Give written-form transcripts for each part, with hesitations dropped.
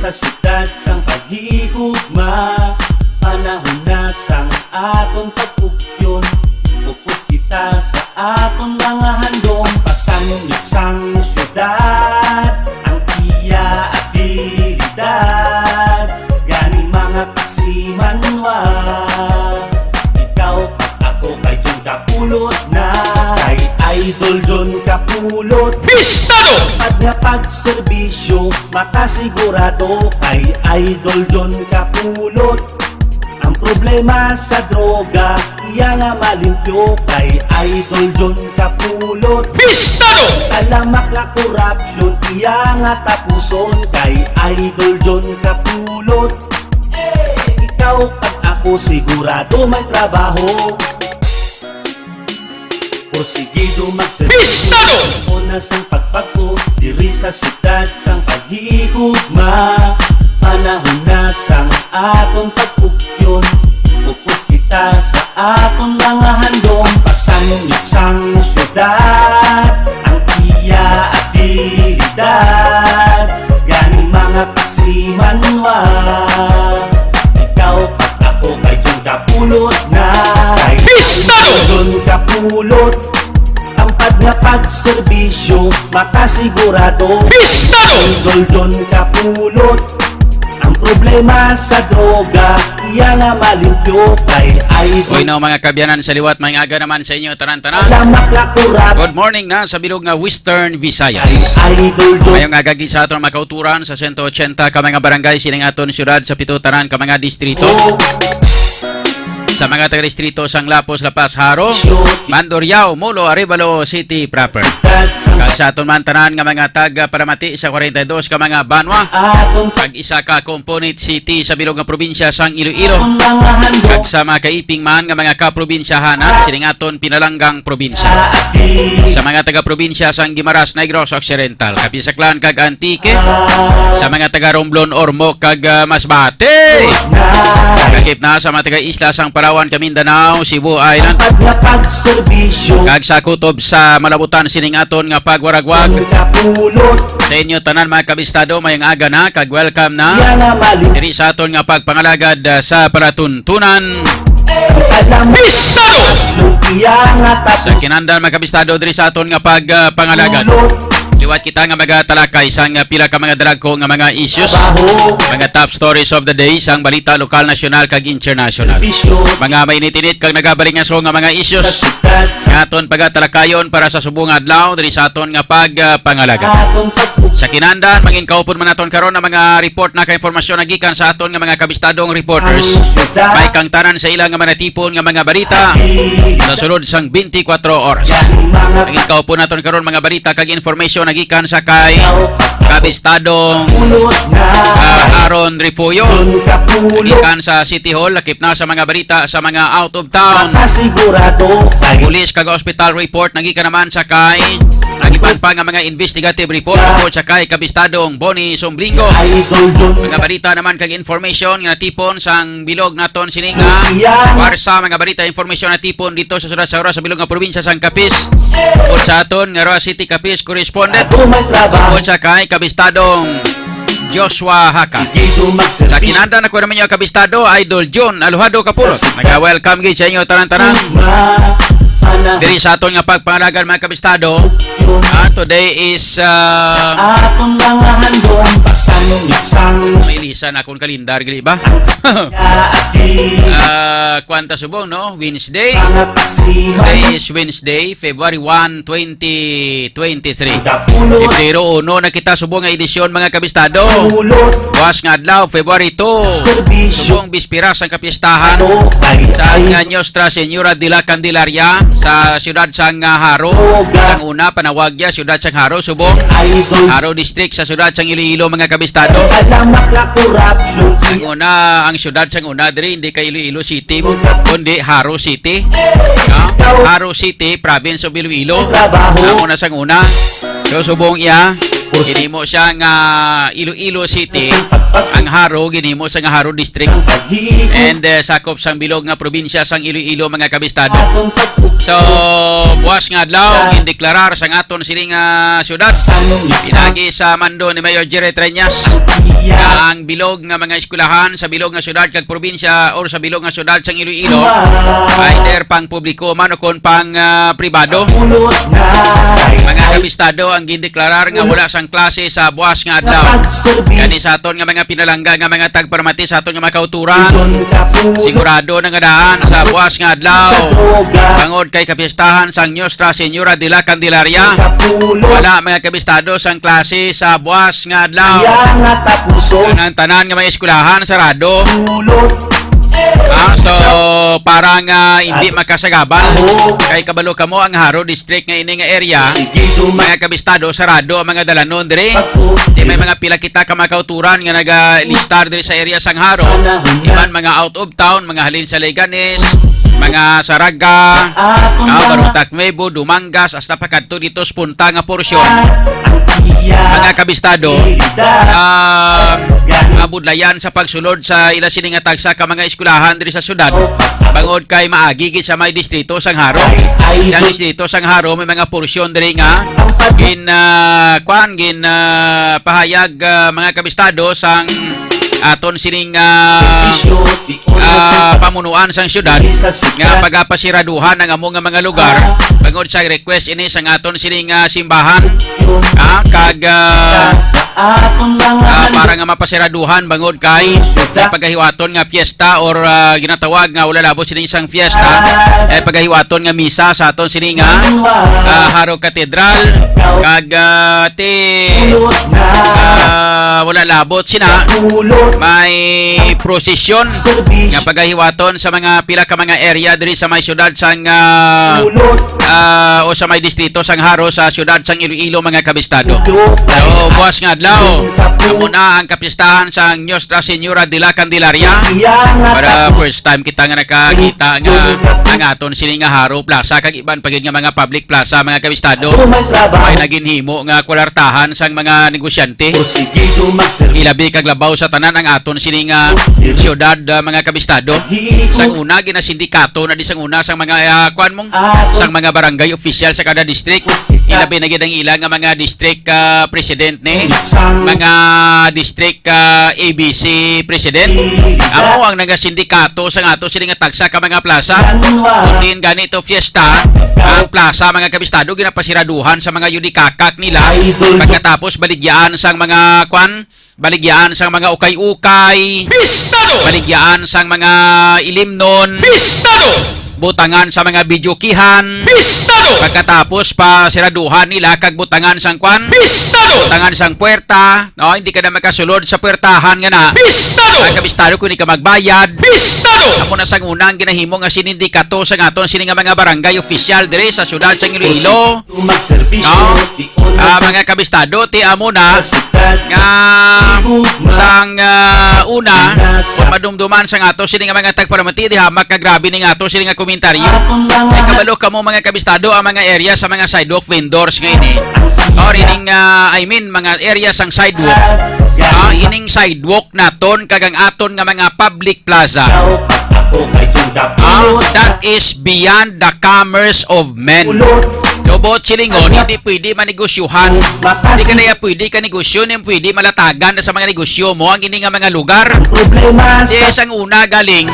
sa syudad sang paghihugma, panahon na sang atong pagpugyon. Upos kita sa atong mga handong, pasangit sang syudad ang iya abilidad. Gani mga kasimanwa, ikaw at ako kay John Kapulot na, kay Idol John Kapulot. Pistado! Pag nga pagserbisyo, makasigurado kay Idol John Kapulot. Ang problema sa droga, iya nga malimpyo kay Idol John Kapulot. Pistado! Alamak na korupsyon, iya nga tapuson kay Idol John Kapulot. Ikaw at ako sigurado may trabaho. Porsigido Pistado! magserbisyo, una sang pagpagpo, diri sa syudad sang paghihugma. Panahon na sang atong pagpugyon. Upos kita sa atong mga handong, pasangit sang syudad ang iya abilidad. Gani mga kasimanwa, ikaw at ako kay John Kapulot na, kay Pistado! John Kapulot. Ang pag nga pagserbisyo, makasigurado Pistado! Idol John Kapulot. Ang problema sa droga, iya nga malimpyo kay Uy Idol. no mga kabyanan sa liwat, may aga naman sa inyo tanan-tanan. Alamak na korupsyon Good morning na sa bilog nga Western Visayas. kay Idol John. Mayong agagi sa aton makauturan sa 180 ka mga barangay sining aton syudad sa pitutaran ka mga distrito. Sa mga taga-distrito sang Lapos, Lapas, Haro, Mandurriao, Molo, Arevalo City proper. Kag sa aton man tanan nga mga taga Paramati sa 42 ka mga Banwa. Atong Kag isa ka Component City sa bilog nga probinsya sang Iloilo. mga handong Kag sa mga kaiping man nga mga kaprobinsyahanan sining aton pinalanggang probinsya. Sa mga taga-probinsya sang Guimaras, Negros Occidental, Kapisaklan kag Antique. Sa mga taga Romblon, Ormoc kag Masbate. Kagakip na sa mga taga-isla sang Palawan, Mindanao, Cebu Island. pag nga pagserbisyo, Kag sa kutob sa malabutan sining aton nga pagwaragwag. John Kapulot. Sa inyo tanan mga kabistado, mayang aga na kag welcome na Iya nga malimpyo. diri sa aton nga pagpangalagad sa palatuntunan. Alamak Pistado! iya nga Sa kinandan mga kabistado diri sa aton nga pagpangalagad. tapulot. Liwat kita nga magatalakay sang pila ka mga dragko nga mga issues, Baho, mga top stories of the day sang balita lokal, nasyonal kag international. bisyo, Mga mainit-init kag nagabaling nga so nga mga sa issues syudad nga aton pagatalakayon para sa subong adlaw diri sa aton nga pagpangalagad. atong pagpugyon. Sa kinandan, mangin kaupon man naton karon na mga report na ka informasyon na gikan sa aton nga mga kabistadong reporters. May kang tanan sa ilang nga manatipon nga mga balita sa sulod sang 24 oras. Mangin kaupon naton karon mga balita kag informasyon na gikan sa kay kabistadong Aaron Rifuyo. Gikan sa City Hall, lakip na sa mga balita sa mga out of town. Sigurado kay Police kag hospital report nagikan naman sa kay nagipan pa nga mga investigative report tungkol sa kay kabistadong Bonnie Sombringo. Idol John. Mga balita naman kag information nga natipon sang bilog naton sininga warsa mga balita information natipon dito sa Surasura sa bilog nga probinsya sang Capiz. Tungkol sa aton nga Roa City Capiz correspondent Ako may trabaho. tungkol sa kay kabistadong Joshua Haka. Dito Sa magserbisyo. kinanda na ko naman yung kabistado Idol John Aluhado Kapulot. Nag-welcome gid sa inyo tanan-tanan diri sa aton nga pagpangalagan mga kabistado. Today is Atong mga handong pasangit-sang may lisa na akong kalendar gali ba? kaati. Kwanta subong no? Wednesday. Mga kasiman. Today is Wednesday, February 1, 2023. Tapulot. Pero uno na kita subong nga edisyon mga kabistado. Pulot. Buwas nga adlaw February 2. Serbisyo. Subong bispira sang kapistahan Ito kay sa nga Nuestra Señora de la Candelaria sa siyudad sang Haro. Sang una panawagya siyudad sang Haro subong Idol. Haro District sa siyudad sang Iloilo mga kabistado. Alamak na korupsyon. Ang una, ang siyudad sang una diri hindi kay Iloilo City kundi Haro City. Haro City, province of Iloilo. Trabaho. Ang una sang una. So subong iya ginimo siya nga Iloilo City, ang Haro ginimo sa nga Haro District, and sakop sang bilog nga probinsya sang Iloilo mga kabistado. So buwas nga adlaw gindeklarar sang aton sining syudad pinagi sa mando ni Mayor Jerry Treñas nga ang bilog nga mga eskwelahan sa bilog nga syudad kag probinsya or sa bilog nga syudad sang Iloilo either pang publiko man o kon pang pribado. Mga kabistado ang gindeklarar nga wala sang klase sa buwas nga adlaw. Kani sa aton nga mga pinalangga nga mga tagparmati sa aton nga mga kauturan, sigurado na nga daan sa buwas nga adlaw bangod kay kapistahan sang Nuestra Señora de la Candelaria. Wala mga kabistado sang klase sa buwas nga adlaw. Tanan nga mga eskwelahan sarado. So parang hindi makasagabal kay kabalo kamo ang Haro District nga ini nga area, mga kabistado sarado ang mga dalanon dire. Di may mga pila kita ka mga kauturan nga naga-listar dire sa area sang Haro, iman mga out of town, mga halin sa Leganes, mga Saraga, Barong Takmebo, Dumangas, hasta pa kadto dito sa punta nga porsyon. Mga kabistado, mabudlayan sa pagsulod sa ila sini nga tagsa ka mga eskwelahan diri sa syudad bangod kay maagi gid sa may distrito sang Haro. Sa distrito sang Haro may mga porsyon diri nga pahayag mga kabistado sang aton sining pamunuan sang syudad nga pagapasiraduhan ang among nga mga lugar bangod sa request ini sang aton sining simbahan kag para nga mapasiraduhan bangod kay pagahiwaton nga fiesta or ginatawag nga wala labo sining isang fiesta pagahiwaton nga misa sa aton sining Haro Cathedral kag wala labot sina may prosesyon nga pagahiwaton sa mga pila ka mga area diri sa may syudad sang o sa may distrito sang Haro sa syudad sang Iloilo mga kabistado. So buwas nga adlaw muna ang kapistahan sang Nuestra Señora de la Candelaria para first time kita nga nakakita nga ang aton sining nga Haro Plaza kag iban pagid nga mga public plaza mga kabistado may naginhimo nga kwartahan sang mga negosyante. Ilabi kag labaw sa tanan ang aton sining syudad mga kabistado. Sang una ginasindikato na di sang una sang mga sang mga barangay official sa kada district. Ilabi na gid ang ilang nga mga district president ni mga district ABC president. Amo ang nagasindikato sang ato sining nga tagsa ka mga plaza. Kundin ganito fiesta ang plaza mga kabistado ginapasiraduhan sa mga yudikakak nila pagkatapos baligyan sang mga baligyan sang mga ukay-ukay, baligyan sang mga ilimnon, butangan sa mga bidyukihan, pagkatapos pa siraduhan nila kag butangan sang butangan sang puwerta, no, hindi ka na makasulod sa puwertahan nga na ang kabistado kung hindi ka magbayad. Ako na sang unang ginahimo nga sinindikato sang aton sini nga mga barangay official dire sa syudad sang Iloilo, no, mga kabistado ti amo na nga sang una kung madumduman sang ato sini nga mga tagparamati di hamak ka grabe ning ato sini nga komentaryo ay kabalo kamo mga kabistado ang mga area sa mga sidewalk vendors nga ini or ining mga area sang sidewalk ining sidewalk naton kagang aton nga mga public plaza that is beyond the commerce of men. Lobot silingon, hindi pwede manigosyuhan. Hindi ka na pwede ka negosyo, hindi pwede malatagan sa mga negosyo mo ang ini nga mga lugar. Di sang una galing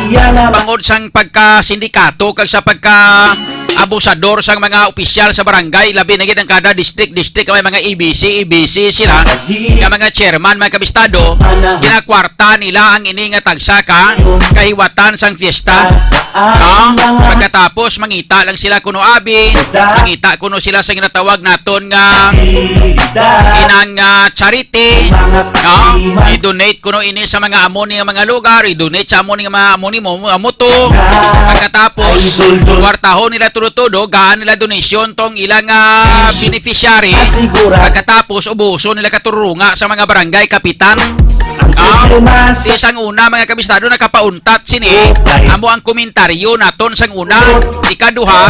bangod sang pagka-sindikato kag sa pagka-abusador sang mga opisyal sa barangay, labi na gid ang kada district may mga ABC sila, nga mga chairman, mga kabistado, ginakwarta nila ang ini nga tagsaka kahiwatan sang fiesta. Pagkatapos mangita lang sila kuno abi, mangita kuno sila sa ginatawag naton nga inang charity, i-donate kuno ini sa mga amoni nga mga lugar, i-donate sa amoni nga mga amoni mo amuto. Pagkatapos kwartahon nila tudo gaan nila donation tong ilang beneficiary. Pagkatapos ubuso nila katurunga sa mga barangay kapitan Di sang una mga kabistado nakapauntat sini amo ang komentaryo naton sang una. Ikaduha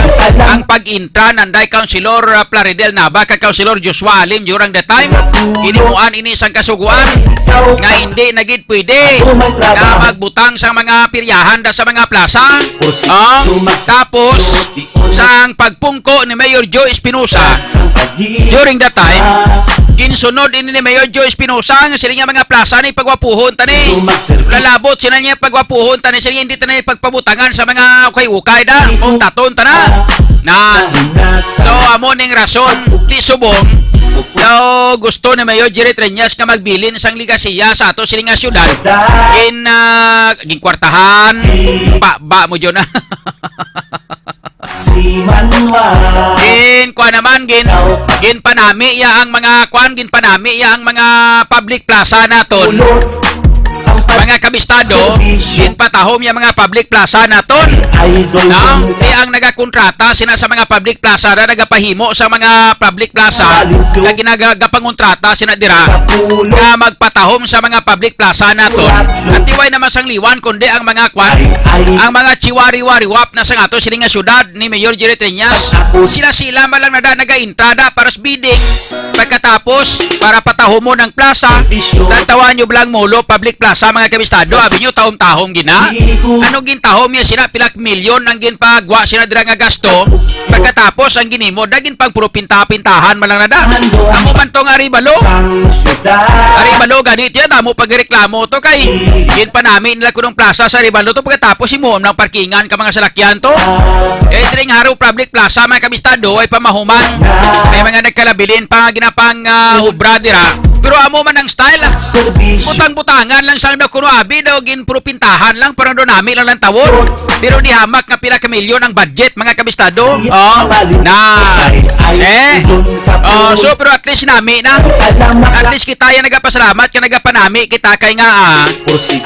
ang pag-intra nanday Councilor Plaridel Nava kag Councilor Joshua Alim during the time inimuan ini sang kasuguan nga hindi nagid pwede na magbutang sa mga piryahan da sa mga plaza. Tapos sang pagpungko ni Mayor Joe Espinosa during that time ginsunod ini ni Mayor Joe Espinosa nga sila nga mga plaza ni pagwapuhon tani lalabot sila niya pagwapuhon tani sila hindi tani pagpabutangan sa mga ukay-ukay da mong taton tana na so amo ning rason di subong daw gusto ni Mayor Jerry Treñas nga magbilin sang ligasiya sa ato sila nga syudad gin kwartahan ba mo dyan na gin kuan naman gin panami ya ang mga kuan gin panami ya ang mga public plaza naton mga kabistado gin patahom ya mga public plaza naton na ang nagakontrata sina sa mga public plaza na nagapahimo sa mga public plaza na ginagapangontrata sina dira nga magpatahom sa mga public plaza naton at tiway naman sang liwan kundi ang mga kwan ang mga chiwari-wariwap na sang ato sila nga syudad ni Mayor Jerry Treñas sila malang nagaintrada para sa bidding pagkatapos para patahom mo ng plaza lantawan nyo blang mulo public plaza mga kabistado abi nyo tahom-tahom gina ano gintahom niya sila pilak milyon ang ginpagwa sila dira nga gasto pagkatapos ang ginimo dagin pang puro pinta-pintahan malang nada amo man tong Aribalo ganit yan amo pagreklamo to kay ginpanami nila kunong plaza sa Aribalo to pagkatapos imuom ng parkingan ka mga salakyan to dring haro public plaza mga kabistado ay pamahuman may mga nagkalabilin pa ginapang obra dira pero amo man ang style butang-butangan lang sang kuno abi daw gin puro pintahan lang parang do nami lang tawon pero di hamak nga pila ka milyon ang budget mga kabistado so pero at least nami na at least kita yan nagapasalamat ka nagapanami kita kay nga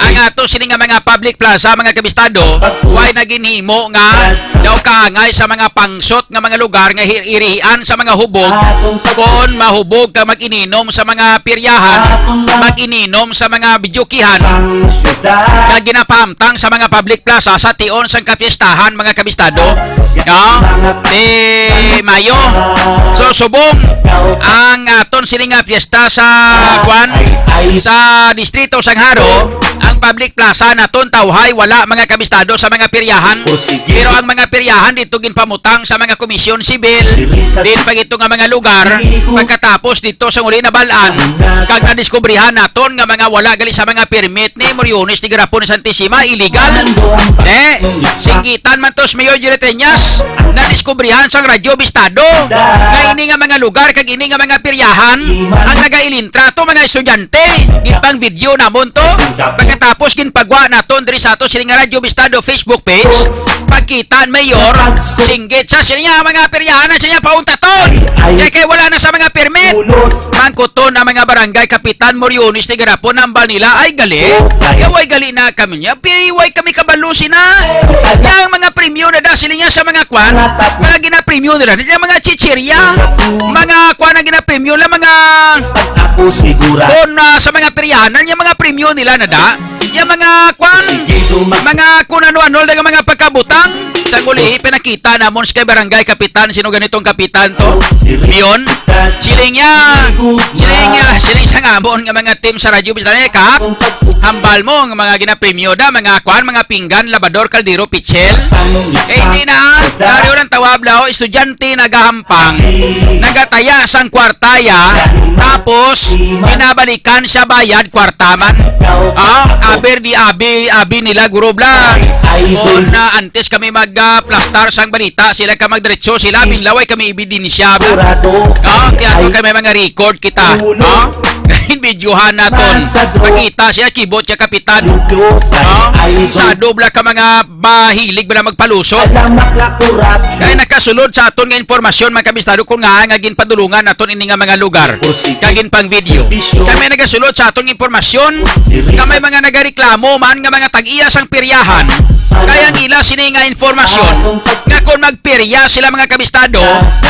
ang ato sini nga mga public plaza mga kabistado why naginhimo nga daw kaangay sa mga pangsot nga mga lugar nga irian sa mga hubog kon mahubog ka mag-ininom sa mga piryahan mag-ininom sa mga bidyukihan na ginapamtang sa mga public plaza sa tion sang kapiestahan mga kabistado Mayo so subong ang aton siling nga fiesta sa kwan sa distrito Sangharo ang public plaza naton tawhay wala mga kabistado sa mga piryahan pero ang mga piryahan dito ginpamutang sa mga komisyon sibil din pag ito nga mga lugar pagkatapos dito sa uli na balaan kag nadiskubrihan naton nga mga wala gali sa mga permit ni Moriones ni Garapon ni Santissima illegal singgitan man tos Mayor Jerry Treñas nadiskubrihan sang Radyo Bistado nga ini nga mga lugar kag ini nga mga piryahan ang nagailintrato mga estudyante ginpang video namon to pagkatapos ginpagwa naton diri sa ato siling nga Radyo Bistado Facebook page pagkitaan Mayor singgit sa siling nga mga piryahan na siling pauntaton kay wala na sa mga permit mangkuton ang mga barangay Kapitan Moriones ni Garapon nambal nila ay gali yaway gali na kami niya piway kami kabalusin na yung mga premyo na dasiling niya sa mga kwan mga ginapremyo nila yung mga chichirya mga kwan na ginapremyo lang mga kon sa mga peryahanan yung mga premyo nila na da yung mga kwan mga kung ano-ano lang mga pagkabutang sa uli pinakita namon sa barangay kapitan sino ganitong kapitan to yun siling sa ngamon nga mga team sa Radyo Bistado kap hambal mo nga mga ginapremyo da mga kwan mga pinggan labador kaldero pichel hindi na dariyo ng tawablaw estudyante nagahampang nagataya sang kwartaya tapos binabalikan sa bayad kwartaman aber di abi nila gurubla kung antes kami mag-plastar sang balita sila ka magdiretso sila binlaway kami ibidinisyaba tiyato kami mga record kita videohan naton pakita siya keyboard siya kapitan sa dobla ka mga mahilig ba na magpalusot kaya nakasulod sa aton nga informasyon mga kabistado kung nga ginpadulungan naton ini nga mga lugar kagin pang video kami nagasulod sa aton informasyon kami mga nagareklamo man nga mga tag-iya sang piryahan kaya nila sini nga informasyon nga kung magpirya sila mga kabistado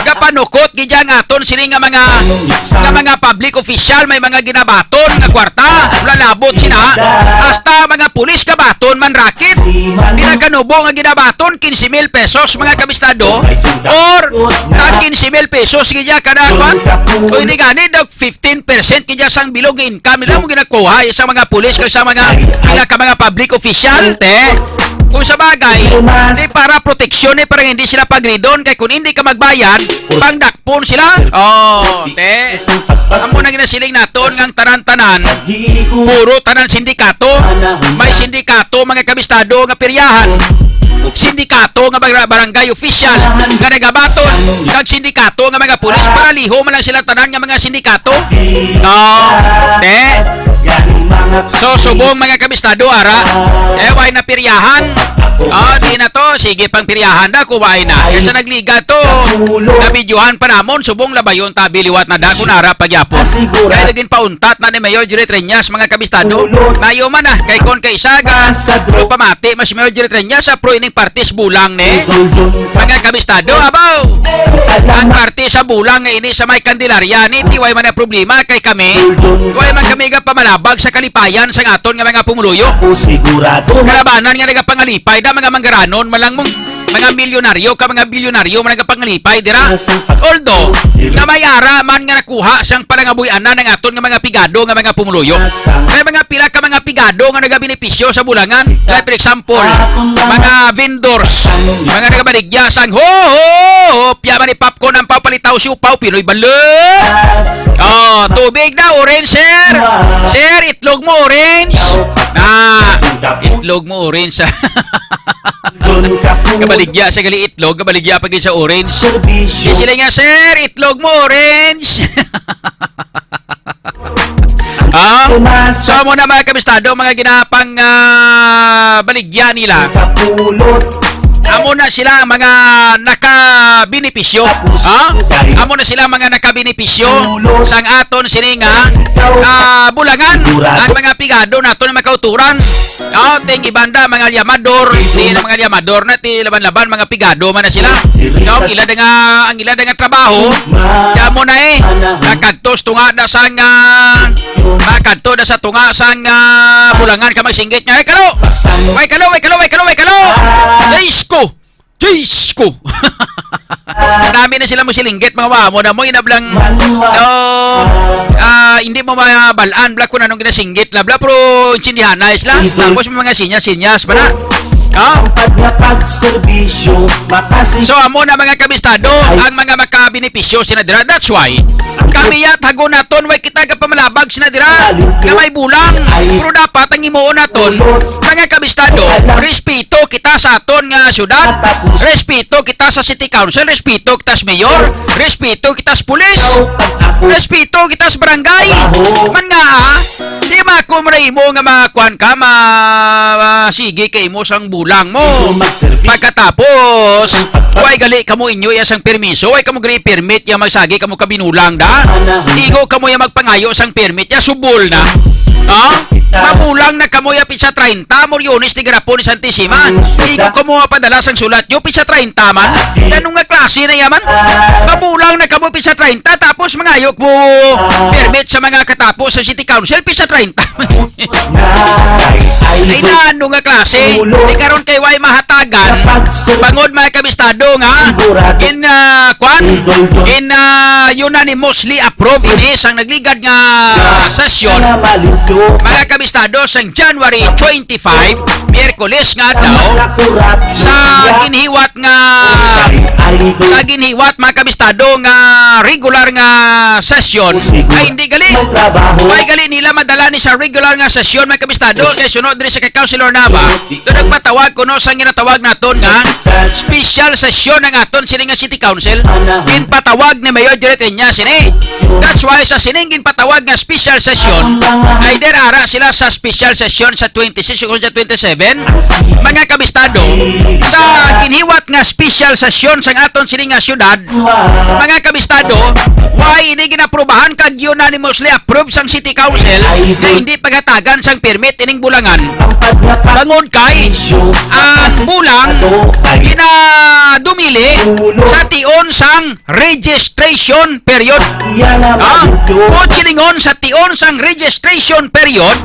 kapanukot gidya nga aton sini nga mga public official may mga ginabaton nga kwarta maabot sina hasta mga pulis kabaton man rakit. Pinakanubo nga ginabaton 15,000 pesos mga kabistado or 15,000 pesos kaya kada kwan. Kung hindi gani daw 15% kaya sang bilog nga income nila mo ginakuha sa mga pulis kag sa mga mga public official te. Kung sa bagay, di para proteksyon eh, parang hindi sila pagridon kay kung hindi ka magbayad, pangdakpon sila. Oh, te. Amo na ginasiling naton ngang tanan-tanan, puro tanan sindikato. May sindikato mga kabistado nga piryahan. Sindikato nga mga barangay official nga nagabaton, kag sindikato nga mga pulis para liho man lang sila tanan nga mga sindikato. Oh, te. So, subong mga kabistado, ara. Why na piryahan? Di na to. Sige, pang piryahan na, kuwain na. Kasi nagliga to. Nabidyohan pa namon, subong labayon, tabi, liwat na da, kunara, pagyapon. Kaya naging pauntat na ni Mayor Jerry Treñas, mga kabistado. Mayo man na, kay kon kay Isaga, pero pamati, mas Mayor Jerry Treñas, sa pro ining partis bulang ni. Mga kabistado, abaw! Ang partis sa bulang nga ini sa may Candelaria, ni tiway man na problema kay kami. Tiway man kami nga pamalabag sa kalipayan sa aton nga mga pumuluyo. Kalabanan nga nagapangalipay da mga manggaranon malang mong mga milyonaryo ka mga bilyonaryo man nagapangalipay dira. Although nga may ara man nga nakuha siyang palangabuyanan ng aton nga mga pigado nga mga pumuluyo. Kaya mga pila ka mga pigado nga nagabenepisyo sa bulangan. Kaya for example, mga vendors, mga nagabaligya sang pya man ni popcorn ang papalitaw si upaw Pinoy balot. Tubig na orange sir. Sir, itlog mo orange. Itlog mo orange. Kabaligya sa gali itlog, kabaligya pagin sa orange. Sila nga sir, itlog mo orange. So mo na mga kabistado, mga ginapang baligya nila. Amo na sila mga nakabenepisyo. Amo na sila mga nakabenepisyo sang aton sininga bulangan ang mga pigado nato na makauturan. Tingi banda mga lyamador, mga lyamador na ti laban-laban mga pigado man na sila. Ang ila nga trabaho, amo na nakadtos tunga na sang makadto na sa tunga sang bulangan ka magsinggit nga. Way kalo. Jisko! Marami na sila mo silinggit mga wamo na mo inablang hindi mo mabalaan bla kung anong ginasinggit labla pero intindihan na isla tapos mga sinyas pa na. So amo na mga kabistado ang mga makabenepisyo sinadira. That's why kami yat hago naton way kita ka pamalabag sinadira nga may bulang pero dapat ang imuon naton mga kabistado respeto kita sa aton nga syudad, respeto kita sa city council, respeto kita sa mayor, respeto kita sa pulis, respeto kita sa barangay man nga di makumray mo nga makuan ka sige kay mo sang bulang mo. Pagkatapos way gali kamo inyo sang permiso, way kamo gri permit ya magsagi kamo kabinulang da. Igo kamo ya magpangayo sang permit ya subol na. Mabulang na kamo ya pisa 30 moryones ti grapon ni Santissima. Igo kamo padala sang sulat yo pisa 30 man. Ganung nga klase na yaman. Mabulang na kamo pisa 30 tapos mangayok mo permit sa mga katapos sa city council pisa 30. Ay na ano nga klase? Di karon kay way mahatagan bangod mga kabistado nga unanimously approve ini sang nagligad nga sesyon mga kabistado sang January 25 Miyerkules nga daw sa ginhiwat mga kabistado nga regular nga sesyon ay hindi gali nila madala ni sa regular nga sesyon mga kabistado kay sunod diri sa Councilor Nava do nagpatawag kuno sang ginatawag naton nga special session ng aton sining nga city council ginpatawag ni Mayor Jerry Treñas sini. That's why sa sining ginpatawag nga special session ay derara sila sa special session sa 26 o sa 27 mga kabistado sa ginhiwat nga special session sang aton sining nga syudad mga kabistado why ini ginaprubahan kag unanimously approve sang city council nga hindi paghatagan sang permit ining bulangan bangod kay ang bulang ginadumili pagpili sa tion sang registration period. Kung silingon sa tion sang registration period,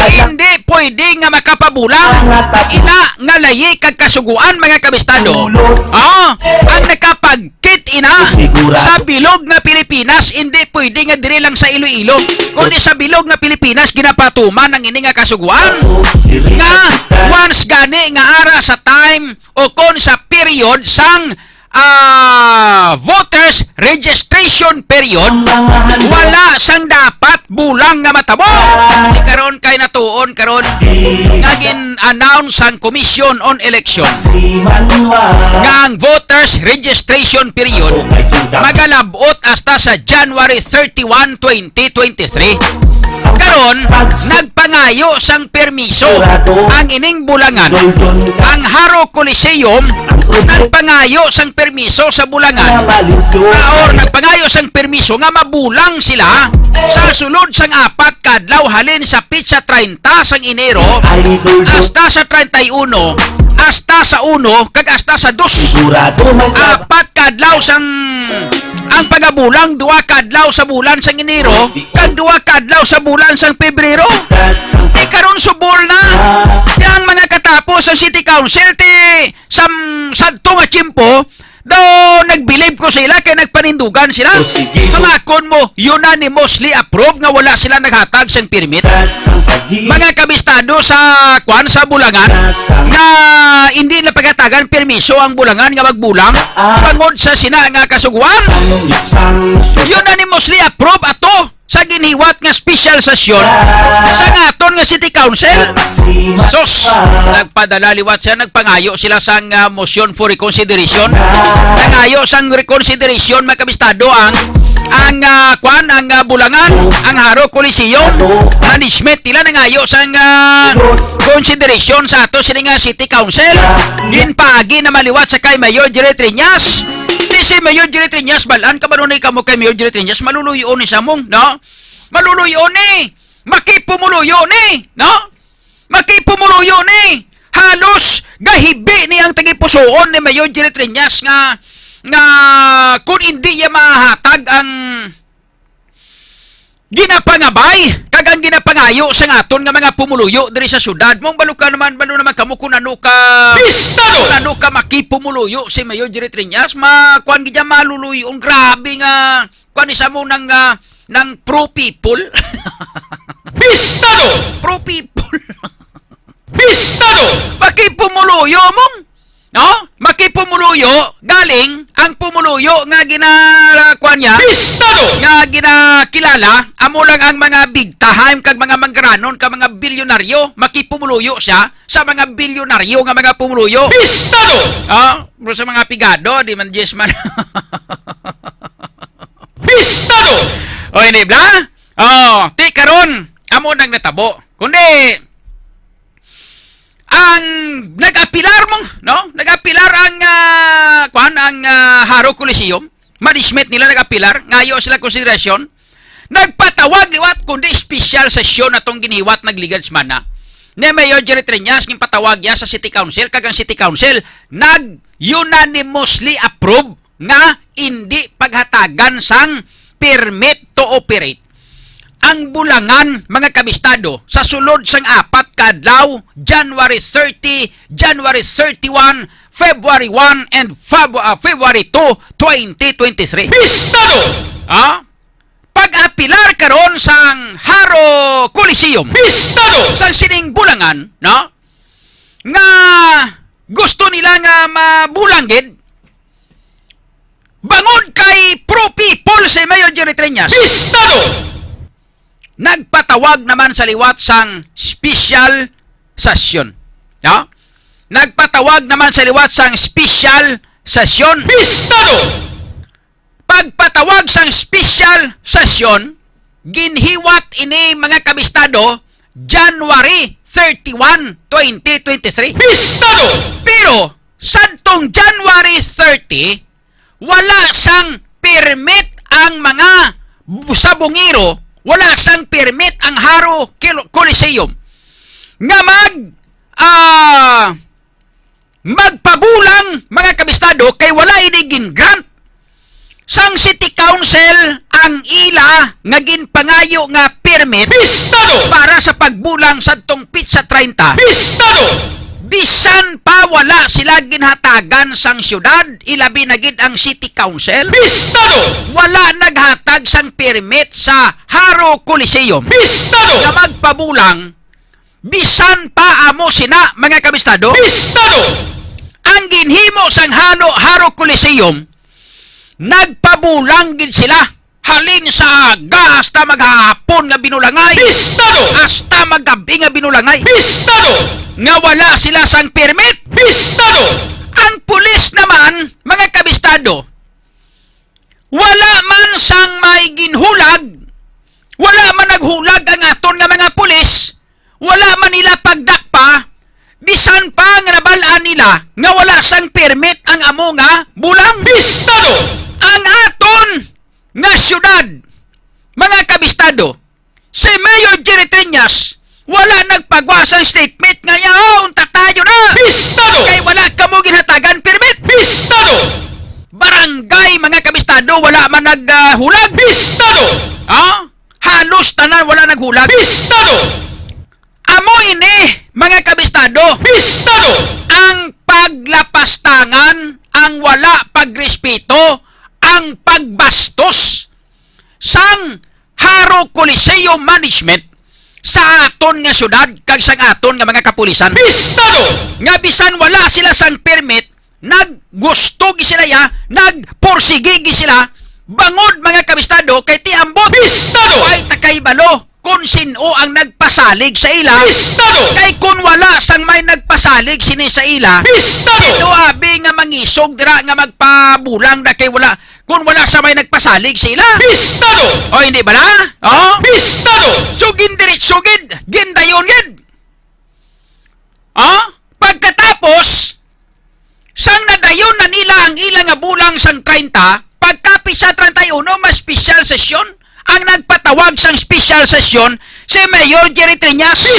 hindi pwede nga makapabulang ina nga layi kag kasuguan mga kabistado. Ang nakapagkit ina sa bilog na Pilipinas, hindi pwede nga diri lang sa Iloilo, kundi sa bilog na Pilipinas ginapatuman ang ini nga kasuguan nga once gani nga ara sa time o kon sa period sang voters registration period, wala sang dapat bulang nga matabo. Di karon kay natuon karon nga gin-announce ang Commission on Election nga ang voters registration period magalabot hasta sa January 31, 2023. Karon nagpangayo sang permiso ang ining bulangan. Ang Haro Coliseum nagpangayo sang permiso sa bulangan, or nagpangayo sang permiso nga mabulang sila sa sulod sang 4 kadlaw halin sa pitsa 30 sang Enero hasta sa 31, hasta sa 1 kag hasta sa 2. 4 kadlaw sang ang pagabulang, 2 kadlaw sa bulan sang Enero kag 2 kadlaw sa bulan sang Pebrero. Di karon subol na yang mga katapos sa City Council ti sadto nga tiyempo daw nagbilib ko sila kay nagpanindugan sila. Pangakon mo unanimously approve nga wala sila naghatag sang permit. Mga kabistado sa kwan sa bulangan nga hindi na pagatagan permiso ang bulangan nga magbulang tungod sa sina nga kasuguan. Unanimously approve ato sa giniwat nga special session sa ngaton nga City Council. Sos, nagpadala liwat siya, nagpangayo sila sang motion for reconsideration. Nangayo sang reconsideration mga kabistado ang bulangan, ang Haro Coliseum management nila nangayo sang consideration sa ato sila nga City Council. Ginpagi na maliwat sa kay Mayor Jerry Triñas. Si Mayor Jerry Triñas, balaan ka ba nun ka mo kay Mayor Jerry Triñas, maluluyo ni sa mong, no? Maluluyo ni! Makipumuluyo ni! No? Makipumuluyo ni! Halos gahibi ni ang tagipusoon ni Mayor Jerry Triñas nga kung hindi niya mahatag ang ginapangabay kag ang ginapangayo sa ngaton nga mga pumuluyo diri sa syudad. Mong balo naman kamo kung ano ka pistado, ano ka makipumuluyo si Mayor Jerry Triñas, kuan gid maluluyo. Grabe nga kuan isa mo ng pro people. Pistado, pro people. Pistado, makipumuluyo mong, no? Makipumuluyo galing ang pumuluyo nga ginakuan niya, pistado, nga ginakilala amo lang ang mga big time kag mga manggaranon kag mga bilyonaryo. Makipumuluyo siya sa mga bilyonaryo nga mga pumuluyo. Pistado, bro sa mga pigado di man yes man. Pistado, o hindi bla, ti karon amo nang natabo kundi ang nag-apilar mo, no? Nag-apilar ang Haro Coliseum. Management nila nag-apilar, ngayo sila konsiderasyon. Nagpatawag liwat kundi special session atong giniwat nagligan semana. Ni Mayor Jerry Triñas ng patawag niya sa City Council, kag ang City Council nag-unanimously approve nga hindi paghatagan sang permit to operate ang bulangan mga kabistado sa sulod sang 4 kadlaw, January 30, January 31, February 1 and February 2, 2023. Bistado! Pag-apilar karon sang Haro Coliseum. Bistado! Sang sining bulangan, no? Nga gusto nila nga mabulanggid bangod kay pro people si Mayor Jerry Triñas. Bistado! Nagpatawag naman sa liwat sang special session. No? Nagpatawag naman sa liwat sang special session. Pistado! Pagpatawag sang special session, ginhiwat ini mga kabistado January 31, 2023. Pistado! Pero sadtong January 30, wala sang permit ang mga sabongero, wala sang permit ang Haro Coliseum nga magpabulang mga kabistado kay wala inigin grant sang City Council ang ila nga ginpangayo nga permit para sa pagbulang sadtong pitsa 30. Bisan pa wala sila ginhatagan sang syudad, ilabi na gid ang City Council. Wala naghatag sang permit sa Haro Coliseum na magpabulang. Bisan pa amo sina mga kabistado. Ang ginhimo sang Haro Coliseum, nagpabulang gid sila halin sa aga hasta maghapon nga binulangay, hasta maggabi nga binulangay, nga wala sila sang permit. Ang pulis naman mga kabistado, wala man sang may ginhulag, wala man naghulag ang aton nga mga pulis, wala man nila pagdakpa, bisan pa nga nabalaan nila nga wala sang permit ang amo nga bulang. Ang aton nga syudad, mga kabistado, si Mayor Jerry Triñas, wala nagpagawa sang statement nga niya, unta tayo na! Kay wala ka mo ginhatagan permit! Barangay, mga kabistado, wala man naghulag! Halos tanan wala naghulag! Amo ini, mga kabistado, ang paglapastangan, ang wala pagrespeto, ang pagbastos sang Haro Coliseum Management sa aton nga syudad kag sang aton nga mga kapulisan. Nga bisan wala sila sang permit, naggusto gi sila ya, nagporsige gi sila, bangod mga kabistado kay tiambot. Ay takay balo kung sino ang nagpasalig sa ila. Kay kung wala sang may nagpasalig sini sa ila, sino abi nga mangisog dira nga magpabulang na kay wala, kung wala sa may nagpasalig sila. O hindi ba na? So gindiritso gid, gindayon gid. Pagkatapos sang nadayon na nila ang ilang nga bulang sang 30, pagkapi sa 31 mas special session, ang nagpatawag sang special session si Mayor Jerry Triñas.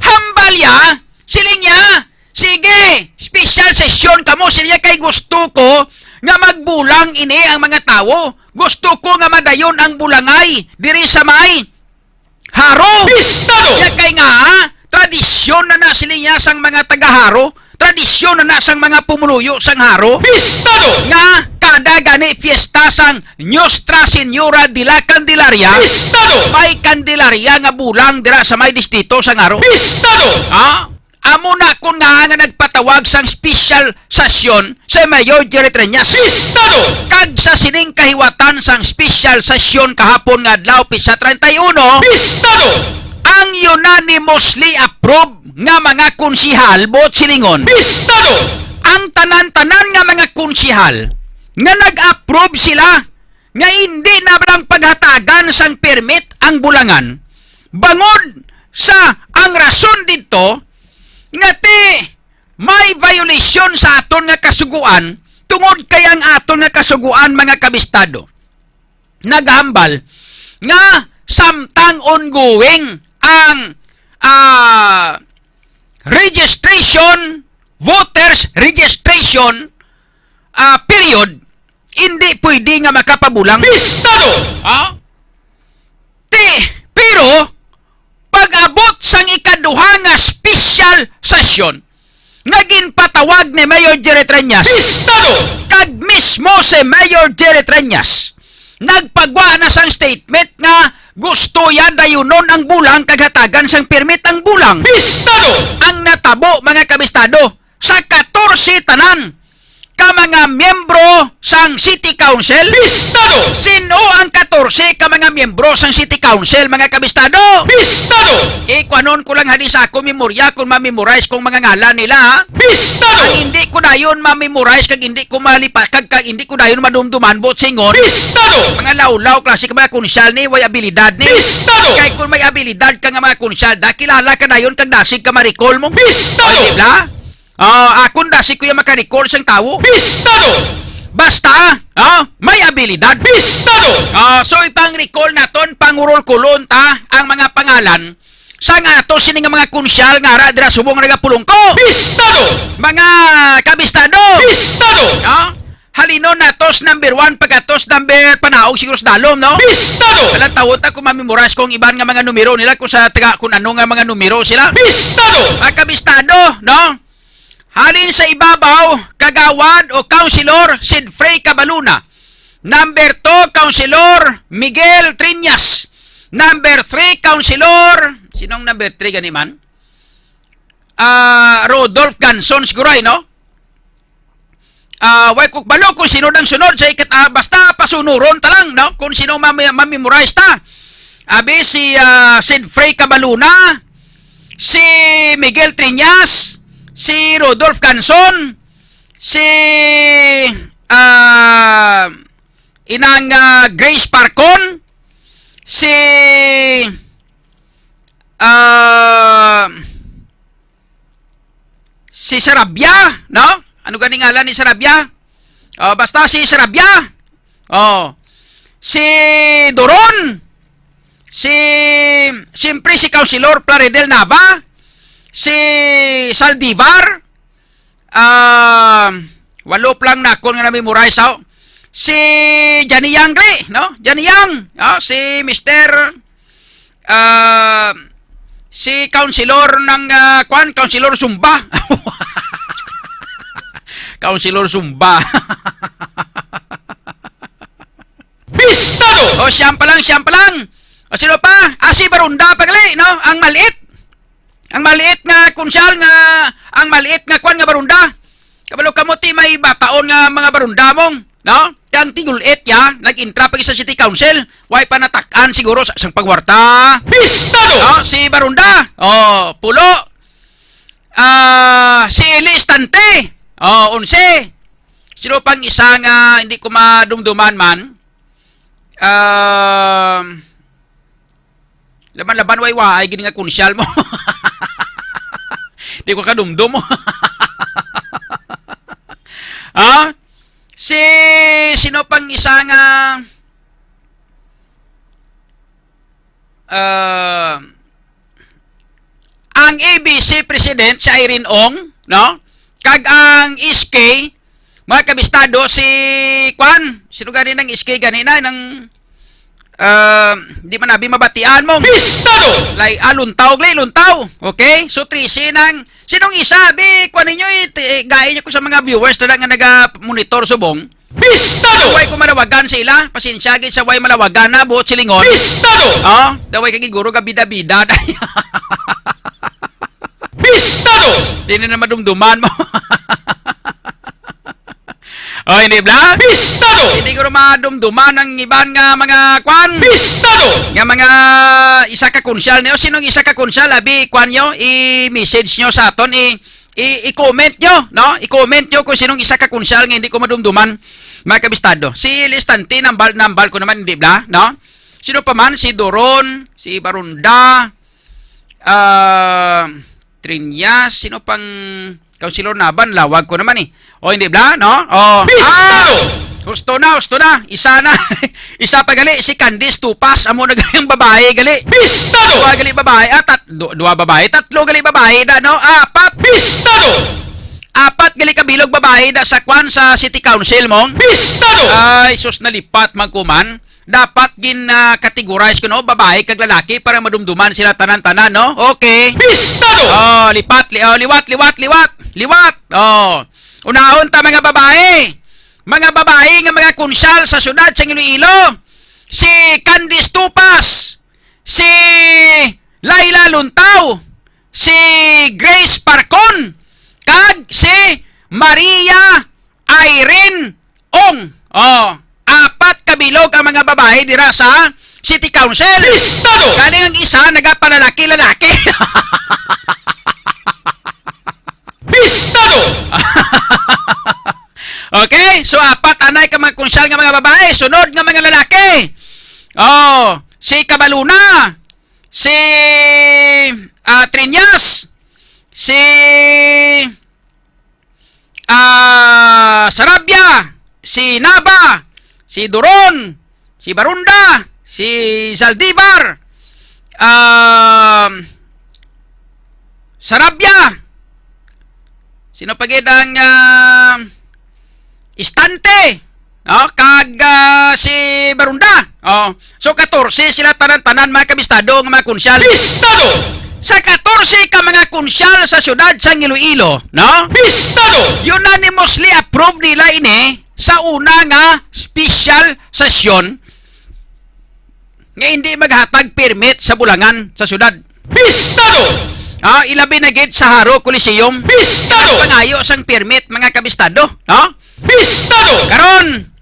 Hambal ya, siling niya, sige, special session kamo siya kay gusto ko nga magbulang ini ang mga tao. Gusto ko nga madayon ang bulangay diri sa may Haro. Ya kay nga tradisyon na sila niya sang mga taga-Haro, tradisyon na sang mga pumuluyo sang Haro, nga kada gani fiesta sang Nuestra Señora de la Candelaria, may Candelaria nga bulang dira sa may distrito sang Haro. Amo na kung nga nagpatawag sang special session sa Mayor Jerry Triñas. Kag sa sining kahiwatan sang special session kahapon nga adlaw pisa 31, ang unanimously approve nga mga konsihal bot silingon. Ang tanan-tanan nga mga konsihal nga nag-approve sila nga hindi na lang paghatagan sang permit ang bulangan. Bangod sa ang rason dito nga may violation sa aton nga kasuguan, tungod kay ang aton nga kasuguan mga kabistado naghambal nga samtang ongoing ang registration, voters registration period, hindi pwede nga makapabulang. Pero pag-abot sang ikaduha nga special session nga ginpatawag ni Mayor Jerry Triñas, kag mismo si Mayor Jerry Triñas nagpagwa na sang statement nga gusto yan dayunon ang bulang kag hatagan sang permit ang bulang. Ang natabo mga kabistado sa 14 tanan ka mga miyembro sang City Council. Sino ang 14 ka mga miyembro sang City Council mga kabistado? Kwanon ko lang hadis ako memorya kung ma-memorize kong mga ngalan nila. Ang hindi ko dayon ma-memorize kag hindi ko malipat kag hindi ko dayon madumduman bot singon. Mga laulaw klase ka mga konsyal ni way abilidad ni. Kay kung may abilidad ka nga mga konsyal, kilala ka dayon kag dasig ka ma-recall mo. Oy, dibla? Akong dasig ko yung makarecord sang tao. Basta, may abilidad. So ipang-recall naton, pangurol-kulon ta ang mga pangalan sa nga ato sini nga mga konsyal nga ara dira subong nagapulong ko. Pistado! Mga kabistado. Pistado! No? Halino natos number 1 pagkatos number panaog siguro sa dalom, no? Pistado! Walang tawon ta kung mamemorize kung iban nga mga numero nila kung sa taga kung ano nga mga numero sila. Pistado! Mga kabistado, no? Halin sa ibabaw, kagawad o councilor Sidfrey Cabaluna. Number 2, councilor Miguel Triñas. Number 3, councilor sinong number 3 gani man? Rodolph Ganson siguro ay, no? Way kung balo kung sino nang sunod sa ikat, basta pasunuron ta lang, no? Kung sino mamemorize ta. Abi si Sidfrey Cabaluna, si Miguel Triñas, si Rodolph Ganson, si inang Grace Parcon, si Sarabia, no? Ano gani ngalan ni Sarabia? Basta si Sarabia. Si Doron. Siyempre si Councilor Plaridel Nava. Si Saldivar. Walo lang na kung nga na-memorize ako. Si Johnny Yang, no? Johnny Yang. Si Mr. Si Councilor ng Councilor Zumba. Councilor Zumba. Pistado! Siyam pa lang. Sino pa? Si Barunda pagali, no? Ang maliit nga konsyal nga, ang maliit nga kwan nga Barunda. Kabalo kamuti may bataon nga mga Barunda mong, no? Yang tigulit ya, nag-intra pag sa City Council, way pa natakan siguro sa isang pagwarta. Pistado! Si Barunda. Pulo. Si Listante. 11. Sino pang isa nga hindi ko madumduman man? Laban-laban way gini nga konsyal mo. Hindi ko kadumdum mo. Sino pang isa nga ang ABC President si Irene Ong, no? Kag ang SK, mga kabistado, si Kwan, sino gani ng SK ganina, ng, di man nabi mabatian mo. Pistado! Like, luntaw. Okay? So, 3C ng, sinong isa, Kwan ninyo, gaya niyo ko sa mga viewers na lang nga naga-monitor subong. Pistado! Daway ko malawagan sila, pasensya, sa way malawagan na, buot silingon. Pistado! Daway kagiguro ka bida-bida. Pistado! Hindi na madumduman mo. Hindi ba? Pistado! Hindi ko madumduman ng iban nga mga kwan. Pistado! Nga mga isa ka konsyal niyo. Sinong isa ka konsyal? Abi, kwan nyo, i-message nyo sa aton, i-comment nyo, no? I-comment nyo kung sinong isa ka konsyal nga hindi ko madumduman, mga kabistado. Si Listante, nambal ko naman, hindi ba? No? Sino pa man? Si Doron, si Barunda, Triñas, sino pang Councilor Naban, lawag ko naman hindi ba, no? Pistado! Gusto na. Isa na. Isa pa gali, si Candice Tupas, amo na gali ang babae gali. Pistado! Dua gali babae, dua babae, tatlo gali babae da, no? 4. Pistado! 4 gali kabilog babae da sa kwan sa City Council mong. Pistado! Ay, sus nalipat magkuman. Dapat categorize ko, no? Babae kag lalaki para madumduman sila tanan-tanan, no? Okay. Pistado! Liwat. Unahon ta mga babae. Mga babae nga mga konsyal sa syudad sa Iloilo. Si Candice Tupas, si Laila Luntaw, si Grace Parcon, kag si Maria Irene Ong. 4 kabilog ang mga babae dira sa City Council. Pistado! Galing ang isa nagapalalaki. Pistado! Okay? So, 4 anay ka mga konsyal nga mga babae. Sunod nga mga lalaki. Si Cabaluna, si Triñas, si Sarabia, si Nava, si Doron, si Barunda, si Saldivar, Sarabia. Sino pagid ang Istante. Kag si Barunda. So 14 sila tanan-tanan mga kabistado nga mga konsyal. Pistado! Sa 14 ka mga konsyal sa syudad sa Iloilo, no? Pistado! Unanimously approve nila ini sa una nga special session nga hindi maghatag permit sa Bulangan sa syudad. Pistado! Ilabi na gid sa Haro Coliseum. Pistado! Pangayo sang permit mga kabistado, no? Pistado! Karon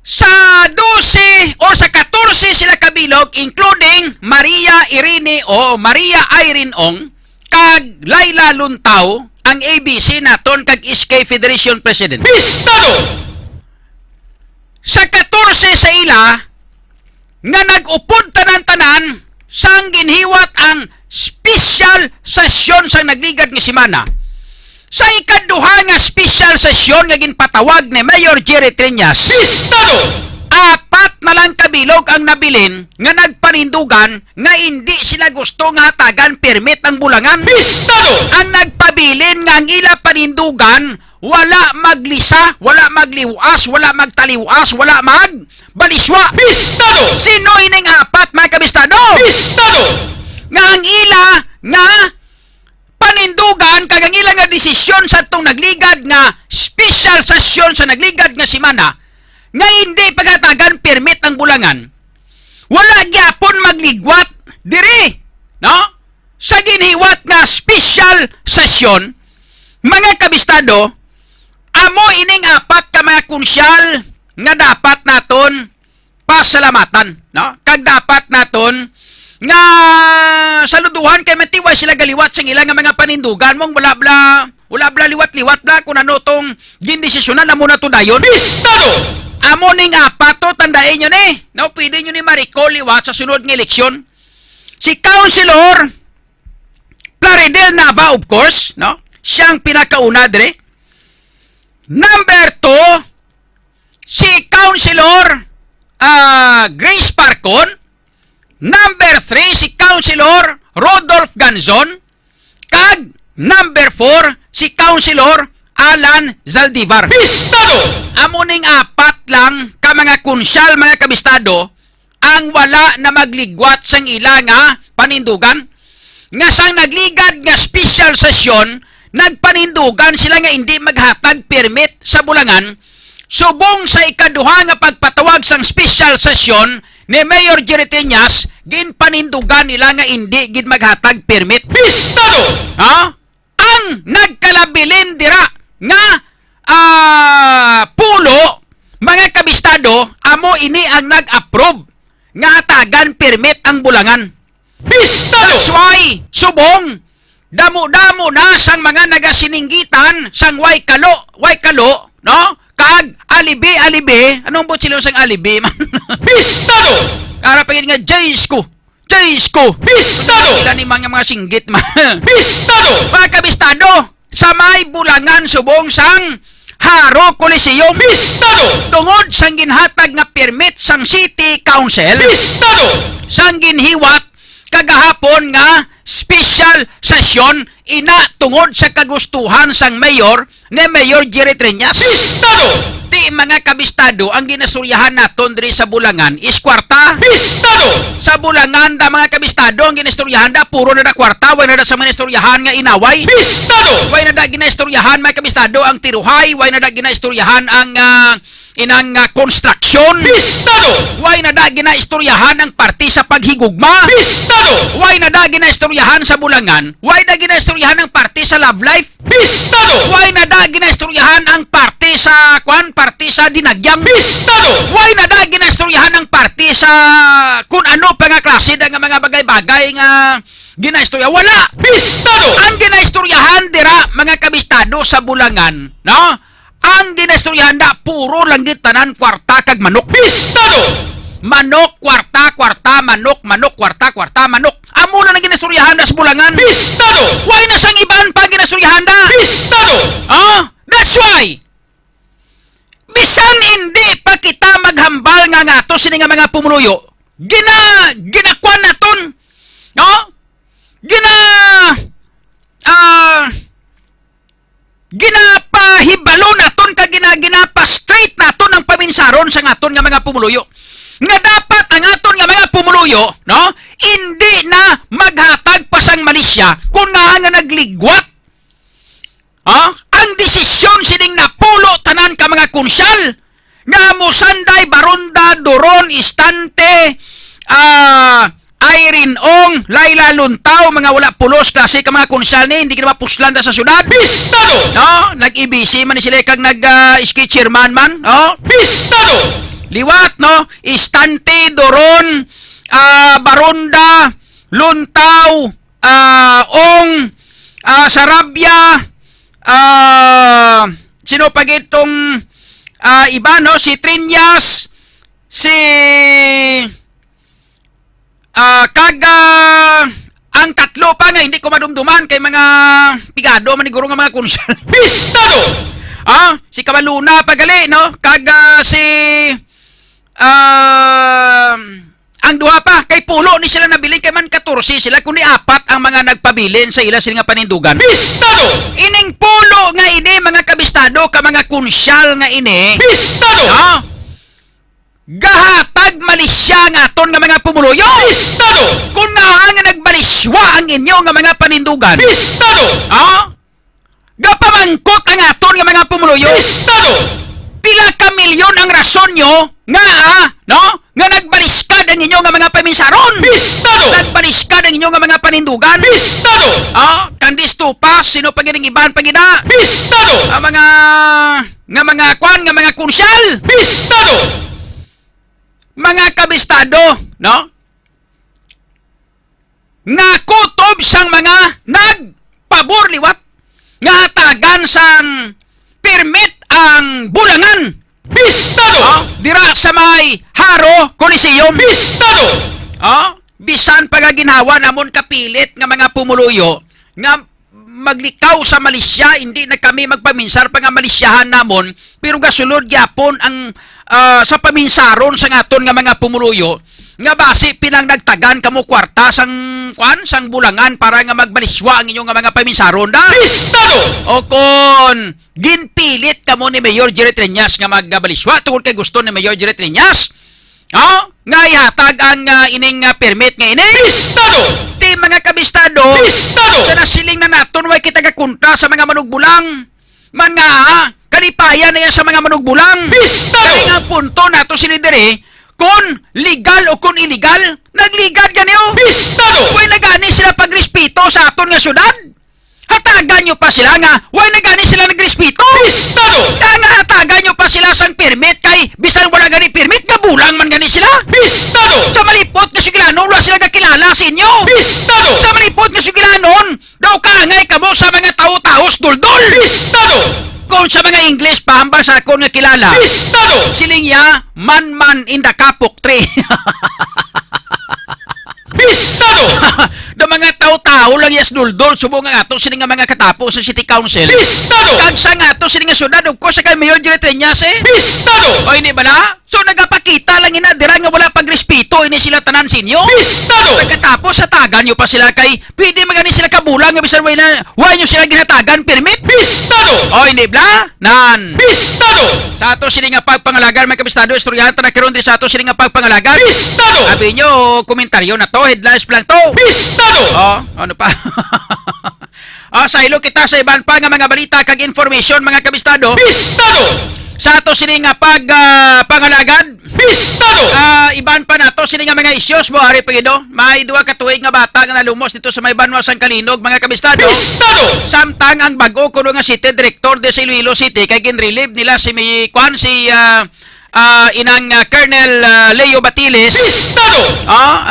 sa 12 o sa 14 sila kabilog including Maria Irene o Maria Irene Ong kag Laila Luntaw ang ABC naton kag SK Federation President. Pistado! Sa 14 sa ila nga nag-upod tanan-tanan sang ginhiwat ang special session sa nagligad nga semana. Sa ikaduha nga special session nga ginpatawag ni Mayor Jerry Triñas, Pistado! 4 na lang kabilog ang nabilin nga nagpanindugan nga hindi sila gusto nga hatagan permit ang Bulangan. Pistado! Ang nagpabilin nga ang ila panindugan wala maglisa, wala magliwas, wala magtaliwas, wala magbaliswa. Pistado! Sino ining 4 mga kabistado? Pistado! Nga ang ila nga panindugan kag ang ilang nga desisyon sa itong nagligad nga special session sa nagligad nga semana nga hindi pagatagan permit ang Bulangan. Wala gyapon magligwat diri, no? Sa ginhiwat nga special session, mga kabistado, amo ining 4 ka mga konsyal nga dapat naton pasalamatan, no? Kag dapat naton nga saluduhan kay matiway sila galiwat sa ilang nga mga panindugan mong wala bla liwat-liwat bla kung ano tong gindesisyonan na muna to dayon. Pistado! Amo ning 4 tandain nyo ni. No, pwede nyo ni ma-recall liwat sa sunod ng eleksyon. Si Councilor Plaridel Nava, of course, no? Siyang pinakauna dire. Number 2, si Councilor Grace Parcon. Number 3, si Councilor Rodolph Ganzon. Kag number 4, si Councilor Alan Zaldivar. Pistado! Amo ning 4 lang ka mga konsyal mga kabistado ang wala na magligwat sang ila nga panindugan. Nga sang nagligad nga special session, nagpanindugan sila nga hindi maghatag permit sa Bulangan. Subong sa ikaduha nga pagpatawag sang special session ni Mayor Jerry Triñas, ginpanindugan nila nga hindi gid maghatag permit. Pistado! Ang nagkalabilin dira nga pulo mga kabistado, amo ini ang nag-approve nga tagan permit ang Bulangan. Pistado! That's why subong damo-damo na sang mga nagasininggitan sang way kalo, no? Kag alibi, anong butsilyo sang alibi man? Pistado! Para pagin nga Jays ko. Pistado! Ilan ni mga singgit man. Pistado! Mga kabistado, sa may Bulangan subong sang Haro Coliseum. Pistado! Tungod sang ginhatag nga permit sang City Council. Pistado! Sang ginhiwat kagahapon nga special session ina tungod sa kagustuhan sang mayor ni Mayor Jerry Triñas. Pistado! Ti mga kabistado, ang ginasturyahan naton diri sa Bulangan is kwarta. Pistado! Sa Bulangan da mga kabistado, ang ginasturyahan da puro na da kwarta, way na da sa ginasturyahan nga inaway. Pistado! Way na da ginasturyahan mga kabistado ang tiruhay, way na da ginasturyahan ang inang construction. Pistado! Way na da ginaistoryahan ang parti sa paghigugma. Pistado! Way na da ginaistoryahan sa Bulangan. Way na ginaistoryahan ang parti sa love life. Pistado! Way na da ginaistoryahan ang parti sa parti sa dinagyang. Pistado! Way na da ginaistoryahan ang parti sa kung ano pa nga klase da nga mga bagay-bagay nga ginaistorya. Wala! Pistado! Ang ginaistoryahan dira mga kabistado sa Bulangan, no? Ang ginastoryahan da puro langgit tanan kwarta kag manok. Pistado! Manok, kwarta, manok, kwarta, manok. Amo na nang ginastoryahan da sa Bulangan. Pistado! Why na sang iban pa ginastoryahan da? Pistado! That's why bisan hindi pa kita maghambal nga ngato sini nga mga pumunuyo. Ginakwan naton. No? mga pumuluyo. Nga dapat ang aton nga mga pumuluyo, no? Hindi na maghatag pa sang Malaysia kung nga nagligwat. Ang desisyon sining napulo tanan ka mga konsyal nga Musanday, Baronda, Doron, Istante, Irene Ong, Laila Luntaw, mga wala pulos klase ka mga konsyal ni hindi ka mapuslan sa syudad. Pistado! No, nag-IBC man ni sila kag nag-ski chairman man, no? Pistado! Liwat, no? Istante, Doron, Baronda, Luntaw, Ong, Sarabia, sino pa gitong iba, no? Si Trinyas, si ang tatlo pa nga hindi ko madumduman kay mga pigado maniguro nga mga konsyal. Pistado! Si Kamaluna pagali, no? Si ang duha pa kay pulo ni sila nabilin kay man 14 sila kundi apat ang mga nagpabilin sa ila sila nga panindugan. Pistado! Ining pulo nga ini mga kabistado ka mga konsyal nga ini. Pistado! Gahatag Malaysia nga aton nga mga pumuluyo. Pistado! Kung nga nagbaliswa ang inyo nga mga panindugan. Pistado! Gapamangkot ang aton nga mga pumuluyo. Pistado! Pila ka milyon ang rason nyo nga no? Nga nagbaliskad ang inyo nga mga paminsaron. Pistado! Nagbaliskad ang inyo nga mga panindugan. Pistado! Kandis tupas, sino pagining iban pagina? Pistado! Ang mga kwan, nga mga konsyal. Pistado! Mga kabistado, no? Nga kutob sang mga nagpabor liwat nga hatagan sang permit ang bulangan. Pistado! Dira sa may Haro, Coliseum. Pistado! Bisan pagaginhawa namon kapilit nga mga pumuluyo nga maglikaw sa Malaysia, hindi na kami magpaminsar pa nga Malaysiahan namon, pero gasulod gyapon ang sa paminsaron sa aton nga mga pumuluyo nga base pinang nagtagan kamo kwarta sang bulangan para nga magbaliswa ang inyong nga mga paminsaron da. Pistado! O kon ginpilit kamo ni Mayor Jerry Triñas nga magbaliswa tungod kay gusto ni Mayor Jerry Triñas nga ihatag ang ining permit nga ini. Pistado! Ti mga kabistado, Pistado! sa nasiling na naton way kita gakunta sa mga manugbulang mga kalipayan na yan sa mga manugbulang. Pistado! Kaya nga punto nato sila dire kung legal o kung illegal, nagligal ganyo. Pistado! Way nagani sila pagrespeto sa aton nga syudad. Hatagan nyo pa sila nga, way nagani sila nagrespeto. Pistado! Kaya nga hatagan nyo pa sila sang permit kay bisan wala gani permit, gabulang man gani sila. Pistado! Sa malipot nga sigilanon, wala sila kakilala sa inyo. Pistado! Sa malipot nga sigilanon, daw kaangay kamo sa mga tao-taos duldol. Pistado! Kung sa mga English pa, hambal sa akong nga kilala. Pistado! Silingya, man in the kapok tree. Pistado! Da mga tao-tao lang yes duldol subong nga ato sini nga mga katapo sa City Council. Pistado! Kag sa nga ato sini nga syudad of course kay Mayor Jerry Triñas Pistado! O ini ba na? So nagapakita lang ina dira nga wala pagrespeto ini sila tanan sinyo. Pistado! Pagkatapos sa tagan nyo pa sila kay pwede magani sila kabulang nga bisan way nyo sila ginatagan permit. Pistado! O hindi bla? Nan. Pistado! Sa ato sini nga pagpangalagan mga kabistado istoryahan na karon diri sa ato sini nga pagpangalagan. Pistado! Sabi nyo komentaryo na to, headlines lang to. Pistado! Ano pa? Sa ilo kita sa iban pa nga mga balita kag information mga kabistado. Pistado! Sa ato sini nga pangalagan. Pistado! Iban pa nato sini nga mga issues mo ari pagido. May duha ka tuig nga bata nga nalumos dito sa may Banwa sang Kalinog mga kabistado. Pistado! Samtang ang bago kuno nga city director de sa Iloilo City kay ginrelieve nila si inang Colonel Leo Batiles. Pistado!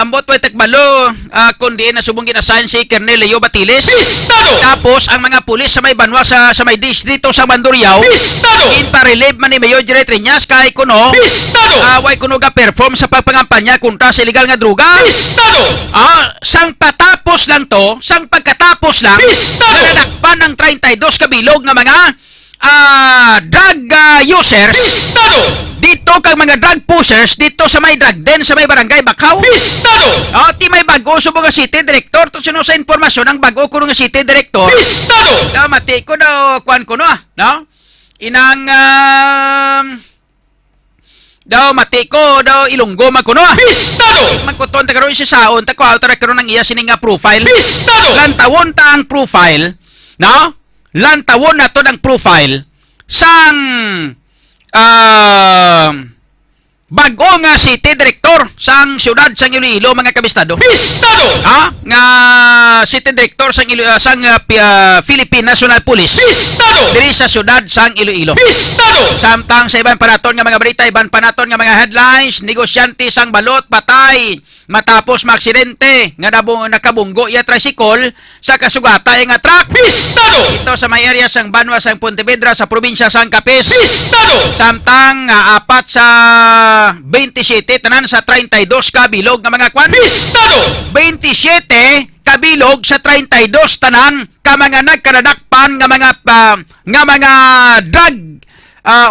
Ambot way takbalo kundi na subong ginasign si Colonel Leo Batiles. Pistado! Tapos ang mga pulis sa may Banwa sa may distrito sa Mandurriao Pistado! ginpa-relieve man ni Mayor Jerry Triñas kay kuno Pistado! way kuno ga perform sa pagpangampanya kontra sa illegal nga droga. Pistado! Sang pagkatapos lang Pistado! nanadakpan ng 32 kabilog nga mga drug users. Pistado! Dito kang mga drug pushers dito sa may drug den sa may barangay Bakaw. Pistado! Ti may bago subong nga city director to sino sa impormasyon ang bago kuno nga city director. Pistado! Mati ko daw kwan kuno no? Inang daw matiko daw Ilonggo magkuno. Pistado! Magkuton ta karon si saon ta ko ta karon ang iya sini nga profile. Pistado! Lantawon ta ang profile, no? Lantawon nato ang profile sang bago nga city director sang siyudad sang Iloilo mga kabistado. Pistado! Nga city director sang Philippine National Police. Pistado! Diri sa siyudad sang Iloilo. Pistado! Samtang sa iban panaton nga mga balita, iban panaton nga mga headlines, negosyante sang balot patay matapos maaksidente nga nakabunggo iya tricycle sa kasugatay nga truck. Pistado! Ito sa may area sang Banwa sang Pontevedra sa probinsya sang Capiz. Pistado! Samtang apat sa 27 tanan sa 32 kabilog nga mga kwan. Pistado! 27 kabilog sa 32 tanan ka mga nagkanadakpan nga mga drug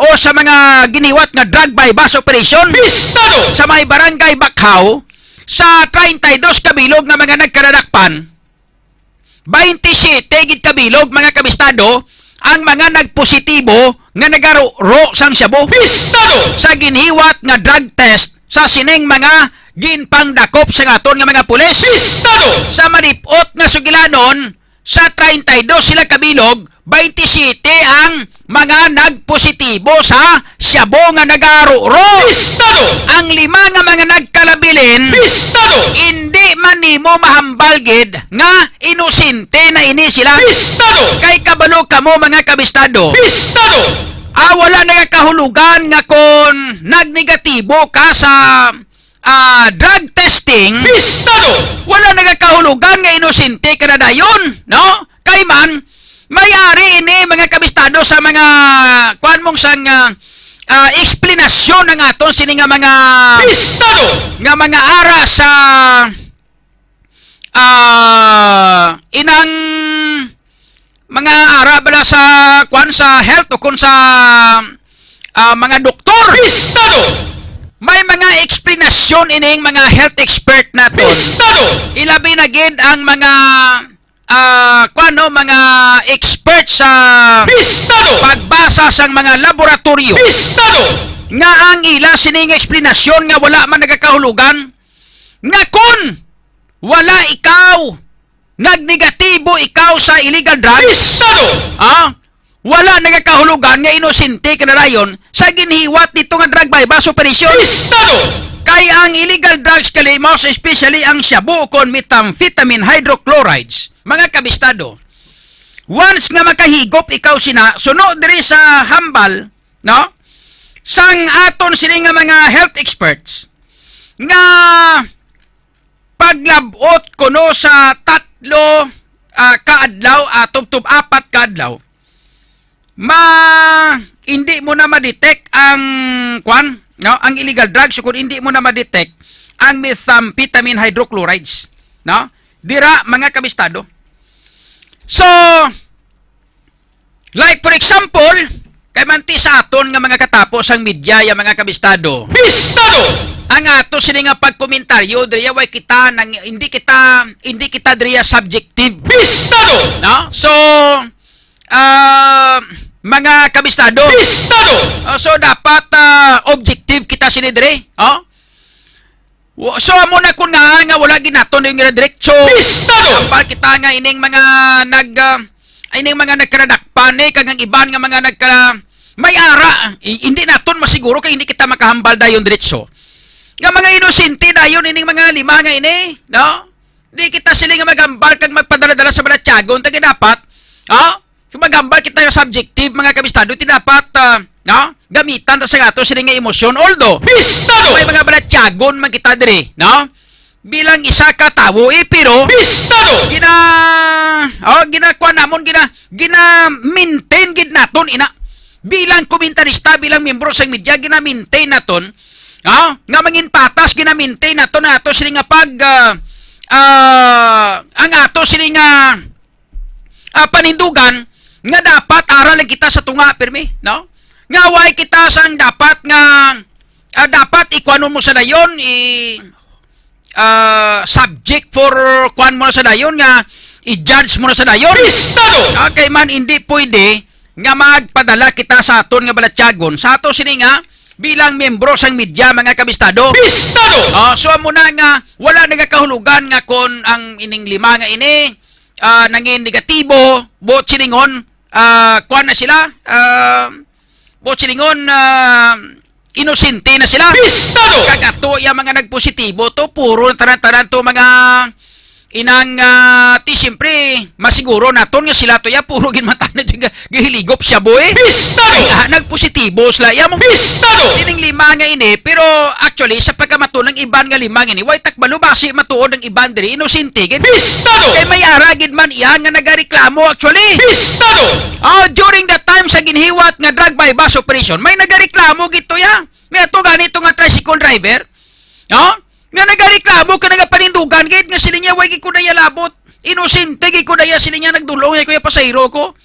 o sa mga giniwat nga drug by bus operation. Pistado! Sa may barangay Bakhaw sa 32 kabilog nga mga nagkanadakpan, 27 gid kabilog mga kabistado ang mga nagpositibo nga nagaro sang Shabu. Pistado! Sa giniwat nga drug test sa sining mga ginpangdakop sa aton nga mga pulis. Pistado! Sa malipot nga sugilanon sa 32 sila kabilog, 27 ang mga nagpositibo sa Shabu nga nagaro-ro. Pistado! Ang 5 nga mga nagkalabilin, Pistado! hindi man nimo mahambalgid nga inosente na ini sila. Pistado! Kay kabalo kamo mga kabistado. Pistado! Wala na kahulugan nga kung nagnegatibo ka sa drug testing. Pistado! Wala na kahulugan nga inosente ka na dayon, no? Kay man mayari ini mga kabistado sa mga kuan mong sang eksplanasyon ng aton sini nga mga Pistado! nga mga ara sa inang mga ara bala sa kuan sa health o kung sa mga doktor. Pistado! May mga eksplanasyon ining mga health expert naton. Pistado! Ilabi na gid ang mga mga expert sa Pistado! pagbasa sang mga laboratorio Pistado! nga ang ila sining eksplanasyon nga wala man nagakahulugan nga kun wala ikaw nagnegatibo ikaw sa illegal drugs. Pistado! Wala nagakahulugan nga inosente ka na rayon sa ginhiwat nito nga drug by bus operation. Pistado! Kay ang illegal drugs kalimos, especially ang shabu kon methamphetamine hydrochlorides, mga kabistado. Once nga makahigop ikaw sina, suno diri sa hambal, no? Sang aton sini nga mga health experts nga paglabot kuno sa 3 kaadlaw atub-tub 4 kaadlaw, hindi mo na ma-detect ang kwan, no? Ang illegal drugs kung hindi mo na ma-detect ang methamphetamine hydrochlorides, no? Dira mga kabistado. So, like for example, kay manti sa aton nga mga katapos ang media ya mga kabistado. Pistado! Ang ato sini nga pagkomentaryo diriya way kita nang hindi kita diriya subjective. Pistado! No? So, mga kabistado. Pistado! So dapat objective kita sini dire. So amo na kun nga wala ginaton yung diretso. Pistado! Kapal kita nga ining mga nagkaradakpan kagang iban nga mga may ara hindi naton masiguro kay hindi kita makahambal dayon diretso. Nga mga inosente dayon ining mga 5 nga ini, no? Di kita sila nga magambal kag magpadala-dala sa mga tiyagon tagi dapat. Kung magambal kita yung subjective mga kabistado, ti dapat gamitan ta sa ato sila nga emosyon. Although, Pistado! may mga balatyagon man kita diri, no? Bilang isa ka tawo, pero Pistado! ginakuha namon, gina-maintain gid naton, ina. Bilang komentarista, bilang membro sa media, gina-maintain naton, nga mangin patas, gina-maintain naton na ato sila nga ang ato sila nga panindugan, nga dapat aralan kita sa tunga, pirmi, no? Nga way kita sang dapat nga dapat ikuano mo sa dayon subject for kuan mo sa dayon nga i-judge mo na sa dayon. Pistado! Okay man hindi pwede nga magpadala kita sa aton nga balatyagon sa ato sini nga bilang membro sang media mga kabistado. Pistado! So amo na nga wala nagakahulugan nga kon ang ining lima nga ini nangin negatibo, bot silingon kuan na sila, bot silingon inosente na sila. Pistado! Kagato yung mga nagpositibo to puro tanan-tanan to mga inang ti siyempre masiguro naton nga sila to ya puro ginmatan na gihiligop siya boy. Pistado! Kaya nagpositibo sila ya mo Pistado! tining lima nga ini pero actually sa pagkamatuon ng iban nga lima nga ini way takbalo basi matuod ng iban diri inosente gid. Pistado! Kay may aragid man iya nga nagareklamo actually. Pistado! During that time sa ginhiwat nga drug bypass operation, may nagareklamo gito ya. May ato ganito nga tricycle driver. Nga nagareklamo ka nagapanindugan gid nga sila niya way gid ko daya labot. Inosente gid ko daya sila niya nagdulong ya kuya pasayro ko.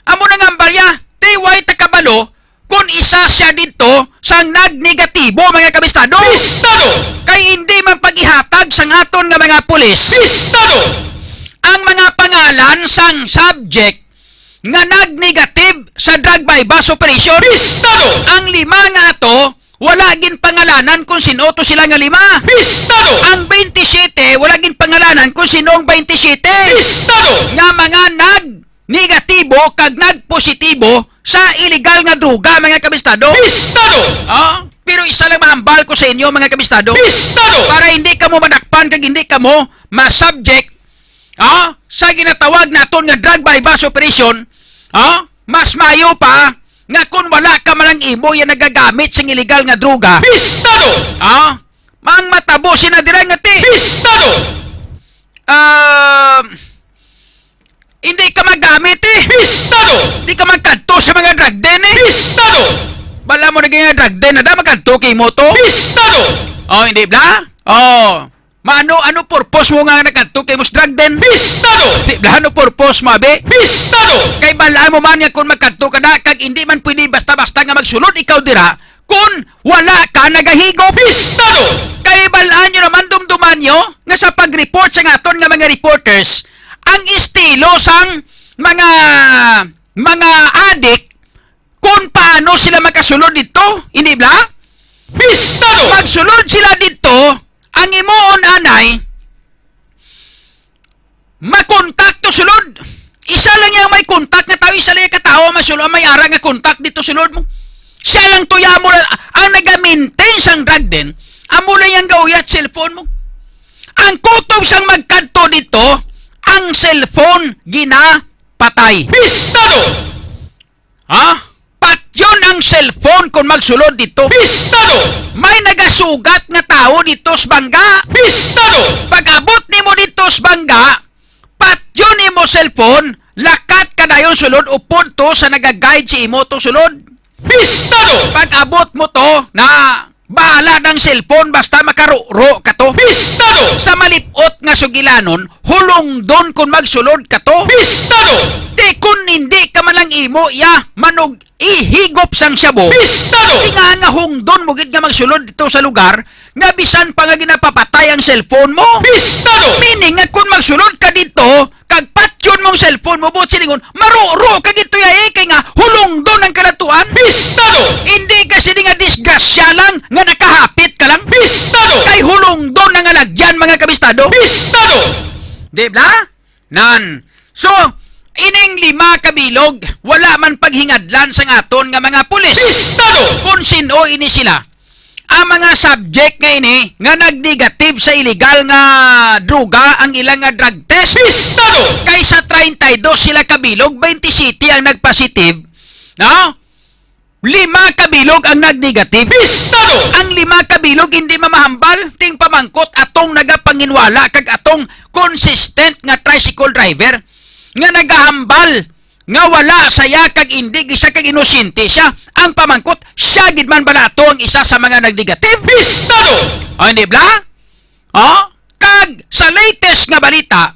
Amo nang ambalya, ti way takabalo kung isa siya dito sang nagnegatibo mga kabistado. Pistado! Kay hindi man pagihatag sang aton nga mga pulis Pistado! ang mga pangalan sang subject nga nagnegative sa drug bypass operation. Pistado! Ang lima nga ato, wala gin pangalanan kung sino to sila nga lima. Pistado! Ang 27, wala gin pangalanan kung sino ang 27. Pistado! Nga mga nag-negatibo kag nag-positibo sa illegal nga droga mga kabistado. Pistado! Pero isa lang mahambal ko sa inyo mga kabistado. Pistado! Para hindi ka mo manakpan kag hindi ka mo ma-subject sa ginatawag naton nga drug bypass operation, mas mayo pa nga kung wala ka man ang imo yan nagagamit sa illegal nga droga. Pistado! Mang matabo sinadira nga ti. Pistado! Hindi ka magamit Pistado! Hindi ka magkanto sa mga drug den Pistado! Bala mo na nga drug den na magkanto kay mo to. Pistado! Hindi bla? Ano purpose mo nga nagkanto kay mo sa drug den? Pistado! Hindi bla, ano purpose mo abe? Pistado! Kay balaan mo man nga kung magkanto ka na kag hindi man pwede basta-basta nga magsulod ikaw dira kung wala ka nagahigop. Pistado! Kay balaan nyo naman dumduman nyo nga sa pag-report sa aton nga mga reporters ang estilo sang mga adik kung paano sila makasulod dito. Hindi bla? Pistado! Magsulod sila dito ang imoon anay makontak to sulod. Isa lang yung may kontak nga tao, isa lang yung katao masulod may ara nga kontak dito sulod mo. Siya lang to ya mo ang nag-maintain sang drug den. Amo lang yung gauyat cellphone mo. Ang kutob sang magkanto dito, ang cellphone ginapatay. Pistado! Patyon ang cellphone kung magsulod dito. Pistado! May nagasugat nga tao dito sa bangga. Pistado! Pag-abot nimo dito sa bangga, patyon nimo cellphone, lakat ka dayon sulod upod to sa nagaguide si imo to sulod. Pistado! Pag-abot mo to na bahala ng cellphone basta makaruro ka to. Pistado! Sa malipot nga sugilanon, hulong doon kung magsulod ka to. Pistado! Di kung hindi ka man lang imo, manog ihigop sang syabo. Pistado! Di nga hungdon mo gid nga magsulod dito sa lugar, nga bisan pa nga ginapapatay ang cellphone mo. Pistado! Meaning nga kung magsulod ka dito, kag patyon mong cellphone mo, buot silingon, maruro ka dito kay nga hulong doon ang kanatuan. Pistado! Hindi kasi nga disgrasya lang, nga nakahapit ka lang. Pistado! Kay hulong doon ang alagyan mga kabistado. Pistado! Di ba? So, ining lima kabilog, wala man paghingadlan sa aton nga mga pulis. Pistado! Kung sino ini sila. Ang mga subject nga ini, nga nag-negative sa illegal nga droga, ang ilang nga drug test. Pistado! Kaysa 32 sila kabilog, 27 ang nag-positive. Lima kabilog ang nag-negative. Pistado! Ang lima kabilog hindi mamahambal, ting pamangkot atong nagapanginwala kag atong consistent nga tricycle driver nga nagahambal nga wala saya kag hindi siya kag inosente siya. Ang pamangkot siya gid man balato ang isa sa mga nag-negative. Pistado! Hindi bla? Kag sa latest nga balita,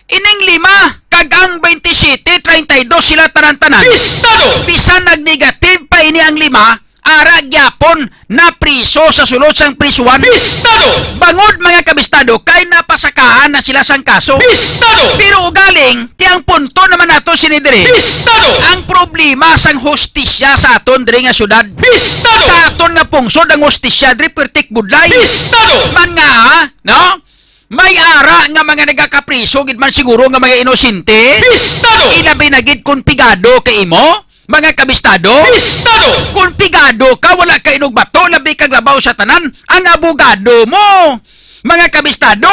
ining lima kag ang 27, 32 sila tanan-tanan. Pistado! Bisan nag-negative pa ini ang lima, ara gyapon na priso sa sulod sang prisuan. Pistado! Bangod mga kabistado kay napasakaan na sila sang kaso. Pistado! Pero ugaling, tiyang punto naman nato sinidiri. Pistado! Ang problema sang hostisya sa aton diri nga syudad. Pistado! Sa aton nga pungsod ang hostisya diri pertik budlay. Pistado! Man nga, no? May ara nga mga nagakapriso gid man siguro nga mga inosente. Pistado! Ilabi na gid kung pigado kay imo, mga kabistado. Pistado! Kung pigado ka, wala ka inog bato, labi kang labaw sa tanan, ang abogado mo. Mga kabistado,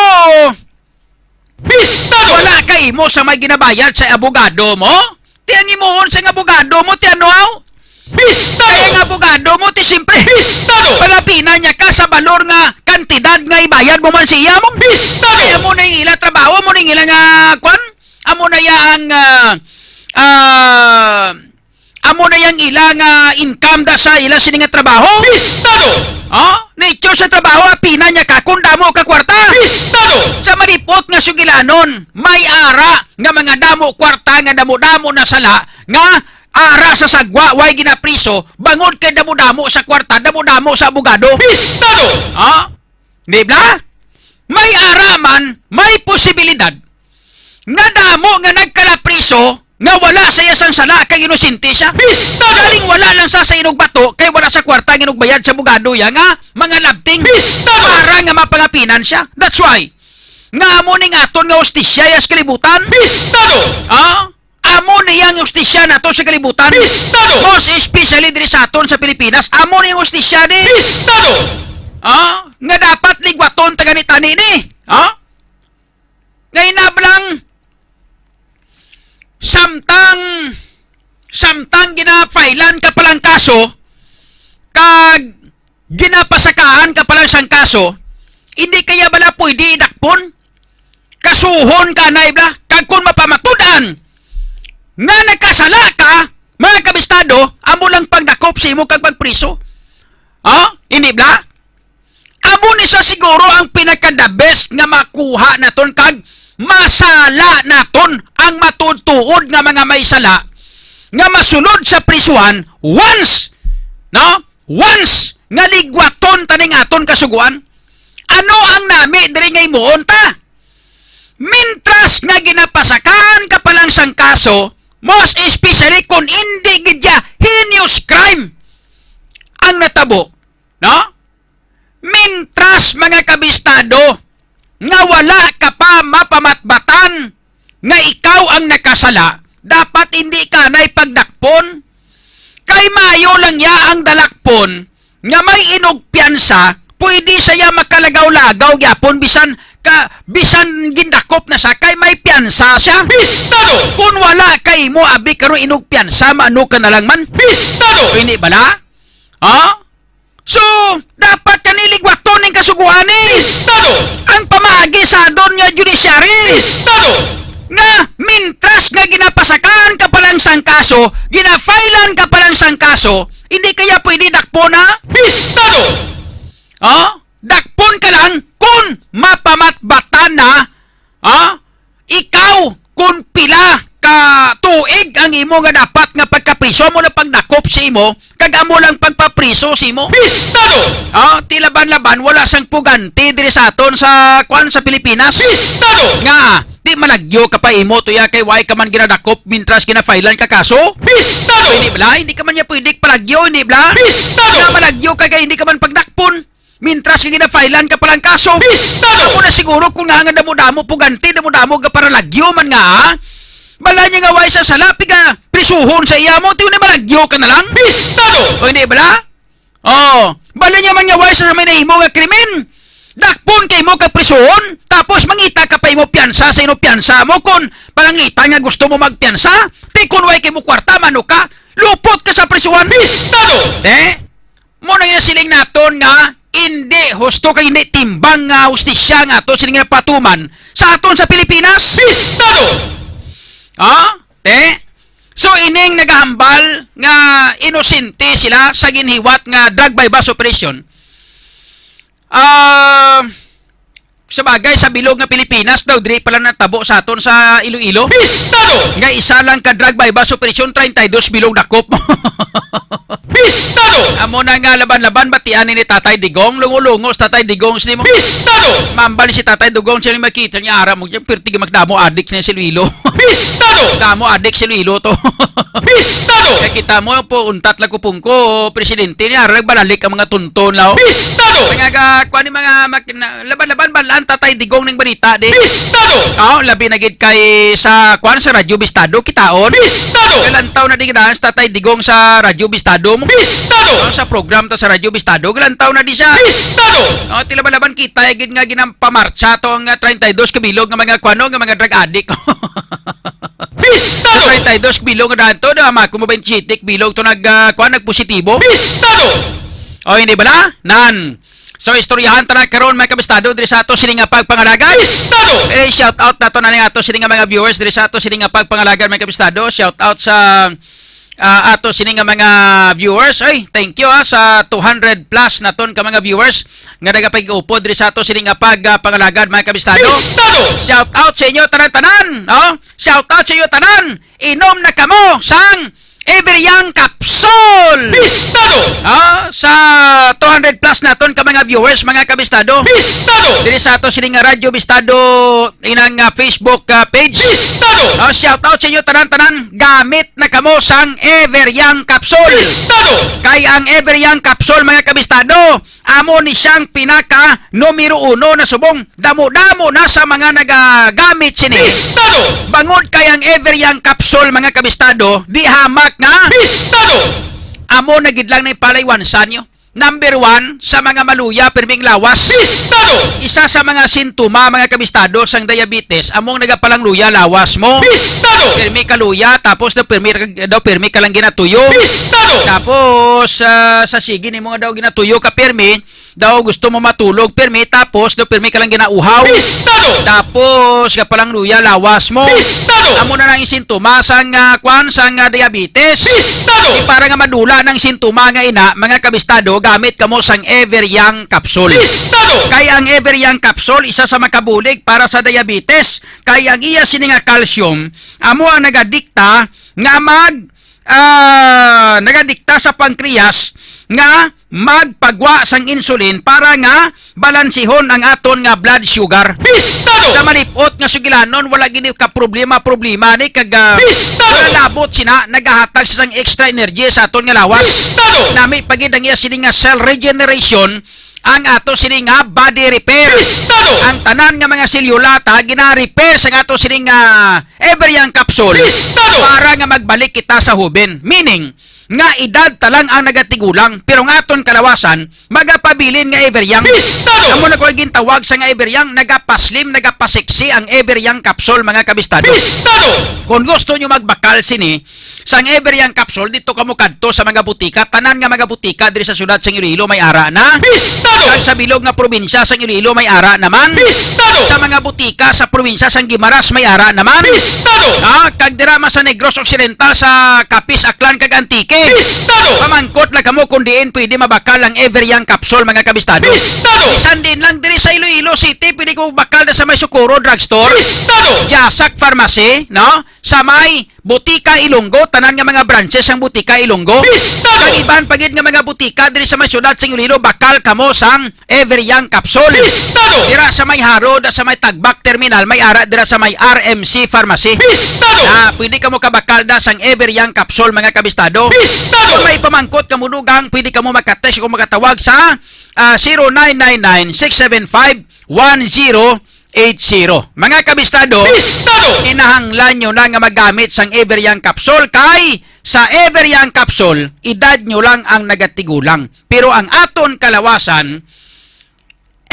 Pistado! wala ka imo sa may ginabayad sa abogado mo. Tiyang imoon sa abogado mo, tiyanuaw. Kaya Pistado! ang abogado mo, ti simpre. Pistado! Palapinan niya ka sa balor nga kantidad nga ibayad mo man siya mo. Pistado! Kaya mo na yung ila trabaho, mo na yung ila nga, kwan? Amo na yang, amo na yang ila nga income da sa ila sini nga trabaho. Pistado! Nature sa trabaho, apina niya ka, kung damo ka kwarta. Pistado! Sa maripot nga sugilanon, may ara nga mga damo kwarta nga damo-damo na sala nga ara sa sagwa, way ginapriso, bangod kay damo-damo sa kwarta, damo-damo sa abogado. Pistado! Di ba? May ara man, may posibilidad nga damo nga nagkalapriso nga wala sa isang sala kay inosente siya. Pistado! Galing wala lang sa inog bato kay wala sa kwarta nga bayad sa abogado ya nga mga labting. Pistado! Para nga mapangapinan siya. That's why nga amo ning aton nga hostisya sa kalibutan. Pistado! Amo niyang hostisya nato sa kalibutan. Pistado! Most especially diri sa aton sa Pilipinas, amo niyang hostisya ni. Pistado! Nga dapat ligwaton taga ni tani ni. Ngay nablang samtang ginapailan ka palang kaso, kag ginapasakaan ka palang sang kaso, hindi kaya bala pwede idakpon? Kasuhon ka na ibla, kag kung mapamatudan nga nagkasala ka, mga kabistado, amo lang pagdakop sa imo kag pagpriso. Hindi bla? Amo ni sa siguro ang pinaka-the best nga makuha naton kag masala naton ang matutuod nga mga may sala nga masulod sa prisuhan once nga ligwaton taning aton kasuguan. Ano ang nami diri nga imuon ta? Mintras nga ginapasakaan ka palang sang kaso, most especially kung hindi gidya heinous crime ang natabo, Mintras mga kabistado nga wala ka pa mapamatbatan nga ikaw ang nakasala, dapat hindi ka na ipagdakpon. Kay mayo lang ya ang dalakpon nga may inugpiansa, pwede saya makalagaw-lagaw gyapon bisan gindakop na siya kay may piyansa siya. Pistado! Kung wala kay mo abi karon inugpiansa, maano ka na lang man. Pistado! Hindi bala? So, dapat kaniligwaton ng kasuguan ni. Pistado! Ang pamaagi sa doon nga judiciary. Pistado! Nga mintras nga ginapasakan ka palang sang kaso, ginafailan ka palang sang kaso, hindi kaya pwede dakpon na? Pistado! Dakpon ka lang kung mapamatbatan na, ikaw kung pila ka tuig ang imo nga dapat nga pagkapriso mo lang pagdakop sa imo, kag amo lang pagpapriso sa imo. Pistado! Tilaban-laban wala sang puganti diri sa aton sa Pilipinas. Pistado! Nga, di malagyo ka pa imo tuya kay why ka man ginadakop mintras ginafailan ka kaso? Pistado! Hindi bla, hindi ka man niya pwede palagyo, hindi bla? Pistado! Nga malagyo ka kay hindi ka man pagdakpon. Mintras ka ginafailan ka palang kaso. Pistado! Ako na siguro kung nga damo-damo puganti, damo-damo ka para lagyo man nga, bala niya nga way sa salapi ka prisuhon sa iya mo, tiyo na malagyo ka na lang. Pistado! O hindi bala? Bala niya man nga way sa may naimo nga krimen. Dakpon kay mo ka prisuhon, tapos mangita ka pa imo piyansa sa ino piyansa mo kung palangita nga gusto mo magpiyansa. Di kung way kay mo kwarta, mano ka, lupot ka sa prisuhan. Pistado! Muna yung siling naton nga, hindi husto kay hindi timbang nga hustisya nga to siling nga patuman sa aton sa Pilipinas. Pistado! So ining nagahambal nga inosente sila sa ginhiwat nga drug by bus operation. Sa bagay, sa bilog nga Pilipinas daw, diri pala natabo sa aton sa Iloilo. Pistado! Nga isa lang ka drug by bus operation 32 bilog dakop mo. Pistado! Amo na nga laban-laban batian ni Tatay Digong, lungo-lungos Tatay Digong sini mo. Pistado! Mambal si Tatay Digong siya ni makita niya ara mo diyan perti magdamo adik niya si Luilo. Pistado! Damo adik si Luilo to. Pistado! Kaya kita mo po untat lang ko pungko presidente niya ara balalik ang mga tunton law. Pistado! Kaya nga kuan ni mga laban-laban balaan Tatay Digong ning balita di. Pistado! Labi na gid kay sa kuan sa Radyo Bistado kitaon. Pistado! Kailan taon na di ganahan sa Tatay Digong sa Radyo Bistado mo? Pistado! Sa program to sa Radyo Bistado, kailan taon na di siya? Pistado! Tila laban kita, gid nga ginampamarcha to ang 32 kabilog nga mga kuano, nga mga drug addict. Pistado! 32 kabilog nga dato, na mako mo 27 bilog to nagpositibo. Pistado! O hindi bala? Nan. So istoryahan ta na karon mga kabistado diri sa ato sini nga pagpangalagan. Pistado! Shout out nato na ni ato sini nga mga viewers diri sa ato sini nga pagpangalagan mga kabistado. Shout out sa ato sini nga mga viewers. Ay, thank you sa 200 plus naton ka mga viewers nga nagapag-upod diri sa ato sini nga pagpangalagan mga kabistado. Pistado! Shout out sa inyo tanan-tanan. Shout out sa inyo tanan. Inom na kamo sang Everyang Capsule. Pistado! Sa 200 plus naton ka mga viewers mga kabistado. Pistado! Diri sa ato sini nga Radyo Bistado inang Facebook page. Pistado! Shout out sa inyo tanan-tanan. Gamit na kamo sang Everyang Capsule. Pistado! Kay ang Everyang Capsule mga kabistado, amo ni siyang pinaka numero 1 na subong. Damo-damo na sa mga nagagamit sini. Pistado! Bangod kay ang Everyang Capsule mga kabistado, di hamak nga. Pistado! Amo na gid lang na ipalaywansan nyo. Number 1 sa mga maluya perming lawas. Pistado! Isa sa mga sintuma mga kabistado sang diabetes, among nagapalang luya lawas mo. Pistado! Permi ka luya tapos daw permi ka lang ginatuyo. Pistado! Tapos sa sige nimo nga daw ginatuyo ka permi, daw gusto mo matulog permi tapos daw permi ka lang ginauhaw. Pistado! Tapos kapalang luya lawas mo. Pistado! Amo na nang sintuma sang sang diabetes. Pistado! Para nga madula ng sintuma nga ina mga kabistado, gamit kamo sang Everyang Capsule. Pistado! Kay ang Everyang Capsule isa sa makabulig para sa diabetes. Kay ang iya sini nga calcium amo ang nagadikta nga nagadikta sa pancreas nga magpagwa sang insulin para nga balansihon ang aton nga blood sugar. Pistado! Sa malipot nga sugilanon wala gini ka problema ni kag Pistado! wala labot sina nagahatag sa sang extra energy sa aton nga lawas. Pistado! Nami pagid ang iya sini nga cell regeneration ang ato sini nga body repair. Pistado! Ang tanan nga mga selyulata gina-repair sa ato sini nga Everyang Capsule Pistado! para nga magbalik kita sa huben. Meaning nga edad talang ang nagatigulang pero nga aton kalawasan magapabilin nga Everyang. Pistado! Amo na ko gintawag sa nga Everyang, nagapaslim, nagapasiksi ang Everyang Capsule mga kabistado. Pistado! Kung gusto nyo magbakal sini sang Everyang Capsule dito kamo kadto sa mga butika, tanan nga mga butika diri sa syudad sang Iloilo may ara na. Pistado! Kag sa bilog nga probinsya sang Iloilo may ara naman. Pistado! Sa mga butika sa probinsya sang Guimaras may ara naman. Pistado! Kag dira sa Negros Occidental sa Capiz, Aklan kag Antique. Pistado! Pamangkot lang kamo kung diin pwede mabakal ang Everyang Capsule mga kabistado. Pistado! Isan din lang diri sa Iloilo City pwede ko bakal na sa may Socorro Drugstore. Pistado! Jasak Pharmacy, no? Sa may Butika Ilonggo, tanan nga mga branches ang Butika Ilonggo. Pistado! Kag iban pagid nga mga butika diri sa may syudad sa Iloilo bakal kamo sang Everyang Capsule. Pistado! Dira sa may Harod, sa may Tagbak Terminal, may ara dira sa may RMC Pharmacy. Pistado! Pwede kamo kabakal da sang Everyang Capsule mga kabistado. Pistado! Kung may pamangkot ka mulugang, pwede ka mo makatext o makatawag sa 0999-675-1080. Mga kabistado, Pistado! inahanglan nyo na nga magamit sang Everyang Capsule kay sa Everyang Capsule, edad nyo lang ang nagatigulang. Pero ang aton kalawasan,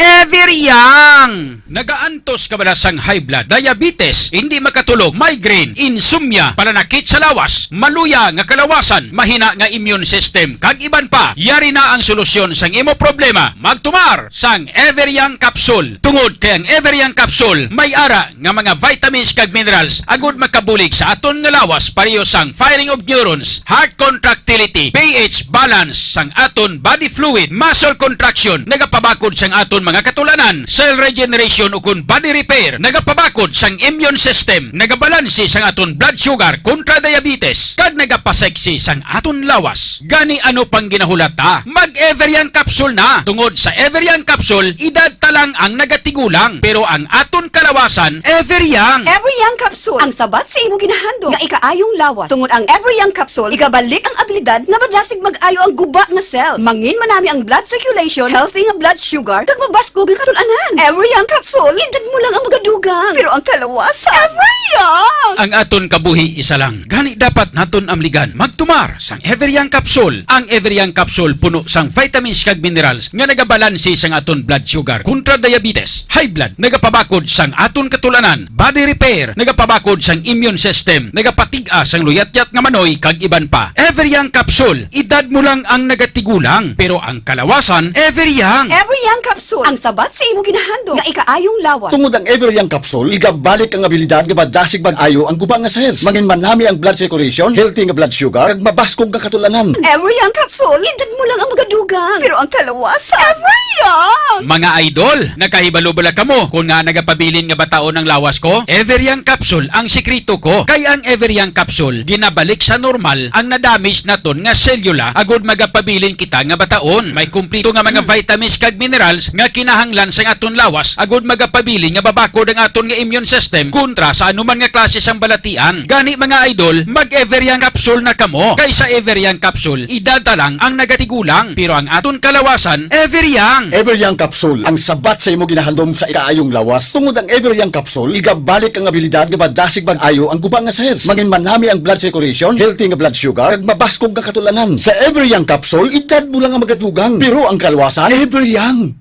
Everyang! Nagaantos ka ba sang high blood, diabetes, hindi makatulog, migraine, insomnia, pananakit sa lawas, maluya nga kalawasan, mahina nga immune system, kag iban pa, yari na ang solusyon sang imo problema. Magtumar sang Everyang Capsule. Tungod kay ang Everyang Capsule, may ara nga mga vitamins kag minerals, agud makabulig sa aton nga lawas, pareho sang firing of neurons, heart contractility, pH balance sang aton body fluid, muscle contraction, nagapabakod sang aton mga katulanan, cell regeneration ukon body repair, nagapabakod sang immune system, nagabalansi sang aton blood sugar kontra diabetes, kag nagapaseksi sang aton lawas. Gani ano pang ginahulata? Mag-Everyang capsule na. Tungod sa Everyang capsule, edad talang ang nagatigulang, pero ang aton kalawasan, Everyang. Everyang Capsule ang sabat sa imo ginahandog nga ikaayong lawas. Tungod ang Everyang Capsule, igabalik ang abilidad na madlasig mag-ayo ang guba nga cells. Mangin manami ang blood circulation, healthy nga blood sugar, kag mabaskog ang katulanan. Everyang Capsule, edad mo lang ang magadugang. Pero ang kalawasan, Everyang! Ang aton kabuhi isa lang. Gani dapat naton amligan magtumar sang Everyang capsule. Ang Everyang capsule puno sang vitamins kag minerals nga nagabalansi sang aton blood sugar kontra diabetes, high blood, nagapabakod sang aton katulanan, body repair, nagapabakod sang immune system, nagapatig-a sang luyat-yat nga manoy kag iban pa. Everyang capsule, edad mo lang ang nagatigulang, pero ang kalawasan, Everyang. Everyang Capsule ang sabat sa imo ginahandog nga ikaayong lawas. Tungod ang Everyang capsule, igabalik ang abilidad nga madasig mag-ayo ang guba nga cells. Mangin manami ang blood circulation, healthy nga blood sugar, kag mabaskog nga katulanan. Everyang Capsule, edad mo lang ang magadugang. Pero ang kalawasan, Everyang! Mga idol, nakahibalo-bala kamo kung nga nagapabilin nga bataon ang lawas ko? Everyang capsule ang sikreto ko. Kay ang Everyang capsule, ginabalik sa normal ang na-damage naton nga selula agud magapabilin kita nga bataon. May kumplito nga mga vitamins kag minerals nga kinahanglan sa aton lawas agud magapabilin nga babakod ang aton nga immune system kontra sa anuman nga klase sang balatian. Gani mga idol, mag-Everyang capsule na kamo. Kay sa Everyang capsule, edad lang ang nagatigulang, pero ang aton kalawasan, Everyang. Everyang capsule ang sabat sa imo ginahandom sa ikaayong lawas. Tungod ang Everyang capsule, igabalik ang abilidad nga madasig mag-ayo ang guba nga cells. Mangin manami ang blood circulation, healthy nga blood sugar, kag mabaskog nga katulanan. Sa Everyang capsule, edad mo lang ang magadugang, pero ang kalawasan, Everyang.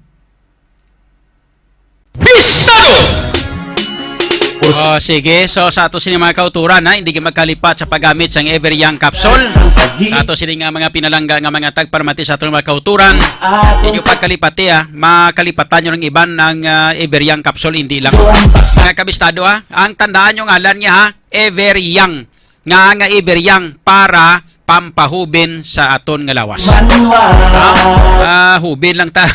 Bistado! Oh, sige. So, sa ato sini mga kauturan, ha, hindi ka magkalipat sa paggamit sang Everyang capsule. Sa ato sini nga mga pinalangga nga mga tagparmati sa atong mga kauturan, hindi pagkalipati, ha. Makalipatan nyo ng iban ng Everyang capsule, hindi lang. Mga kabistado, ha. Ang tandaan nyo ngalan niya, ha, Everyang. Nga Everyang para pampahubin sa aton nga lawas. Hubin lang ta.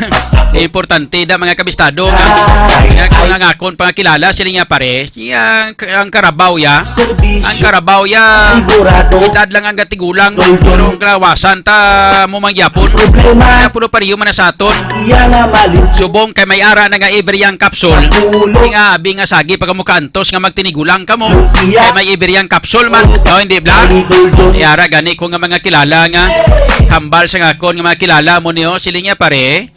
Importante da mga kabistado nga ngakon pangakilala sila nga pare. Ang Carabao ya. Ang Carabao ya. Edad lang ang gatigulang pero ang kalawasan ta mo mangyapon. Kaya puno pariyo man sa aton. Subong kay may ara na nga Everyang capsule. Nga abi nga sagi pag mo kantos nga magtinigulang kamo. Kay may Everyang capsule man. No, hindi bla. Yara gani ko nga mga kilala nga hambal sa ngakon nga mga kilala mo niyo sila nga pare.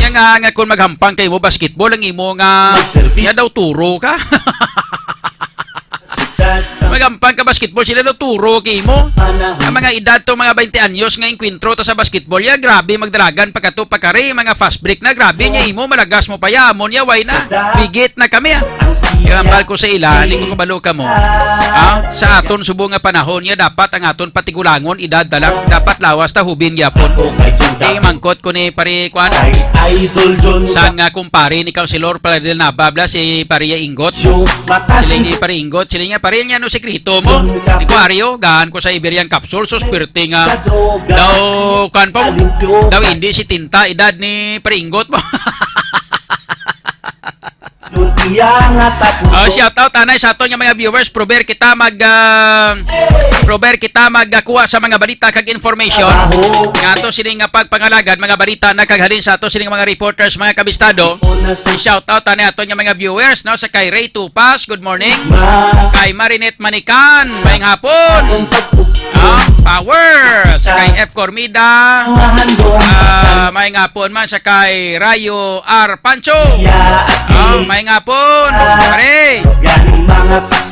Nga kung maghampang kay mo basketball ang imo nga ya daw turo ka. Magampang ka basketball sila daw turo kay mo. Ang mga edad to mga 20 anyos nga inkwentro ta sa basketball ya grabe magdalagan pagkato pagkare mga fast break na grabe nya imo malagas mo pa ya amon ya way na bigit na kami. Hambal ko sa ila, liko kabalo ka mo. Sa aton subong nga panahon ya dapat ang aton patigulangon edad dalang dapat lawas ta hubin gyapon. Mangkot ko ni pare kuan. Sang kumpare ni Councilor Paladel na babla si Paria Ingot. Sila ni Pare Ingot, sila nga pare niya no sekreto mo. Ni Kuario gaan ko sa Everyang capsule so spirte nga. Daw kan pa daw hindi si tinta edad ni Pare Ingot mo. Shout out anay sa aton nga mga viewers, prober kita magkuha sa mga balita kag information nga ato sini nga pagpangalagad mga balita na kaghalin sa ato sini mga reporters mga kabistado. Shout out anay aton nga mga viewers no sa kay Ray Tupas, good morning. Kay Marinette Manikan, mayong hapon. Power sa kay F Cormida. Mayong hapon man sa kay Rayo R Pancho. Mayong hapon. Pare.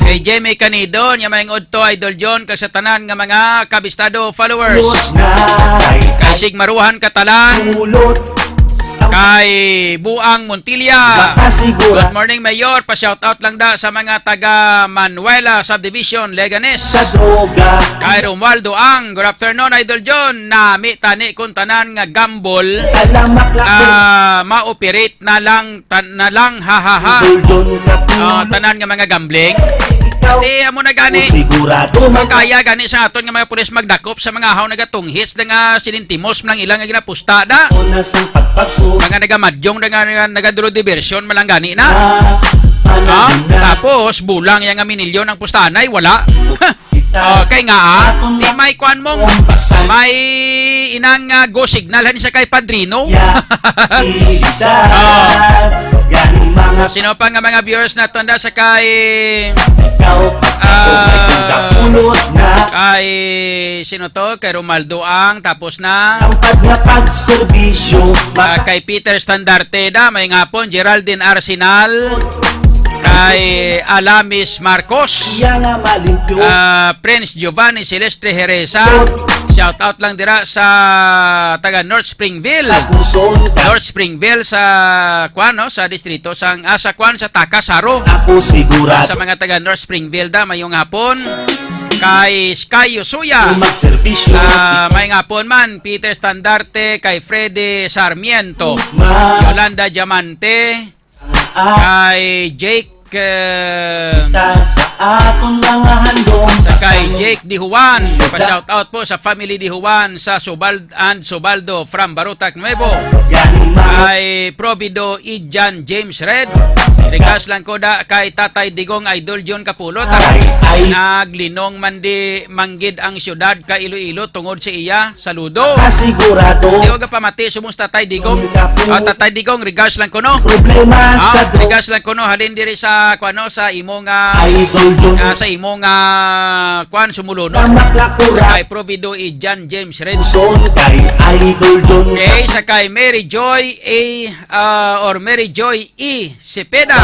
Kay Jamie Canido, niya mayong udto Idol John kag sa tanan nga mga kabistado followers. Kay Sigmaruhan Katalan. Kay Buang Montilla. Good morning Mayor, pa-shoutout lang da sa mga taga Manuela Subdivision, Leganes. Kay Romualdo Ang, good afternoon Idol John. Nami tani kung tanan nga gambol ma-operate na lang ha. Tanan nga mga gambling. Di amo na gani. Sigurado Kaya gani sa aton nga mga pulis magdakop sa mga haw nagatunghis nga sinintimos ng ilang nga ginapustada. na sa pagpasok. Mga nagamadyong nagaduro diversion malang gani na. Ah, Tapos bulang yang nga minilyon ang pustanay wala. Okay nga di may kuan mong may inang go signal hani sa kay padrino. Sino pa nga mga viewers na tonda sa kay kay sino to? Kay Romaldo ang tapos na kay Peter Standarte da may ngapon Geraldine Arsenal kay Alamis Marcos Prince Giovanni Celeste Jereza shout out lang dira sa taga North Springville sa kuan no sa distrito sang sa kuan sa Takasaro sa mga taga North Springville da mayong hapon kay Sky Usuya may ngapon man Peter Standarte kay Freddy Sarmiento Yolanda Diamante kay Jake sa kay Jake Di Juan pa-shout out po sa family Di Juan sa Sobaldo from Barutak Nuevo kay Provido Ijan James Red regas lang ko da kay Tatay Digong Idol John Kapulot naglinong mandi manggid ang syudad ka Iloilo tungod sa iya saludo di ko pamati sumus Tatay Digong Tatay Digong regas lang ko no regas lang ko no halin diri sa kuano sa imong kuan sumulo no kay Provido Ijan James Red okay sa kay Mary Joy or Mary Joy E Cepeda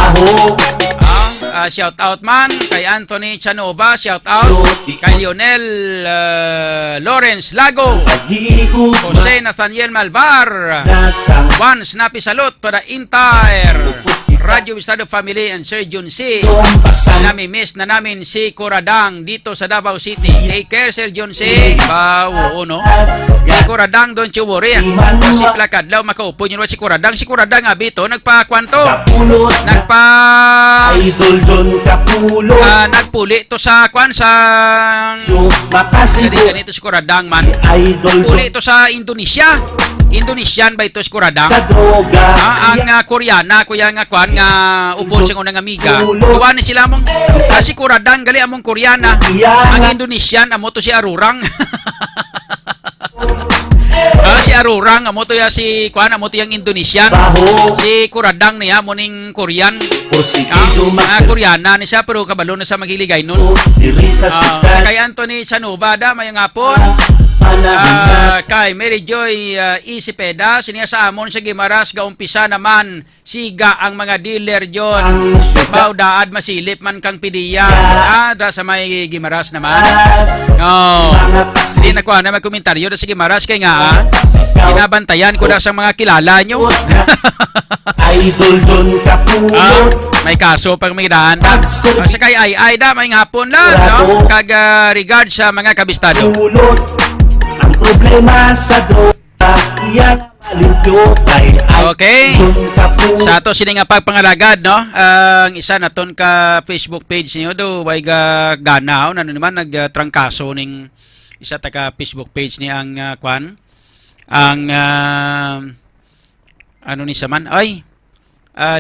shout out man kay Anthony Chanova shout out kay Lionel Lawrence Lago Jose Nathaniel Malvar one snappy salute para entire Radio Estado Family and Sir Jun C. Nami-miss na namin si Coradang dito sa Davao City. Take care, Sir Jun C. Oo, no? Si Coradang, don't you worry. Kasi plakadlaw, makaupo nyo si Coradang. Si Coradang, abito, nagpa-kwanto. Nagpuli to sa kwan sa ganito si Coradang man. Puli to sa Indonesia. Indonesian ba ito si Coradang? Ang Koreana, kuya nga kwan nga upon sa unang amiga. Kuha ni sila mong si Coradang gali among Koreana. Ang Indonesian amo to si Arurang. Si Arurang amo to ya si kuan amo to yang Indonesian. Si Coradang niya mo ning Korean. Koreana ni siya pero kabalo na sa maghiligay nun. Kay Anthony Sanova da mayang hapon. Kay Mary Joy Isipeda siniya sa amon sa Gimaras gaumpisa naman siga ang mga dealer John maudaad masilip man kang pidiya da sa may Gimaras naman hindi na ko na may komentaryo da sa Gimaras kay nga binabantayan ko da sa mga kilala nyo Idol John Kapulot may kaso pag may daan da sa kay ay da may hapon lang no? Kag regard sa mga kabistado ang problema sa droga iyang malimpyo kay okay sa ato sini nga pagpangalagad no ang isa naton ka Facebook page niyo do way gana na naman nagtrangkaso ning isa ta ka Facebook page ni ang kwan ang ano ni saman ay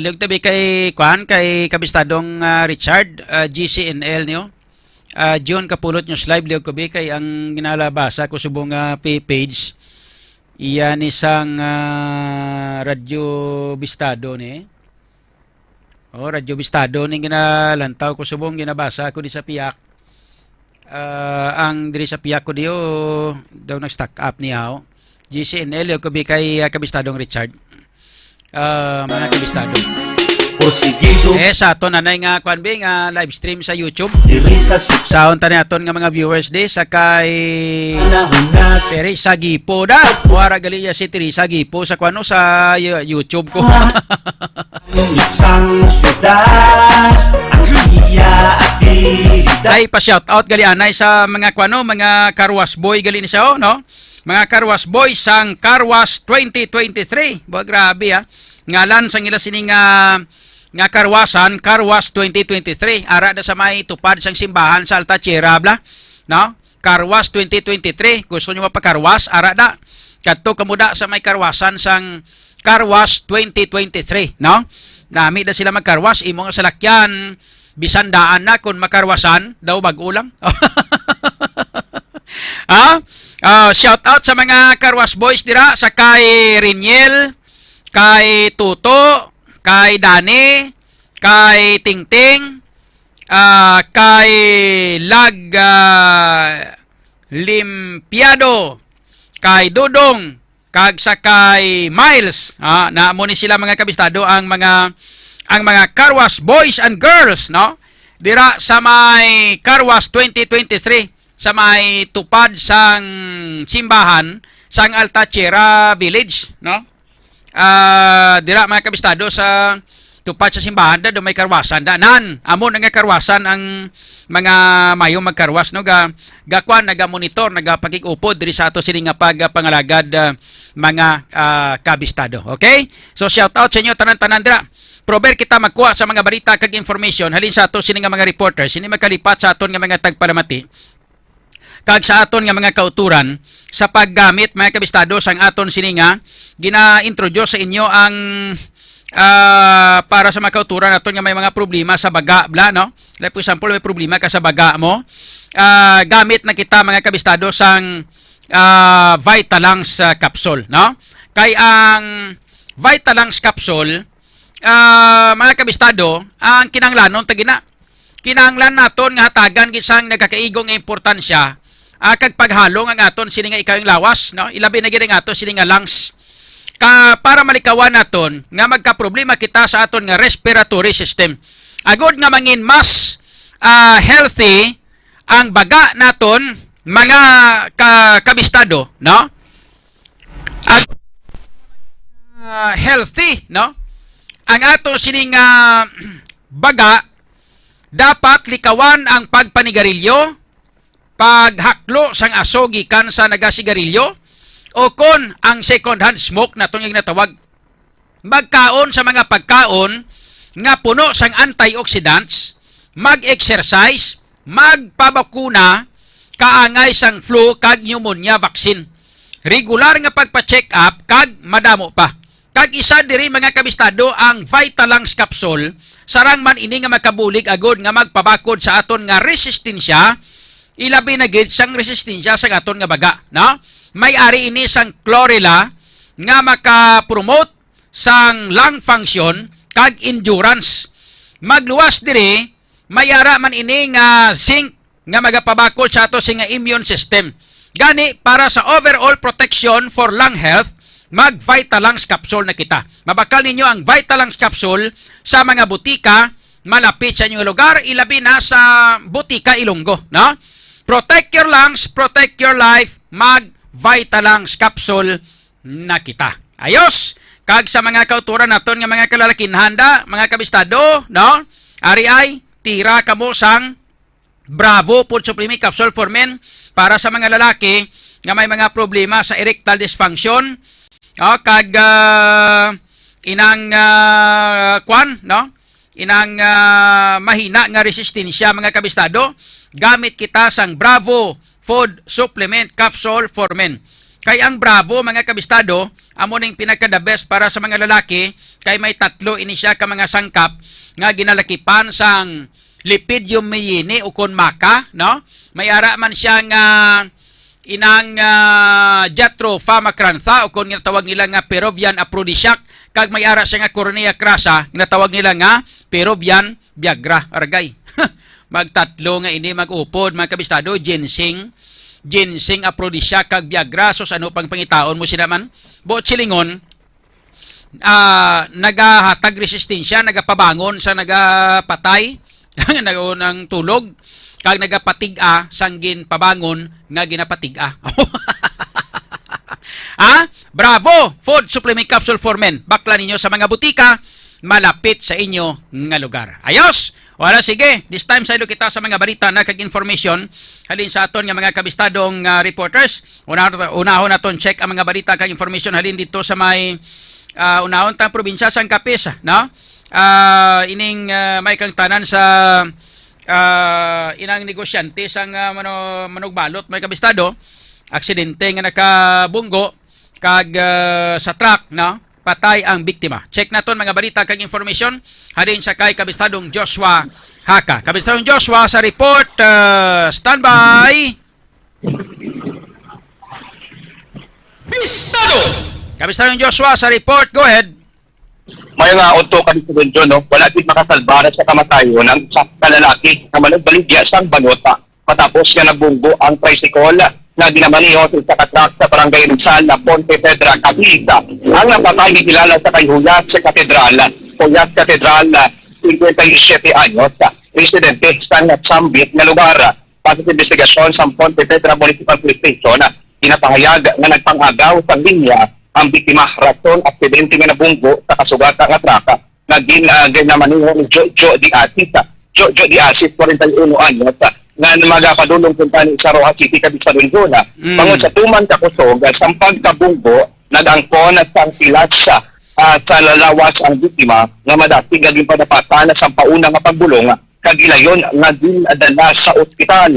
liog tabi kay kwan kay kabistadong Richard GCNL niyo John Kapulot News Live liog ko kay ang ginalabasa ko subong page iyan isang Radyo Bistado ni Radyo Bistado ni ginalantaw ko subong ginabasa ko di sa piyak ang diri sa piyak ko diyo daw nag-stack up niya GCNL liog ko kay kabistadong Richard mga kabistado sa aton nanay nga kwan nga live stream sa YouTube. Sa unta naton nga mga viewers di sa kay Teresa Gipo da. Wara gali si Teresa Gipo sa kwano sa YouTube ko. Dai pa shout out gali anay sa mga kwano mga Carwas Boy gali ni siya no. Mga Carwas Boy sang Carwas 2023. Bo grabe ngalan sang ila sining nga karwasan, Karwas 2023. Ara da sa may tupad sang simbahan sa Altachiera, bla. No? Karwas 2023. Gusto nyo mapakarwas, ara da. Kadto kamuda sa may karwasan sang Karwas 2023, no? Nami da sila magkarwas, imo nga salakyan, bisan daan na kung makarwasan, daw bag-ulang. Shout out sa mga karwas boys dira, sa kay Riniel, kay Tuto, kay Dani, kay Tingting, kay Limpiado, kay Dudong, kag sa kay Miles. Naamo ni sila mga kabistado ang mga Karwas boys and girls, no? Dira sa may Karwas 2023 sa may tupad sang simbahan sang Altachiera Village, no? Dira mga kabistado sa tupad sa simbahan da do may karwasan da nan amo nga karwasan ang mga mayong magkarwas, no? Gakwan naga-monitor, nagapakig-upod diri sa ato sini nga pagpangalagad mga kabistado. Okay? So shout out sa inyo tanan-tanan dira. Prober kita magkuha sa mga balita kag information halin sa ato sini nga mga reporters, sini magkalipat sa aton nga mga tagpalamati kag sa aton nga mga kauturan sa paggamit mga kabistado sang aton sini nga gina-introduce sa inyo ang para sa mga kauturan naton nga may mga problema sa baga, bla, no? Like for example, may problema ka sa baga mo, gamit na kita mga kabistado sang Vitalangs capsule, no? Kay ang Vitalangs capsule, mga kabistado, ang kinanglanon tagina. Kinanglan naton nga hatagan gisang nagkakaigong nga importansya kag paghalong ang aton sini nga ikawing lawas, no? Ilabi na gid ang aton sini nga lungs. Para malikawan naton nga magka-problema kita sa aton nga respiratory system. Agod nga mangin mas healthy ang baga naton mga kabistado, no? Healthy, no? Ang aton sining baga dapat likawan ang pagpanigarilyo, paghaklo sang aso gikan sa nagasigarilyo, o kon ang second hand smoke na itong natawag. Magkaon sa mga pagkaon nga puno sang antioxidants, mag-exercise, magpabakuna, kaangay sang flu kag pneumonia vaccine. Regular nga pagpa-check up kag madamo pa. Kag isa diri mga kabistado ang Vitalangs capsule, sarang man ini nga makabulig agod nga magpabakod sa aton nga resistensya, ilabi na gid sang resistensya sa aton nga baga, no? May-ari ini sang chlorella nga maka-promote sang lung function kag endurance. Magluwas diri, mayara man ini nga zinc nga magapabakol sa ato nga immune system. Gani para sa overall protection for lung health, mag Vitalangs capsule na kita. Mabakal ninyo ang Vitalangs capsule sa mga butika malapit sa inyong lugar, ilabi na sa butika Ilonggo, no? Protect your lungs, protect your life, mag Vitalangs capsule na kita. Ayos! Kag sa mga kauturan naton nga mga kalalakin handa, mga kabistado, no? Ari ay tira kamo sang Bravo Food Supplement Capsule for Men para sa mga lalaki nga may mga problema sa erectile dysfunction, kag inang kwan, no? Inang mahina nga resistensya mga kabistado, gamit kita sang Bravo Food Supplement Capsule for Men. Kay ang Bravo mga kabistado, amo ning pinaka-the best para sa mga lalaki, kay may tatlo ini siya ka mga sangkap nga ginalakipan sang lipidium myini o kon maka, no? May ara man siya nga inang Jatropha macrantha o kon ginatawag nila nga Peruvian aphrodisiac, kag may ara siya nga Cornea crassa, ginatawag nila nga Peruvian Viagra. Argay. Magtatlo nga ini mag-upod mga kabistado, ginseng aphrodisiac kag Viagra. So ano pang pangitaon mo sila man? Buot silingon, nagahatag resistensya, nagapabangon sa nagapatay ng tulog, kag nagapatig-a sanggin pabangon nga ginapatig-a. Bravo Food Supplement Capsule for Men. Bakla ninyo sa mga butika malapit sa inyo nga lugar. Ayos! Wala, sige. This time sa ilo kita sa mga balita na kag-information halin sa aton nga mga kabistadong reporters. Unahon naton check ang mga balita kag information halin dito sa may unahon tang probinsya sang Capiz, no? ining may kang tanan sa inang negosyante sang manugbalot may kabistado, aksidente nga nakabunggo kag sa truck, no? Patay ang biktima. Check naton mga balita kag information halin sa kay kabistadong Joshua Haka. Kabistadong Joshua sa report, standby. Bistado! Kabistadong Joshua sa report, go ahead. May nga auto kami sa Benjo, no? Wala din makasalbara sa kamatayon ng sa kalalaki na managbaligya sa banota. Matapos nga nabunggo ang tricycle na ginamaniho sa katrak sa barangay Rizal na Ponte Pedra, Cavite. Ang napatay ni kilala sa kay Huyas sa Katedral. Huyas Katedral, 57 anyos, residente sa Natsambit na lugar. Pasok sa investigasyon sa Ponte Pedra Municipal Police Station, pinapahayag na nagpangagaw sa linya ang biktima rason aksidente nga nabunggo sa kasugatan nga traka na ginamaniho ni Jojo Di Asis. Jojo Di Asis, 41 anyos, nga magapadulong punta ni sa Roa City, Cavite Zona. Bangon sa tuman kakusog, sa pagkabunggo, nag-angkon at sang pilat sa lalawas ang biktima nga madating gaging padapatan sa paunang nga pagbulong kagilayon nga dinadala sa ospital.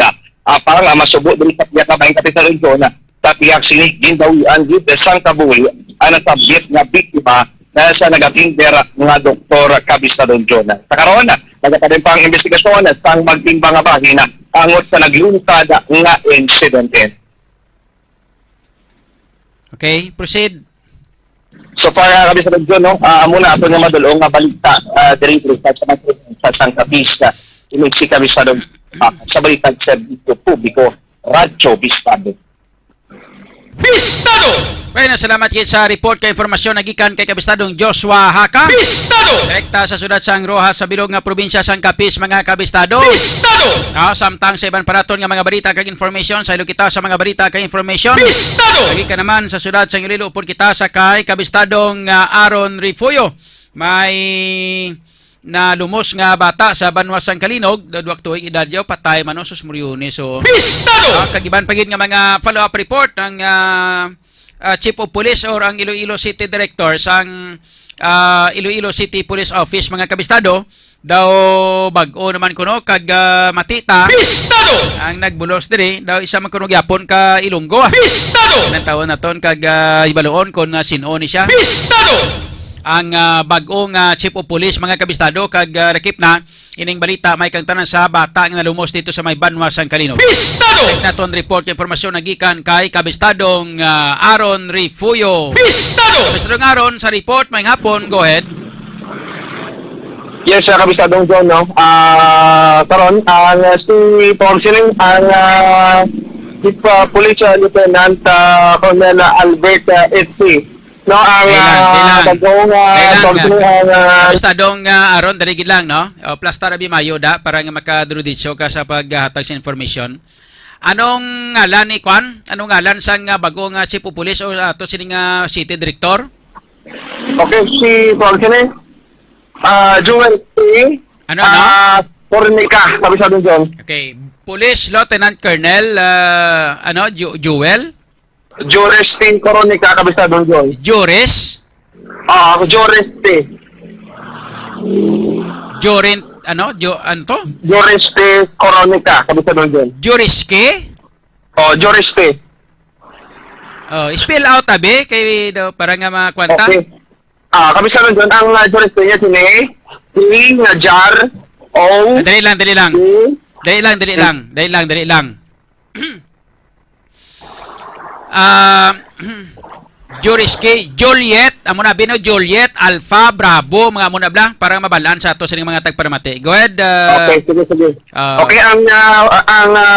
Parang masubo din sa piyak na bayang Cavite Zona sa piyak sinig gindawian dito sang kabuhi ang nasabit nga biktima na sa nagatinder nga Dr. Cabistadon Zona. Sa karon, nagkakaroon pa ang investigasyon at sang magtimbang nga bahina angot sa naglunsad nga insidente. Okay, proceed. So far, kami sa radyo, no? Muna ato nga madulong nga balita diri sa Santa Vista. Inigsi kami sa balitang serbisyo publiko, Radyo Bistado. Bistado! Well, salamat kayo sa report kay informasyon nagikan kay kabistadong Joshua Haka. Bistado! Direkta sa syudad sang Rojas sa bilog nga probinsya sang Capiz, mga kabistado. Bistado! Samtang sa iban paraton nga mga balita kag information, sa ilo kita sa mga balita kag information. Bistado! Nagikan naman sa syudad sang Iloilo upod kita sa kay kabistadong Aaron Rifuyo. May na lumos nga bata sa Banwas sang Kalinog, dadwak tuig edad yaw, patay man sus Murione. So Bistado! kagiban pagid nga mga follow-up report ng Chief of Police or ang Iloilo City Director sang Iloilo City Police Office, mga kabistado, daw bag-o naman kuno kag matita Bistado! ang nagbulos diri daw isa man kuno gyapon ka Ilonggo. Bistado! Nang taon naton kag ibaloon kon sino ni siya. Bistado! Ang bag-ong Chief of Police, mga kabistado, kag rakip na ining balita may kang tanan sa bata nga nalumos dito sa may Banwas sang Kalinog. Bistado! Check naton report informasyon nagikan kay kabistadong Aaron Rifuyo. Bistado! Kabistadong Aaron sa report may hapon, go ahead. Yes, Kabistadong John, no? Karon, ang si Porcelain, ang Chief Police Lieutenant Colonel Albert Etsi. No, ang bagong kabistadong Aaron, daligid lang, no? Plus tarabi mayo da, para nga makadruditsyo ka sa paghatag sa information. Anong ngalan ni Kwan? Anong ngalan sang bagong Chief of Police o ato sining City Director? Okay, si Porcelain, Joel P. Ano? Pornica, Kabistadong John. Okay, Police Lieutenant Colonel Joel Jorestin Coronica, Kabistadong John. Jores Joreste. Jorin anto? Joreste Coronica, Kabistadong John. Joriske? Joreste. Spell out tabi kay para nga makwanta. Okay. Kabistadong John, ang Joreste niya sini nga jar o Dali lang. Joriske, Juliet, amo na bino Juliet, Alpha, Bravo, mga muna bla, para mabalaan sa ato sa mga tagparamate. Go ahead. Okay, sige. Okay, ang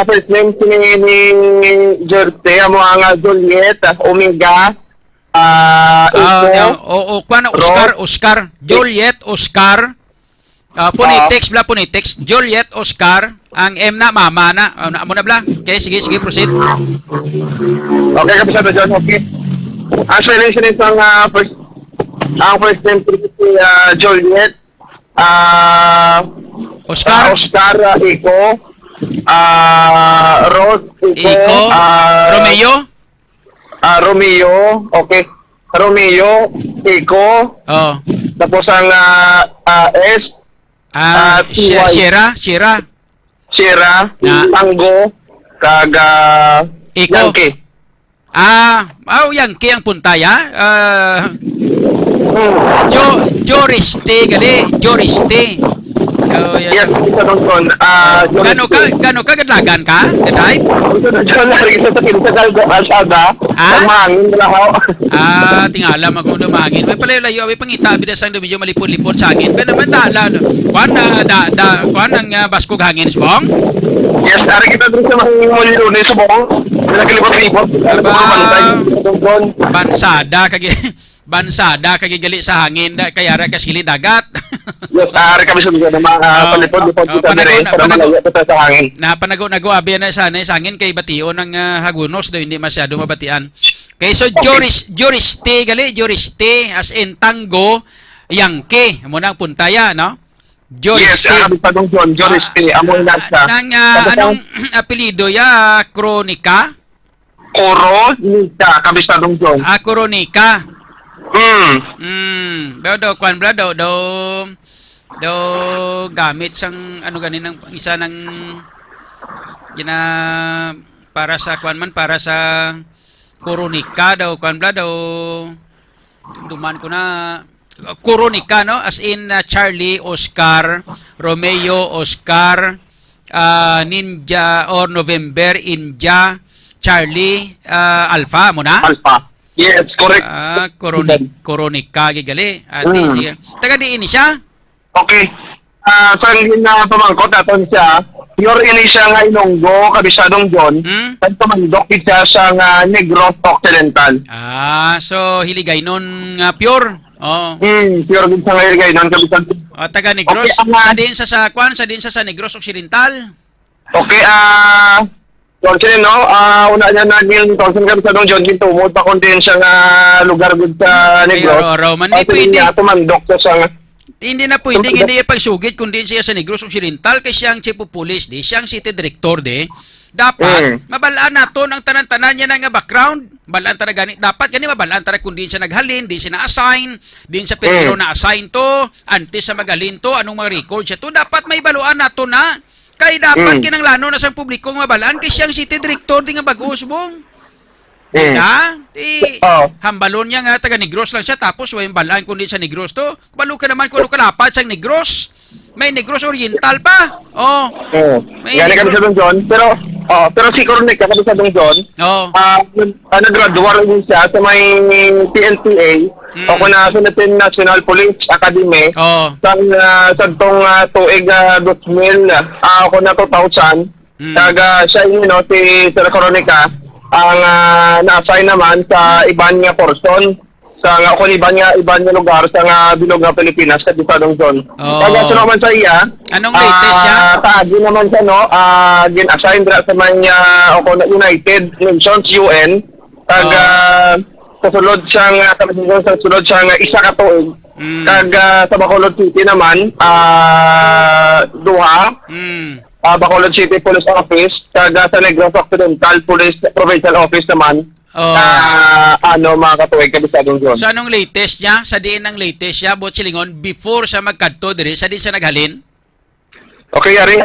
first name ni Jorte, amo ang Juliet, Omega, Oscar, Juliet, Oscar, phonetics, Juliet, Oscar, ang M na mama na, amo na bla. Okay, sige, proceed. Okay, Kabistado John, okay. Actually, since ang first name si Juliet, Oscar, Iko, Rose, Iko, Romeo, Romeo, okay. Romeo, Eco, Oh. tapos ang S, TY. Sierra. Sierra, Na. Tango, kag Eco. Yankee. Yankee ang puntaya. Hmm. Joriste, gali. Joriste. Yes, isa doon doon. Gano ka gadlagan ka? Gaday? John, narito sa Kinsagal, Alsada. Ah? Ang mahangin nila ho. Tingala mo kung lumangin. May palayo-layo, may pangita, bidasang medyo malipon-lipon sa hangin. Pero naman dala, kuan ang baskog hangin, Sbong? Yes, ari kita doon sa mahangin mo ni Subong. Nagkalipot-lipot. Bansada kagigali sa hangin, kaya ra kasili dagat. Yes, ari kami sa mga palipot-lipot kita dire para malayo kita sa hangin. Napanago abi na sana sa hangin kay bation ng hagunos daw hindi masyado mabatian. Kay so Joriste as in tango Yankee mo nang puntaya no? Yes, Joriste. kami sa doon John, Joriste, amoy nasa. Nang anong apelyido ya Kronika? Oro, Nika, kami sa doon John. Kronika. Daw kwan bla daw gamit sang ano ganin ng isa ng gina para sa kwan man para sa Koronika daw kwan bla daw duman ko na Koronika no as in Charlie, Oscar, Romeo, Oscar, Ninja or November, India, Charlie, Alpha mo na? Alpha. Yes, correct. Koronika gigali. Sige. Taga diin siya? Okay. Sa na pamangkot aton siya, your ini siya nga Ilonggo, kabisadong John. At pamandok siya sa Negros Occidental. So hiligay nun pure. Oh. Pure din sa ngayon kayo, kabisadong. Taga Negros. Okay, Sa din sa Negros Occidental. Okay, Tonsin, no? Una niya naging Tonsin kami sa Don John, tumod pa kung din siya nga lugar good sa Negros. Man, di pwede. Tumandok siya sa Hindi na pwede, hindi pagsugit kung din siya sa Negros Occidental kay siyang chief of police, di siyang city director, di. Dapat, mabalaan naton ang tanan-tanan niya nga background. Balaan tara gani. Dapat gani mabalaan tara kung din siya naghalin, din siya na-assign, din siya pero na-assign to, antes sa maghalin to, anong mga record siya to. Dapat may baluan nato na. Kay dapat kinanglano na sa publiko nga mabalaan kay siyang city director di nga bagos bong. Hambalon niya nga taga Negros lang siya tapos way balaan kundi sa Negros to. Balo ka naman kuno kalapat sa Negros. May Negros Oriental pa. May Yan kami sa Don John, pero si Cornic kami sa Don John. Nag-graduate rin siya sa may PNPA. Ako na sa National Police Academy. Sa tong tuig 2000, ako na 2000. Kaga siya si Sir Coronica ang na-assign naman sa iban nga portion sa ako iban nga lugar sa bilog nga Pilipinas sa Bisadong Zone. Kaga sa naman sa iya. Anong latest siya? Taagi naman siya gin-assign sa mga ako na United Nations UN. Kaga kasulod siyang isa ka tuig. Kaga sa Bacolod City naman duha. Bacolod City Police Office, kaga sa Negros Occidental Police Provincial Office naman. Mga katuwig kabisadong John. So anong latest niya? Sa diin ang latest niya, Botsilingon, before siya magkadto diri, sa diin siya naghalin? Okay, Yari.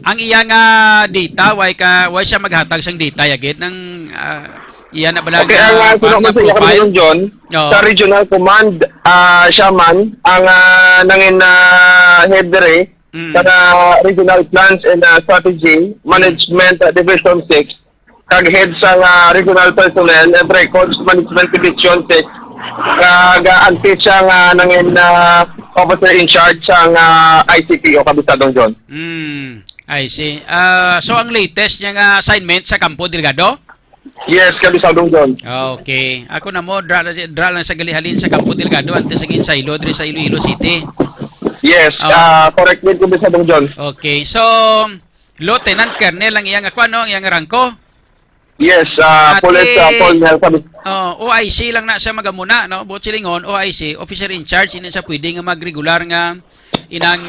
Ang iyang data, why siya maghatag sang data yagit ng iyan na balang okay, ang profile? John, sa Regional Command, siya man, ang nangin head dere, sa Regional Plans and Strategy Management Division 6, kag-head sa Regional Personnel and Records Management Division 6, kag-anti siya nangin officer in charge sa ICP o Kabisadong John. I see. So ang latest niya assignment sa Campo Delgado? Yes, Kabisadong John. Okay. Ako na mo, draw lang sa galihalin sa Campo Delgado antes sa Ginsailo, sa Iloilo City. Yes, correct with Kabisadong John. Okay. So, Lieutenant Colonel ang iyang ang iyang rangko? Yes, Police Colonel. OIC lang na siya magamuna, no? Botsilingon, OIC, officer in charge, hindi siya pwede nga mag-regular nga inang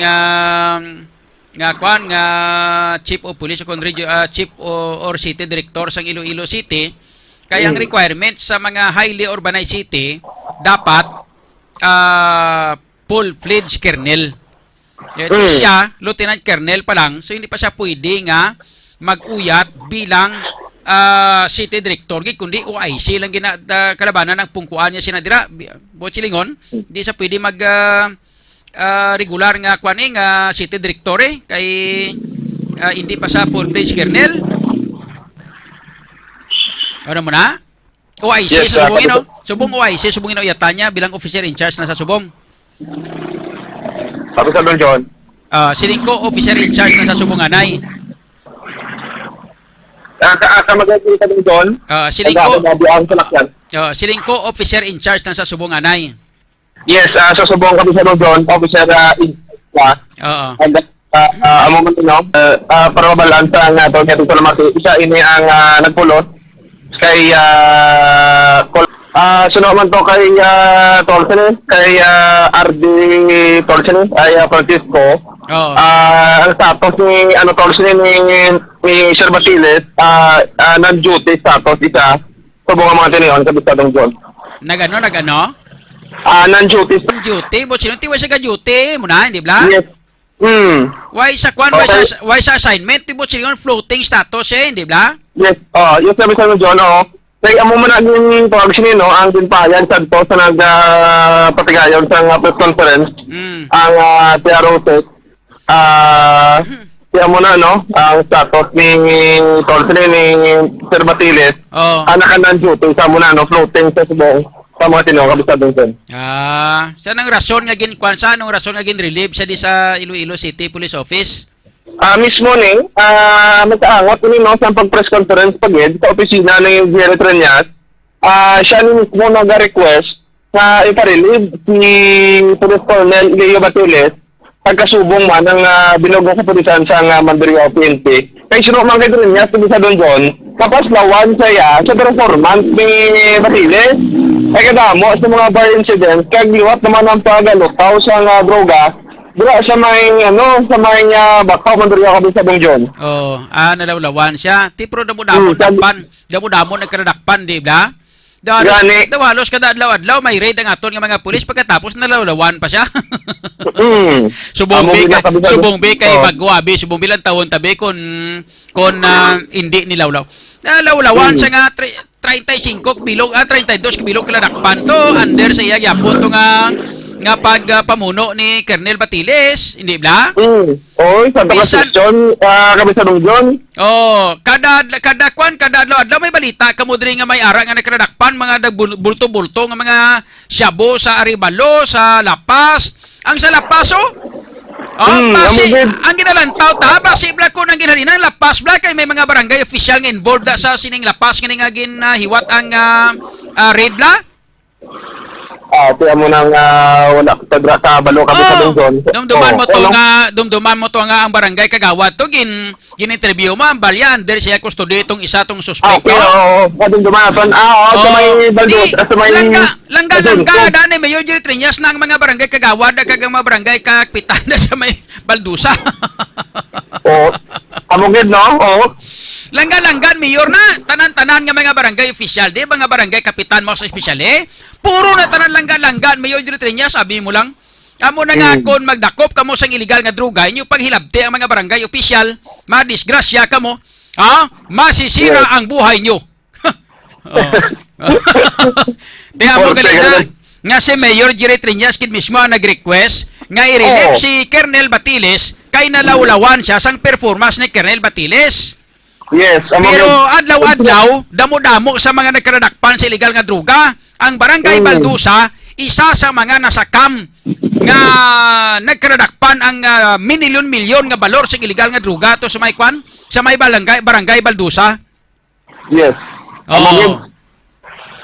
chief of police o chief or city director sang Iloilo City Kaya ang requirements sa mga highly urbanized city, dapat full-fledged colonel. Siya, lieutenant colonel pa lang, so hindi pa siya pwede nga mag-uyat bilang city director, kundi OIC lang kalabanan ng pungkuan niya sinadira. Bochilingon, hindi siya pwede mag regular nga kuaning city director kay hindi pa sa full-fledged colonel. Ano mo na? OIC, Yes, subungin, no? Subong OIC, subungin uyatan niya bilang officer in charge na sa subong. Sabi sa Don John. Siling ko, officer in charge na sa subong anay. Kamagay sa Don John. Siling ko, ang salakyan. siling ko, officer in charge na sa subong anay. Yes, susubong kami sa Don John, officer Oo. and amo man no, para mabalansa nga to kaya ito isa ini ang nagpulot kay suno man to kay Tolsen, kay RD Tolsen ay Francisco. Oo. Ang status ni Tolsen ni Sir Basiles, non-duty status isa. Subong ang mga tiniyon sa Bitadong John. Nagano? Non-duty. Duty? Bo, sino tiwa siya ka-duty? Muna, hindi ba? Yes. Why sa kwan? Okay. Why sa assignment? Tibo sila floating status hindi ba? Yes, yung sabi sa John, kaya amo man naging tawag siya, ang dinpayan sa to sa nagpatigayon sa press conference, ang PRO6, kaya mo na, ang status ni Tolsen ni Sir Basiles, anak ng duty, sa mo na, floating sa subong, sa mga tinong kabisado doon. Saan ang rason nga ginkwan? Saan ang rason nga gin-relieve siya di sa Iloilo City Police Office? Mismo ni, magkaangot ni sa pag-press conference pagid sa opisina ng Jerry Trenyas, siya ni mismo nag-request na iparelieve si Police Colonel Leo Basiles pagkasubong man ng binogong kapulisan sa Mandurrio PNP. Kaya sino man kayo rin niya, sabi sa Don, kapag lawan siya sa performance ni Basiles, ay kadamo sa mga bar incidents, kagliwat naman ang pagalutaw sa droga, dira sa may bakaw Mandurrio kabi sa Don. Nalawlawan siya. Tipro damo-damo nagkaradakpan, di ba? Halos kada adlaw-adlaw may raid ang aton ng mga pulis pagkatapos nalawlawan pa siya. Subongbi kay Bagwabi, subongbi lang tawon tabi kon hindi nilawlaw. Nalawlawan siya nga 35 bilog 32 bilog kaladakpan to under sa iya gyapon to nga pagpamuno ni Colonel Basiles, hindi ba? Oy, sa question kami sa Don. Kada adlaw may balita kamo diri nga may ara nga nagkadakpan mga bulto-bulto nga mga syabo sa Arevalo, sa Lapas. Ang sa Lapas ang ginalantaw ta basi bla ko nang ginhalina Lapas bla kay may mga barangay official nga involved sa sining Lapas nga ginhiwat ang raid bla. Kaya mo nang wala sa balo kami sa Don. Dumduman mo to nga ang barangay kagawad to gin-interview mo ang balyan dahil siya kustodi itong isa tong suspect. Dumduman sa may Baldos, sa may langga dani mayor Jerry Trenyas na ang mga barangay kagawad kag mga barangay kapitan na sa may Baldusa. Amugid Langga-langgan mayor na tanan-tanan nga mga barangay official di mga barangay kapitan mo sa espesyal puro na tanan langga-langgan mayor Jerry Trenyas sabi mo lang amo na nga kon magdakop kamo sang illegal nga droga inyo paghilabti ang mga barangay official madisgrasya kamo masisira ang buhay nyo. Di amo galina nga si Mayor Jerry Trenyas kid mismo nag-request nga i-relieve si Colonel Basiles kay nalawlawan siya sang performance ni Colonel Basiles. Yes, pero adlaw-adlaw damo-damo sa mga nagkaradakpan sa illegal nga droga. Ang barangay Baldusa isa sa mga nasakam nga nagkaradakpan ang milyon nga balor sa illegal nga droga to sa may barangay Baldusa. Yes.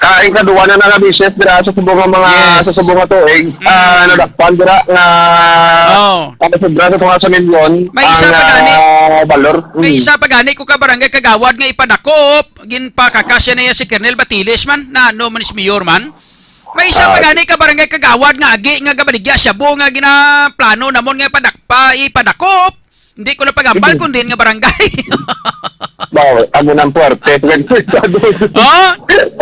Ikaduwa na nga business dira sa subong mga sa subong tuig nadakpan dira nga sobra sa tunga sa milyon may isa pa gani balor. May isa pa gani ko ka barangay kagawad nga ipadakop ginpakakasya na si Colonel Basiles man na man is mayor man. May isa pa gani ka barangay kagawad nga agi nga gabaligya syabo nga ginaplano namon nga ipadakop. Hindi ko na pagambal kundi nga barangay. Bawa, amo ng puwerte. Oh,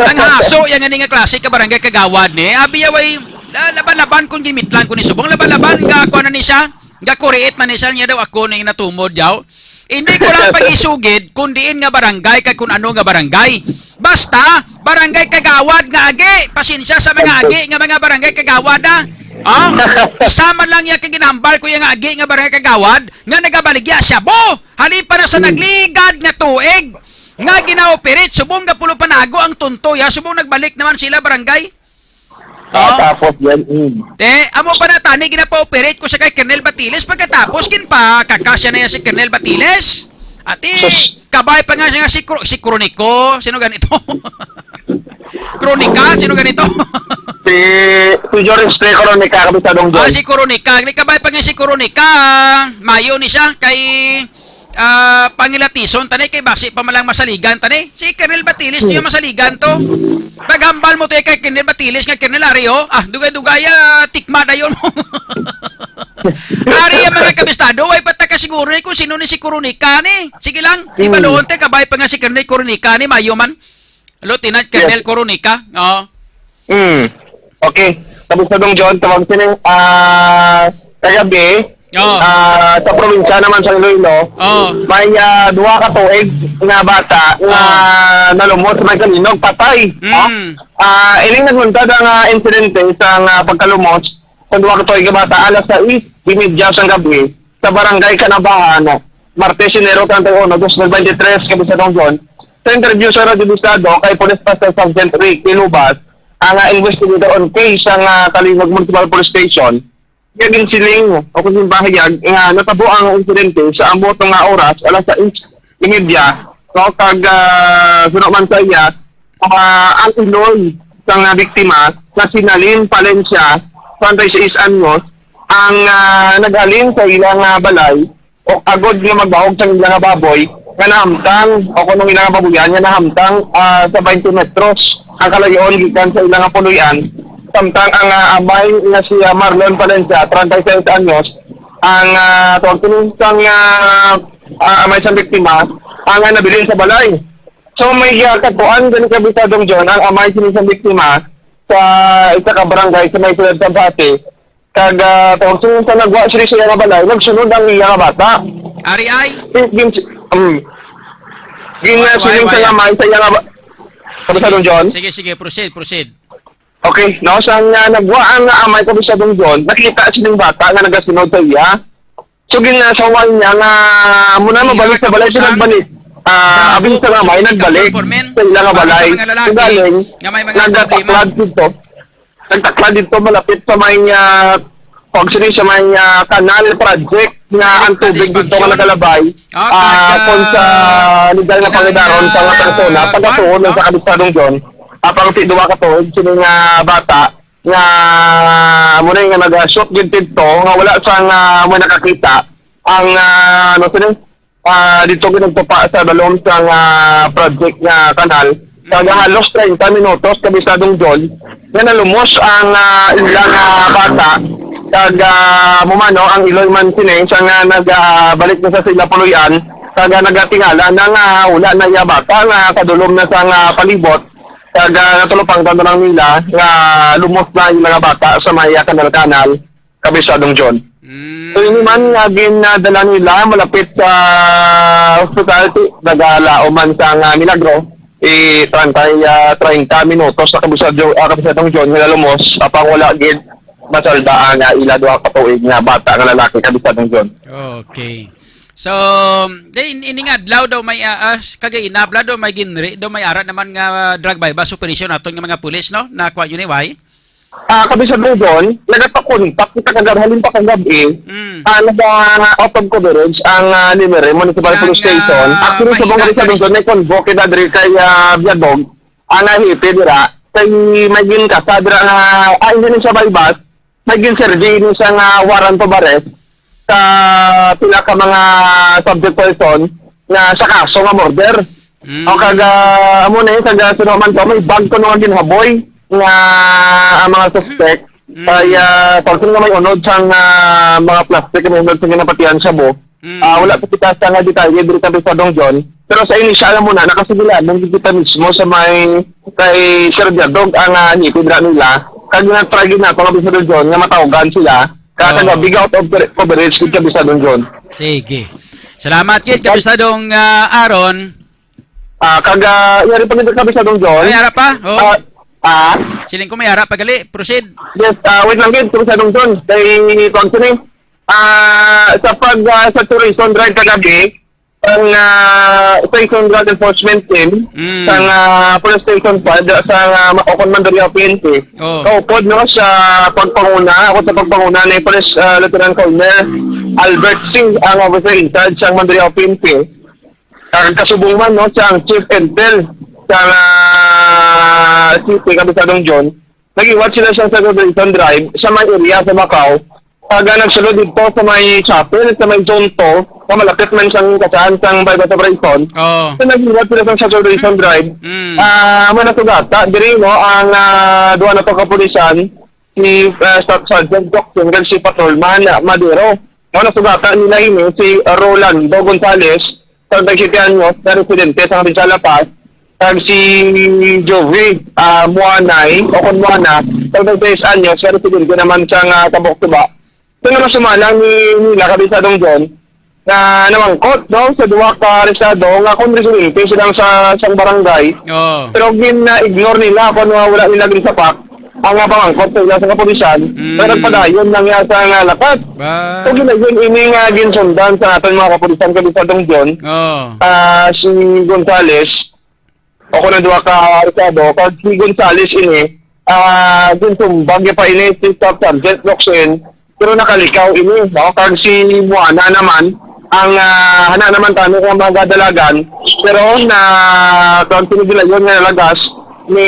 ang haso yang nga klase ka barangay kagawad ni. Abi yaway laban-laban kung gimitlan ko ni subong laban-laban ga ako na ni siya. Ga kuriit man ni siya niya daw ako ning natumod yaw. Hindi ko lang pag-isugid kung diin nga barangay kay kung ano nga barangay. Basta barangay kagawad nga agi. Pasensya sa mga agi nga mga barangay kagawad na. Ah, isama lang yan kay ginambal ko yung agi nga barangay kagawad nga nagabaligya siya. Bo, halipa na sa nagligad nga tuig nga ginaoperate subong nga pulo panago ang tuntoy. Subong nagbalik naman sila barangay. Tapos yan. Amo pa na tani ginapa-operate ko sa kay Colonel Batiles pagkatapos kin pa kakasya na yan si Colonel Batiles. Ati, kabay pa nga siya nga si Chronico. Sino ganito? Kronika? Sino ganito? Si Joris P. Coronica, kabisadong John. Si Coronica. Kabay pa nga si Coronica. Mayo ni siya kay Pangilatison. Tanay kay Basi pa malang masaligan. Tanay, si Colonel Batiles niya masaligan to. Paghambal mo to kay Colonel Batiles nga Colonel Ario. Dugay-dugaya, tikma na yun. Ari ang mga kabistado, ay pataka siguro ni kung sino ni si Coronica ni. Sige lang, ibaloon te, kabay pa nga si Colonel Coronica ni, mayo man. Lieutenant Colonel Coronica. Oo. Okay. Kabisadong John, tawag sila kagabi, sa probinsya naman sa Iloilo, may duwa ka tuig na bata na nalumot sa may kalinog, patay. Ining nagmuntad ang insidente sa pagkalumot sa duwa ka tuig na bata alas 6:30 sa gabi sa barangay Kanabahan, Martes, Enero 31, 2023, Kabisadong John. Sa interview sa Radio Estado kay Police Master Sergeant Rick Ilubas, ang investigator on case ang Kalinog Municipal Police Station, gagawin siling o kung bahayag natabo ang insidente sa ambot nga oras alas 6:30 so kag sunod man sa iya ang iloy sang biktima na sinalin Palencia 36 anyos ang naghalin sa ilang balay o agod nga magbahog sa ilang baboy nga nahamtang o kung ilang babuyan nga nahamtang sa 20 metros ang kalayon gikan sa ilang puluyan. Samtang ang amay na si Marlon Palencia, 36 anyos, ang tuwag-tunisang amay sa biktima, ang nabilin sa balay. So may katuan din Kabisadong John, ang amay sinisang biktima sa isa ka barangay sa may tulad sa Bati. Kag tuwag-tunisang nagwa siya nga balay, nagsunod ang iya nga bata. Ari ay? Ginasiling sa amay sa iya nga bata. Kabisadong John? Sige, proceed. Okay, no, sang nagwa ang amay Kabisadong John, nakita silang bata nga nagasunod sa iya. So ginasawan niya nga muna mabalik sa balay, pinagbalik. Abin sa amay, nagbalik sa ilang balay. So galing, nagtaklad dito. Nagtaklad dito malapit sa may pag-sini sa may canal project nga ang tubig dito nga nakalabay. Kung sa legal na pangidaron sa mga persona, pagkatuon sa Kabisadong John, apang si duwa ka to, sino nga bata, nga muna nga nag-shoot ginted to, nga wala sang mo nakakita, ang dito ginagtupa sa dalom sang project nga kanal, kaya halos 30 minutos, Kabisadong John, nga nalumos ang ilang bata, kag mumano ang iloy man sine, siya nga nagbalik na sa sila puluyan, kag nagatingala na nga wala na iya bata, nga kadulom na sa palibot, kag natulupang tanto lang nila nga lumos na yung mga bata sa may kanal-kanal Kabisadong John. So yun man nga ginadala nila malapit sa hospitality nagala o man sa Milagro 30 minutos sa Kabisadong John nga lumos apang wala gid masalda nga ila duha ka tuig nga bata nga lalaki Kabisadong John. Okay. So, ini nga adlaw daw may kagay inabla daw may ginri daw may ara naman nga drug bypass operation aton nga mga pulis no na kwa yun why? Kabisadong John, nagpakontak kita kagarhalin pa kagabi. Out of coverage ang Limere Municipal Police Station. Actually sa mga Kabisadong John may convoke na diri kay Biadog ang hipi dira kay may gin ka dira nga hindi ni siya bypass, may gin sergi ni siya nga warrant of arrest sa pila ka mga subject person nga sa kaso nga murder. O kaga amo na yun, kaga sinuman ko, may bag ko nung ginhaboy nga ang mga suspect. Kaya pagsin nga may unod sa mga plastic, may unod sa ginapatian siya bo. Wala pa kita sa nga detalye dito sa Dong John. Pero sa inisyal mo na, nakasigilan nung kita mismo sa may kay Sir Jardog ang nipidra nila. Kaya na-try na ito sa Dong John nga matawagan sila. Kaya big out of coverage kung sa Dong John. Sige. Salamat kid Kabisadong Aaron. Yari pa nito sa Dong John. May harap pa? Oh. Yes, Siling ko may harap pagali. Proceed. wait lang din, sa Dong John. Kay Consuling. Sa pag-saturation drive kagabi, ang Station Drug Enforcement Team sa Police Station 5 sa Ocon Mandaria PNP. Kaupod no sa pagpanguna, ako sa pagpanguna ni Police Lieutenant Colonel Albert Singh ang officer in charge sa Mandaria PNP. Kasubong man no sa Chief Intel sa City Kabisadong John. Nag-iwat sila sa Saturation Drive sa may area sa Macau. Nagsulod dito sa may chapel, sa may zone 2, na malapit man siyang kasaan sa Bible Celebration. So nag-iwat sila sa Celebration Drive. May nasugata, diri no, ang duwa na to kapulisan, si Staff Sergeant Dr. si Patrolman Madero. May nasugata nila ini si Rolando Gonzales, 37 anyos, na residente sa Kabinsala Paz, kag si Joey Muanay, o kung Muana, 36 anyos, na residente naman siyang Tabok-Tuba. Ito naman sumalang nila Kabisadong John na namangkot no, sa duwa ka aresado nga kung residente silang sa isang barangay. Pero gina-ignore nila kung wala nila ginsapak ang pamangkot nila sa kapulisan. Pero nagpadayon lang yan sa lakat. So ginayon ini nga ginsundan sa ating mga kapulisan Kabisadong John. Si Gonzales o kung duwa ka aresado, kag si Gonzales ini ginsumbag pa ini si Staff Sergeant Roxen. Pero nakalikaw ini, no? Kag si Muana naman, ang hana naman tayo ng mga dalagan, pero na continue nila yun nga nalagas ni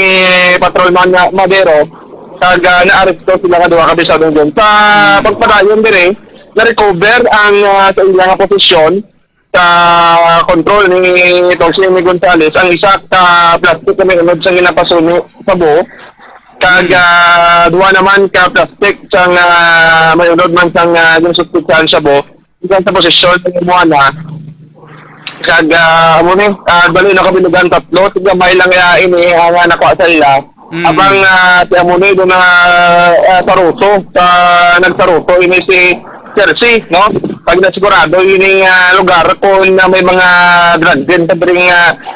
Patrolman Madero, kag na-aresto sila kadua Kabisadong John. Sa pagpadayon din na-recover ang sa ilang posisyon sa control ni Toxie Gonzales, ang isa ka plastic na may unod sa ginapasuni sa buo. Kag duwa naman ka plastic sang may unod man sang yung suspitsahan sa bo isang sa posisyon ng Muana kag amo ni bali na kabilugan tatlo tigamay lang ini ang nakuha sa ila abang ti amo ni do na taruso sa nagtaruso ini si Jersey no pag nasigurado ini lugar kung may mga drug den sa dring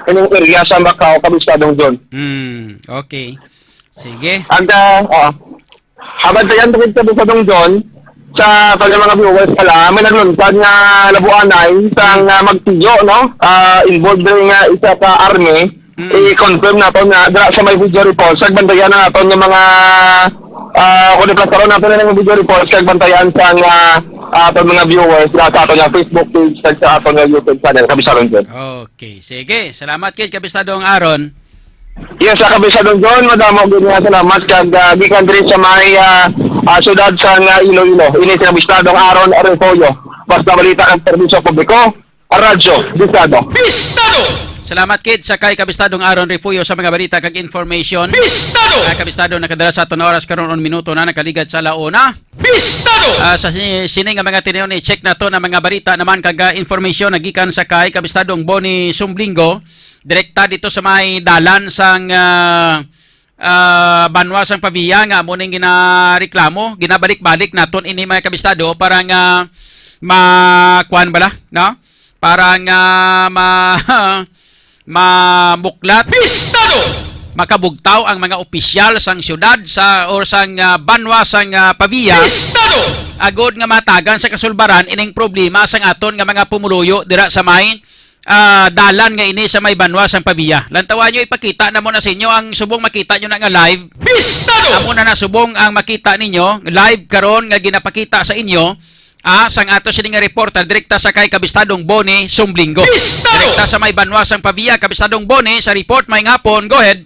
ining area sa Macau Kabisadong John. Okay. Sige. Ang habang tayan tukid sa Kabisadong John sa mga viewers pala may naglunsad nga labuanay sang magtiyo no involved rin isa sa army i-confirm nato na sa may video report sa bantayan na nato ng mga kung iplasaron nato na ng video report sa bantayan sang ato mga viewers sa ato nga Facebook page sa ato nga YouTube channel Kabisadong John. Okay. Sige. Salamat kid Kabisadong Aaron. Yes, sa Kabisadong John, madamo ganyan salamat kag gikan diri sa may syudad sa Iloilo. Ini si Kabistadong Aaron Arroyo. Basta balita ang serbisyo publiko, radyo, Bistado. Salamat kid sa kay Kabistadong Aaron Refugio sa mga balita kag information. Kabistado nakadala sa 1 oras karon 1 minuto na nakaligat sa launa. Sa sini nga mga tiniyon i-check na to na mga balita naman kag information nagikan sa kay Kabistadong Boni Sumblingo. Direkta dito sa may dalan sang Banwa sang Pavia nga mo ning ginareklamo, ginabalik-balik naton ini mga kabistado para nga makuan bala, no? Para nga mamuklat makabugtaw ang mga opisyal sang syudad sa or sang Banwa sang Pavia. Agod nga matagan sa kasulbaran ining problema sang aton nga mga pumuluyo dira sa may dalan nga ini sa may Banwa sang Pavia. Lantawan nyo ipakita na mo na sa inyo ang subong makita nyo na nga live. Amo na subong ang makita ninyo live karon nga ginapakita sa inyo sang ato sining nga reporter direkta sa kay Kabistadong Boni Sumblingo. Direkta sa may Banwa sang Pavia. Kabistadong Boni sa report may ngapon. Go ahead.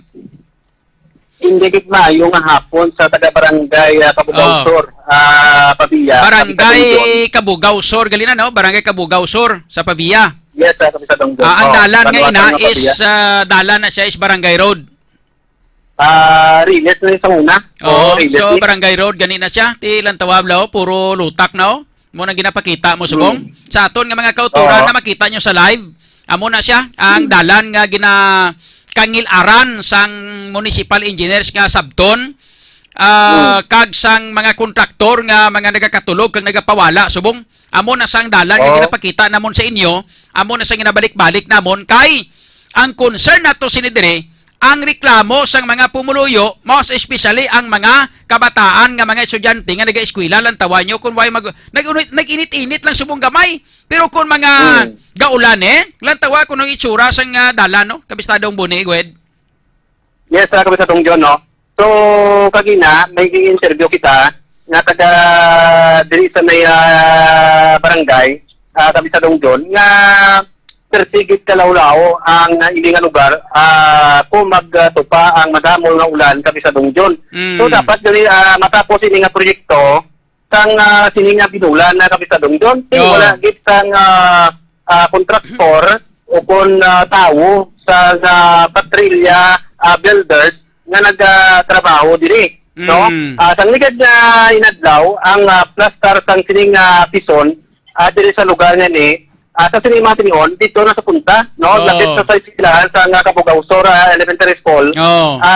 Indikit na yung hapon sa taga-barangay Kabugaw Sur, Pavia. Barangay Kabugaw Sur galina no? Barangay Kabugaw Sur sa Pavia. Yes, sa Kabisadong John. Ang dalan nga ina is dalan na siya is Barangay Road. Riles na sa una. So Barangay Road ganina siya. Ti ilang tawab lao puro lutak na mo na ginapakita mo subong. Sa aton nga mga kauturan Oo. na makita nyo sa live, amo na siya ang dalan nga kangilaran sang municipal engineers nga sabton. Kag sang mga kontraktor nga mga nagakatulog kag nagapawala subong amo na sang dalan nga Oo. ginapakita namon sa inyo, amo na sang ginabalik-balik namon kay ang concern nato sinidire ang reklamo sang mga pumuluyo, most especially ang mga kabataan nga mga estudyante nga naga-eskwela lang tawan nyo kung nag-init-init lang subong gamay. Pero kung mga gaulan lang tawa kung ang itsura sang dalan no, kabistadong buni gwed. Yes, kami sa Tungjon, no? So, kagina, may interview kita nga taga diri sa may barangay, kami sa Tungjon, nga persigit kalawlaw ang ilinga lugar kung magtupa ang madamol nga ulan kami sa Tungjon. So, dapat diri matapos ini nga proyekto sang sininga binulan na kami sa Tungjon. Wala git sang kontraktor o kung tao sa patrilya builders nga nagtrabaho diri, no? Sang ligad na inadlaw ang plaster sang sining pison diri sa lugar nga ni sa sining mga tinion dito na sa punta, no? Lapit sa silahan sa Kabugaw-Sor Elementary School.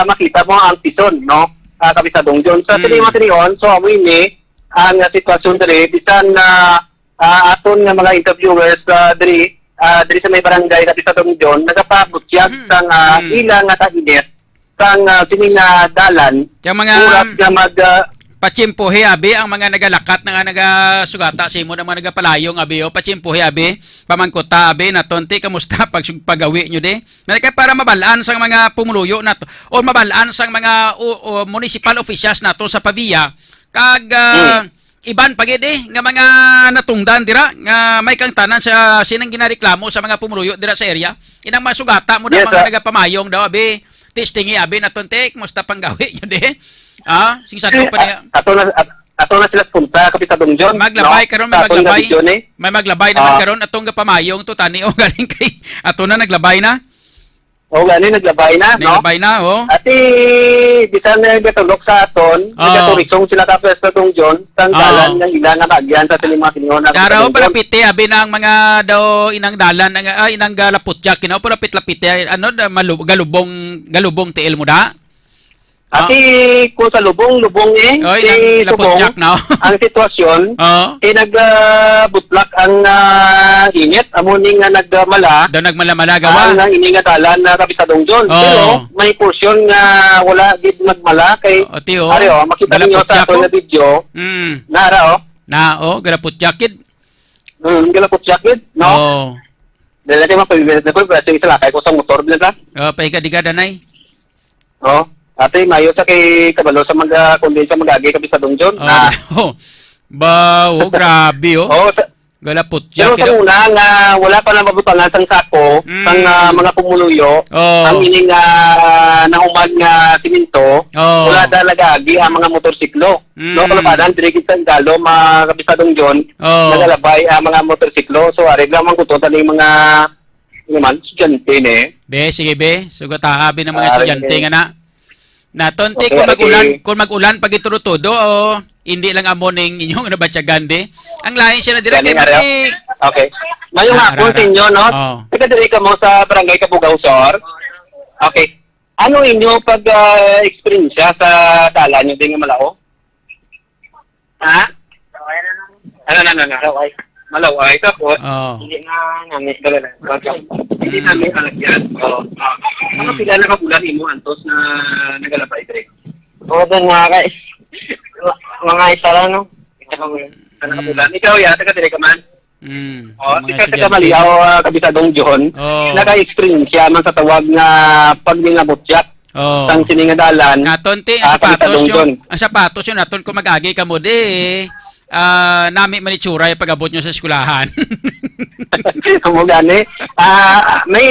Makita mo ang pison, no? Kami sa Tungjon sa sining mga tinion. So amo ini ang sitwasyon diri bisan aton nga mga interviewers diri sa may barangay kami sa Tungjon nagapabutyag sang ilang nga tainit sang sining dalan Yung mga urat nga mag pachimpuhi abi ang mga nagalakat nga nagasugata sa imo ng mga nagapalayong abi o pachimpuhi abi pamangkota abi na tonti kamusta pagawi nyo de para mabalaan sang mga pumuluyo nato o mabalaan sang mga municipal officials nato sa Pavia kag iban pagid nga mga natungdan dira nga may kang tanan sa sinang ginareklamo sa mga pumuluyo dira sa area inang masugata mo na mga nagapamayong daw abi testingi abi na tonte musta panggawi nyo de sing sa pa niya ato na sila punta kapit sa Tungjon maglabay karon may maglabay naman karon atong gapamayong to tani o galing kay ato na naglabay na gani naglabay na no naglabay na ati bisan gatulok sa aton nagaturisong sila kapit sa Tungjon sang dalan nga ila nga bagyan sa mga kinyon Daraw para piti abi nang mga daw inang dalan inang galaputyak kinaw para lapite ano galubong tiil mo da Ati kung sa lubong Oy, laputyak na ang sitwasyon nagbutlak ang init amuning nga nagmala daw nagmala gawa ang ini nga dalan na kapit sa Tungjon pero may portion nga wala gid nagmala kay makita niyo sa ato nga video nara galaputyak kid galaputyak kid no dala kay mapabilis na ko kasi sila kay ko sa motor nila pahiga-diga danay ate mayo sa kay kabalo sa mga kondensya magagi kapit sa Tungjon grabe galaputyak pero sa una nga wala pa na mabutangan sang sako sang mga pumuluyo ang ining nahuman nga siminto wala talaga agi ang mga motorsiklo no kalabadan diri sa Galo kapit sa Tungjon nagalabay ang mga motorsiklo so aregla man kuto tani mga naman estudyante sige sugata abi ng mga estudyante nga na tonte kung mag-ulan pag iturutudo o hindi lang amoning inyong nabatsyagan ang lain siya na direct okay ngayon nga po sa inyo no nagkadiri ka mo sa barangay Kabugaw-Sor okay ano inyo pag experience sa dalan nyo din nga malao malaway tapos hindi nga namin hindi namin kalagyan ano pila na kabulan imo antos na nagalabay direct doon nga kay mga isa lang no kabulan ikaw taga dire ka man ikaw taga Maliaw Kabisadong John naka-experience man sa tawag nga pagningabutyat sang siningadalan natonte ang sapatos yun naton kung mag-agi ka mo nami manitsura yung pag-abot nyo sa eskulahan. Amo gani. May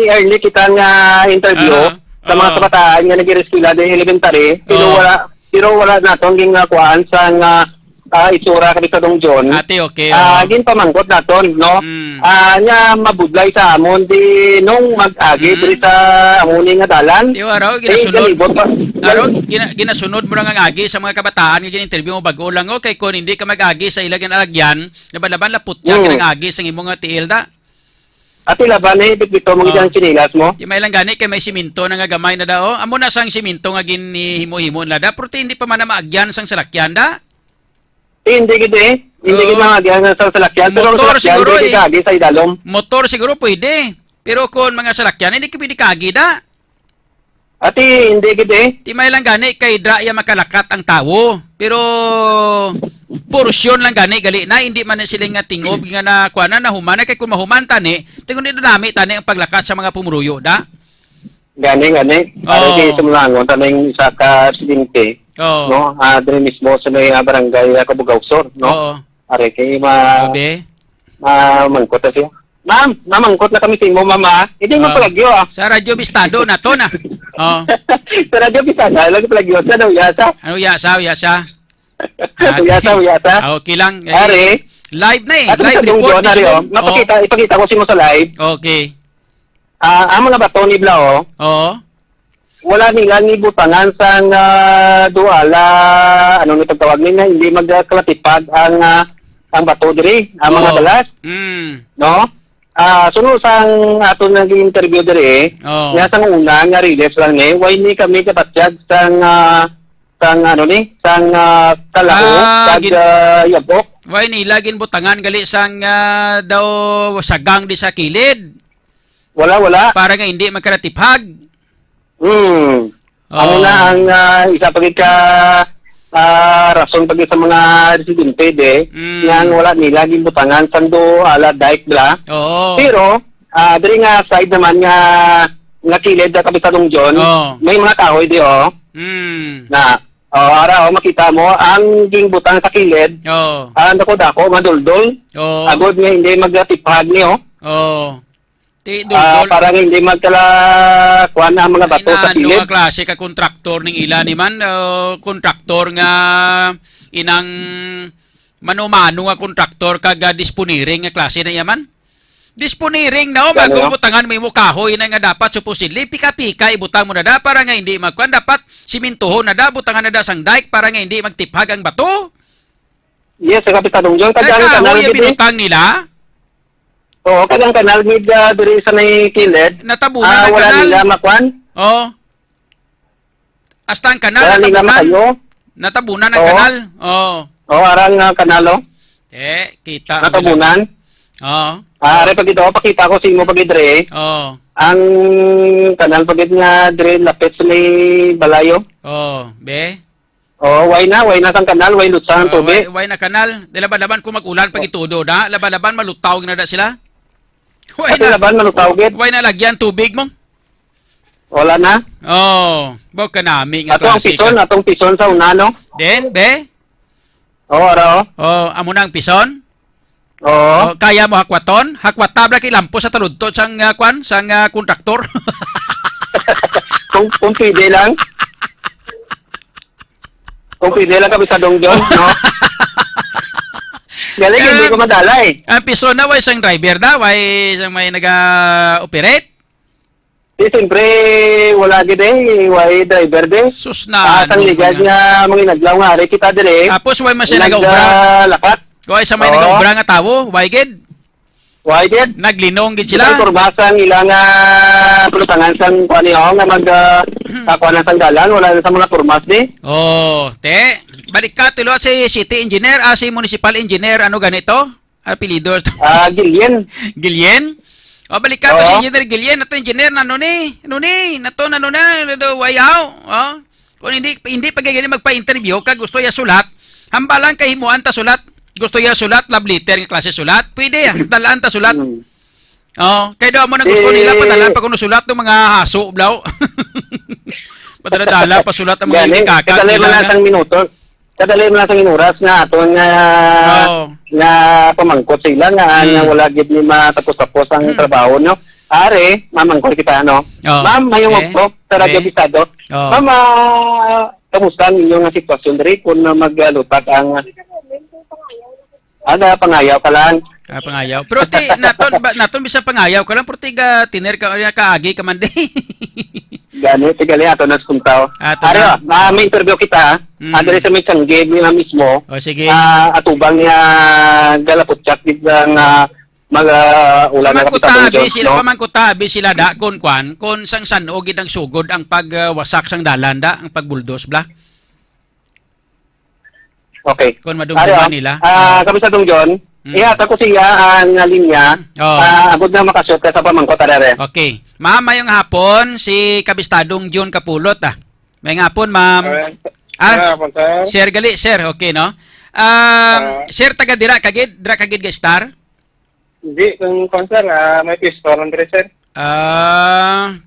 early kita nga interview sa mga kabataan nga nag-eskwela din elementary pero wala naton ging kuan sang isura kami sa Dong John. Ate, okay. Gin pamangkot naton, no? Nya mabudlay sa amon di nung mag-agi diri sa amuni nga dalan. Di araw, galibot pa. ginasunod mo lang ang agi sa mga kabataan nga gin-interview mo bago lang kay kung hindi ka mag-agi sa ilagan alagyan, laban-laban lapot yan agi sa imong nga tiil da. Ati laban bito mo gidang sinilas mo. Di may lang gani kay may siminto na nga gamay na dao. Amo na sang siminto nga ginhimo-himo na da, pero hindi pa man na maagyan sang salakyan da. Hindi gid hindi gid maagyan sa salakyan. Pero Motor siguro agi sa idalom. Motor siguro pwede. Pero kung mga salakyan hindi ka pwede kaagi da. Ati hindi gid Di may lang gani kay dra ya makalakat ang tawo. Pero porsyon lang gani gali na hindi man sila nga tingob nga na kuana na humana kay kung mahuman tani tingon dito nami tani ang paglakat sa mga pumuruyo da. Gani. Ari kay sumulangon taning isa ka presidente. Oo. No, diri mismo sa may barangay Kabugaw Sur, no. Oo. Ari kay Sabi. mangkot na siya. Ma'am, namangkot na kami sa imo, mama. Hindi mo palagyo Sa radyo bistado na to na. Oh. Sa radyo pisana, lagi palagyo sa daw yasa. Ano yasa? Uyasa. Okay lang. Ari. Live na eh. At Live sa Dong report. John, Ari, ipakita ko si mo sa live. Okay. Ang mga bato ni Blao, Oo. wala nila ni butangan sang duala, ano ni pagtawag nila, hindi magkalatipad ang bato diri, ang mga balas, no? Sunod sang ato nag-interview diri, nga sang una nga release lang ni, why ni kami kapatyag sang kalao, kag yabok. Why nila ginbutangan gali sang daw sagang di sa kilid. Wala. Para nga hindi magkaratipag. Ano na ang isa pagit ka rason pagit sa mga residente nga wala nila ginbutangan sando ala daik bla. Oo. Pero diri nga side naman nga kilid sa Kapitanong John, may mga kahoy di na ara makita mo ang gingbutang sa kilid. Dako maduldol. Agod nga hindi magtipag ni para hindi magkala kuan ang mga bato sa kilid. Ano klase ka kontraktor ning ila ni man kontraktor nga inang mano-mano nga kontraktor kag disponiring nga klase na yaman. Disponiring na bago butangan mo imo kahoy na nga dapat supposedly pika-pika ibutang mo na da para nga hindi magkuan dapat simintuhon na da butangan na da sang dike para nga hindi magtiphag ang bato. Yes, sa Kapitanong John kadang kahoy ang binutang nila. Oo, kadang kanal mid diri sa may kilid. Natabunan ang wala kanal. Nila makuan. Oo. Hasta ang kanal Wala nila makayo. Natabunan ang kanal. Oo. Oo, arang kanalo. Kita. Natabunan. Oo. Are pag ito, pakita ko sa imo pag idre. Oo. Ang kanal pag nga dire lapit sa may balayo. Oo. Be? Why na sang kanal, why lutsan ang tubig. Why na kanal? Laban-laban kung mag-ulan pag itudo da. Laban-laban malutaw na da sila. Why na? Laban malutaw gid. Why na lagyan tubig mo? Wala na. Bawag ka nami nga Atong pison sa una, no? Den, be? Aro. Amo na ang pison? Oo. Kaya mo hakwaton? Hakwat tabla kay lampo sa taludto sang sang kontraktor. kung pwede lang. Kung pwede lang kami sa Dong John, no? Galing, hindi ko madala Ang pison na, way sang driver na? Way sang may nag-operate? Siyempre, wala gid way driver Sus na. Sang ligad nga, mga naglaw nga, kita dire. Tapos, way man siya nag-obra. Lakat. Way sa may nag-obra nga tawo, way gid. Why gid? Naglinong gid sila. Sila kurbasang ilang pulutangan sang kuan nga kuan sang dalan, wala na sa mga kurmas Te. Balik ka tulo si city engineer, si municipal engineer, ano ganito? Apelido. Gillian. Gillian? Balik ka to si engineer Gillian, nato engineer na nato wayaw. Kung hindi pagiging magpa-interview kag gusto ya sulat, hambalan kay himuan ta sulat. Gusto ya sulat, love letter, yung klase sulat, pwede ya, dalaan ta sulat. Kaya daw mo na gusto nila, padalaan pa kung sulat ng mga haso, blaw. Padala-dala pa sulat ng mga ikakak nila. Kadali mo lang sang inuras nga aton nga pamangkot sila nga wala gid ni matapos-tapos ang trabaho nyo. Are, mamangkot kita Ma'am, mayong po sa Radyo Bisado. Ma'am, kamusta ang inyong sitwasyon diri kung maglutag ang Ada, pangayaw ka lang. Pangayaw. Pero ti naton bisa pangayaw ka lang pero tiga tiner ka kaagi ka man di. Gani, tigali ato na skumtaw. Ato Ari, na. may interview kita. Adre sa may sanggig niya mismo. O sige. Atubang niya galaputsak nga ulan na Pamangkutabi sila pamangkutabi sila da kon sang sanog gid ang sugod ang pagwasak sang dalan da ang pagbuldos bla. Okay. Kon madumduman nila. Kabisadong John, ihata ko siya ang linya. Agod na makasot ka sa pamangkot adare. Okay. Ma'am, mayong hapon si Kabistadong John Kapulot Mayong hapon, ma'am. Sir gali, sir. Okay, no? Sir taga dira kagid ga star? Hindi, kung sir, may pistol andre sir.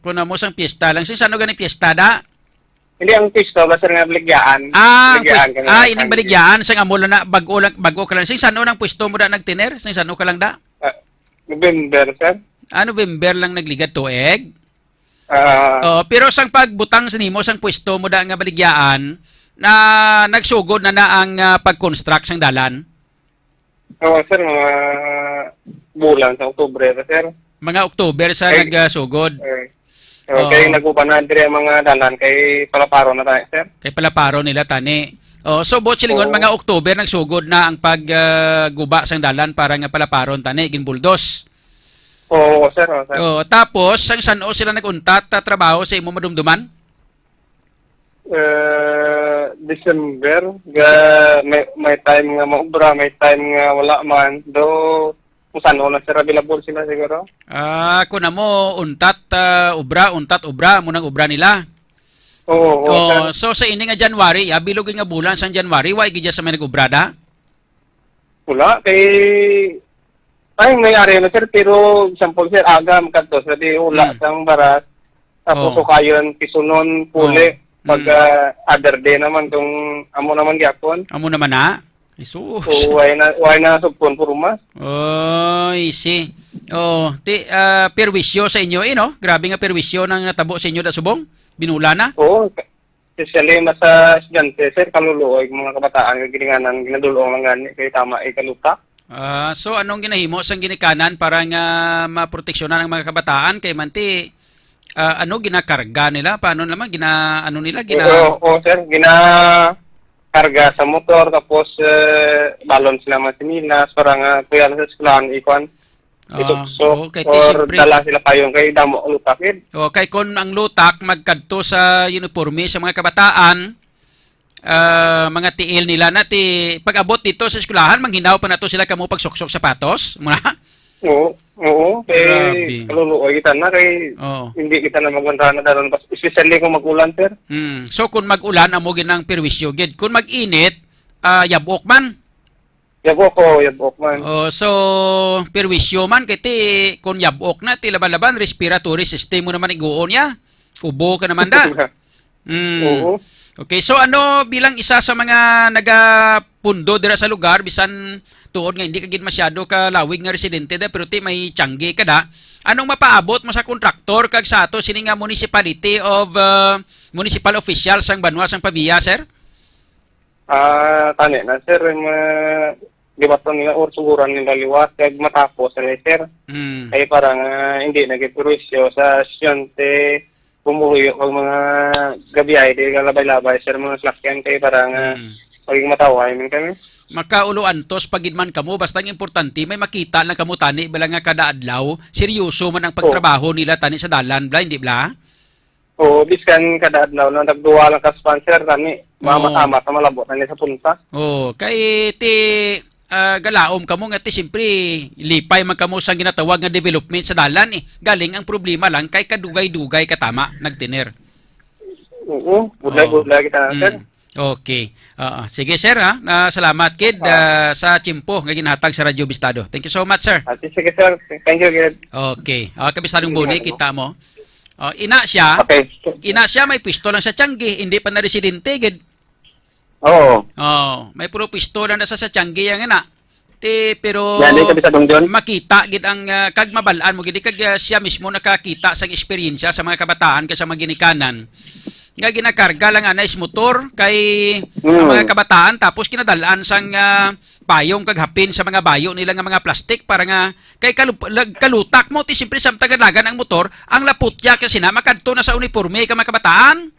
Kung mo sang piyesta lang. Sing sano gani piyesta da? Hindi ang pistol, sir nga baligyan. Ining baligyan sang amulo na bago ka lang. Sing sano nang pwesto mo da nagtiner? Sing sano ka lang da? November, sir. November lang nagligat tuig. Pero sang pagbutang sa nimo sang pwesto mo da nga baligyan na nagsugod na ang pag-construct sang dalan. Oo, sir, mga bulan sa Oktubre, sir. Mga Oktuber sa nagsugod. Kaya nag-uban na dire ang mga dalan kay Palaparo na tayo, sir. Kay Palaparo nila tani. So Bochilingon, mga Oktuber nagsugod na ang pagguba sang dalan para nga Palaparon tani ginbuldos. Oo, sir. Tapos sang sano sila naguntat trabaho sa imo madumduman? December, may time nga maubra, may time nga wala man. Do kung saan na sir available sila siguro. Kung mo untat ubra mo nang ubra nila. Oo, sir. So sa ini nga January, bilog nga bulan sang January, wa gid sa may nag-ubrada? Wala may area na sir, pero example sir, aga magkanto sa di ula sang barat. Tapos kayon pisunon puli. Pag other day naman kung amo naman gyapon. Amo naman na? Jesus. Why na subpon po rumah? Easy. Perwisyo sa inyo no? Grabe nga perwisyo nang natabo sa inyo da subong. Binula na? Oo. Especially sa estudyante sir, kaluluoy mga kabataan gininganan ginadulong lang gani kay tama kaluta. So anong ginahimo sang ginikanan para nga maproteksyonan ang mga kabataan kay manti ginakarga nila? Paano naman? Oo, sir. Ginakarga sa motor, tapos balon sila masinilas, parang kuya sa eskwelahan, ikon. Okay, or dala sila pa yung kay damo lutakid. Okay, kung ang lutak magkadto sa uniforme sa mga kabataan, mga tiil nila pag abot dito sa eskwelahan, manghinaw pa na to sila kamo pagsuksok sapatos? Muna? Oo. Kay kaluluoy kita na kay hindi kita na magwanta na daron pas especially kung mag-ulan sir. So kung mag-ulan amo ginang perwisyo gid. Kung mag-init yabok man. Yabok man. So perwisyo man kay kung yabok na laban-laban respiratory system mo naman iguon ya. Ubo ka naman da. Oo. Okay, so bilang isa sa mga nagapundo dira sa lugar bisan tuod nga hindi ka gid masyado ka lawig nga residente da pero may tiyangge ka da. Anong mapaabot mo sa kontraktor kag sa ato sini nga municipality of municipal officials sang Banwa sang Pavia, sir? Tani na sir, gibaton nila or suguran nila liwat kag matapos na sir. Kay parang hindi nagipurwisyo sa estudyante pumuyo ang mga gabi ay di labay-labay sir mga slakyan kay parang maging mataway man kami. Makaulo antos pagid man kamo basta ang importante may makita lang kamo tani bala nga kada adlaw seryoso man ang pagtrabaho nila tani sa dalan bla hindi bla? Oo, biskan kada adlaw na nagduwa lang ka sponsor tani mama-tama sa malabot na sa punta. Kay galaom kamo nga siyempre lipay man kamo sa ginatawag nga development sa dalan galing ang problema lang kay kadugay-dugay katama nagtiner. Oo, budlay kita sir. Okay. Sige sir salamat kid sa tiyempo nga ginhatag sa Radyo Bistado. Thank you so much sir. Sige sir. Thank you kid. Okay. Kabistadong Buni kita mo. Ina siya may pwesto lang sa Tiangge, hindi pa na residente gid. Oo. May puro pistola na sa Tiangge yang ina. Pero makita gid ang kag mabalaan mo gid kag siya mismo nakakita sa eksperyensya sa mga kabataan kay sa mga ginikanan. Nga ginakarga lang is motor kay ang mga kabataan tapos kinadalaan sang payong kag hapin sa mga bayo nila nga mga plastik para nga kay kalutak mo ti siyempre samtang lagan ang motor ang laputya kasi na makadto na sa uniforme ka mga kabataan.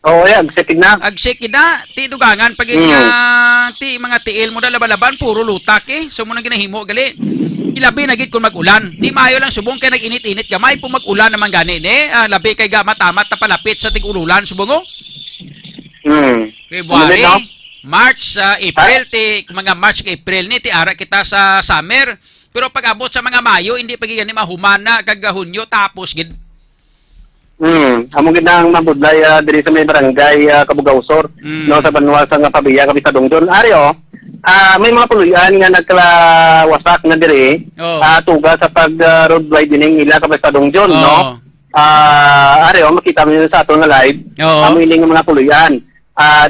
Oo, yan, sige na. Agsik na ti dugangan pag ti mga tiil mo na laban-laban puro lutak so mo nang ginahimo gali. Ilabi na gid kung mag-ulan. Di maayo lang subong kay nag-init-init gamay po mag-ulan naman gani labi kay gamatat na palapit sa tig-ululan subong. February, March, April, mga March, April ni ti ara kita sa summer. Pero pag abot sa mga Mayo, hindi pa gani mahumana kag Hunyo tapos gid. Amo gid nang mabudlay diri sa may barangay Kabugausor, no sa Banwa sa nga Pabiya kami sa Dongdon. Aryo, may mga puluyan nga nagkalawasak na diri tuga sa pag road widening nila kapag sa Dongdon, no? Aryo, makita mo yun sa ato nga live. Amo ining mga puluyan.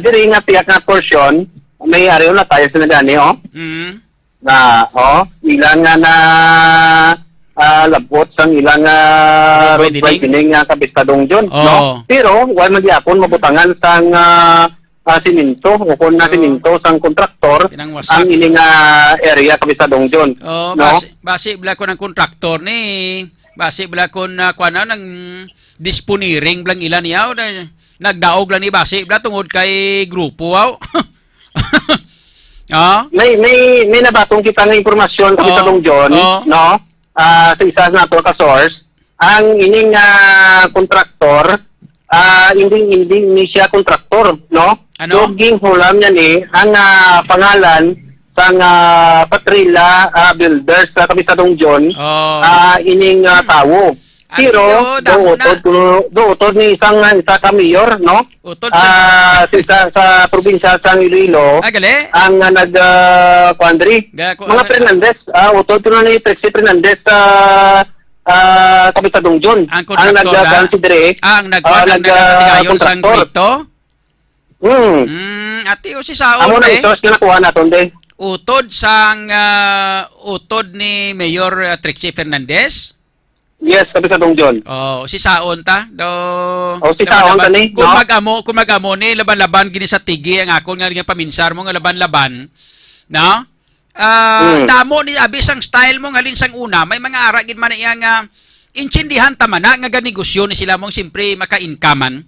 Diri nga tiyak na portion may areo na tayo sa nagani ilang nga na labot sang ilang road widening nga kabit sa Dongdon, no? Pero wala magyapon mabutangan sang siminto o kun na siminto sang kontraktor ang ining area kabit sa Dongdon. No? Basi bala ko ng kontraktor ni basi bala ko na kuana nang disponiring blang ilan yaw nagdaog lang ni basi bala tungod kay grupo wow. May nabatong kita ng impormasyon kami sa Dongdon, no? Sa isa na to ka source, ang ining kontraktor, hindi siya kontraktor, no? Ano? Doging hulam niya ni ang pangalan sang Patrilla Builders sa kami sa Dongdon, ining tao. Pero dootod ni isang isa ka mayor, no? Utod sa probinsya sa Iloilo. Ang nag-quandri. Mga Fernandez, utod ko na ni Trixie Fernandez kapit sa Dongdon. Ang nag-considere. Ang nag-considere sang kripto? Ati o si Saon amo na isos na nakuha naton de. Utod sang utod ni Mayor Trixie Fernandez? Yes, kapit sa Dongdon. Si Saon ta. Si Saon ta ni. Kung magamo ni laban-laban gini sa tigi ang ako nga paminsar mo nga laban-laban. No? Damo ni abis ang style mo nga linsang una, may mga ara gid man iyang intindihan tama na nga ganegosyo ni sila mong simpre maka-inkaman.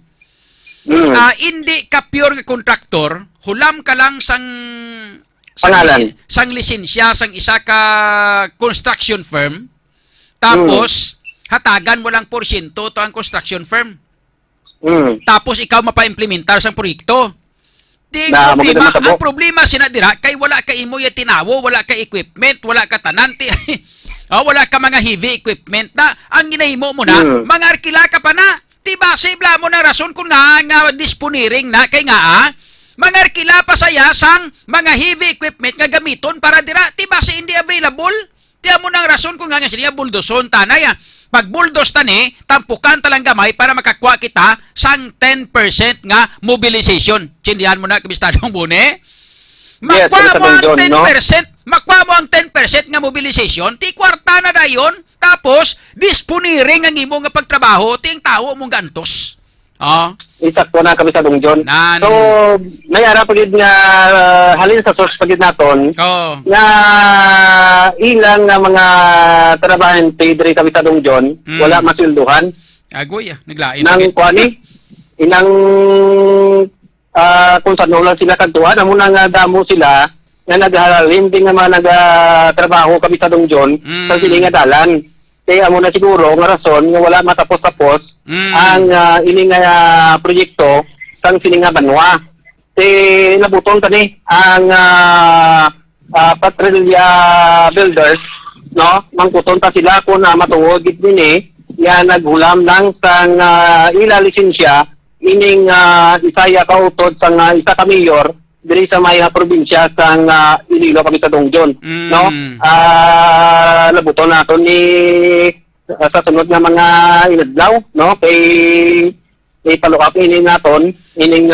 Hindi ka pure nga kontraktor, hulam ka lang sang lisensya sang isa ka construction firm. Tapos hatagan mo lang porsyento to ang construction firm. Tapos ikaw mapa-implementar sang proyekto. Ang problema sinadira kay wala ka imo ya tinawo, wala ka equipment, wala ka tananti. Wala ka mga heavy equipment na ang ginahimo mo na, mga arkila ka pa na. Diba, sibla mo na rason kung nga disponiring na kay nga mga arkila pa saya sang mga heavy equipment nga gamiton para dira. Diba, hindi available. Tiya mo nang rason kung nga siya buldoson tanay Pag buldos tani, tampukan talang gamay para makakuha kita sang 10% nga mobilization. Sindihan mo na kabistadong bune. Makuha mo ang 10%, makuha mo ang 10% nga mobilization, ti kwarta na dayon, tapos disponiring ang imo nga pagtrabaho, ti ang tao mong gantos. Isakto na kami sa Dongdon. So, may ara pagid nga halin sa source pagid naton. Nga ilang nga mga trabahante diri kami sa Dongdon, wala masilduhan. Agoy, naglain. Nang kuani, inang kung saan lang sila kantuan, amo nga damo sila nga naghalin din nga mga nagtrabaho kami sa Dongdon sa sili nga dalan. Kaya amo na siguro nga rason nga wala matapos-tapos ang ini nga proyekto sang sini nga Banwa. Nabuton tani ang Patrilla Builders, no? Mangkuton ta sila kung matuod gid nini nga naghulam lang sang ila lisensya ining isaya kautod sang isa ka mayor diri sa may probinsya sang Iloilo kami sa Dongdon, no? Nabuton nato ni sa sunod nga mga inadlaw, no? Kay follow-up ini naton ining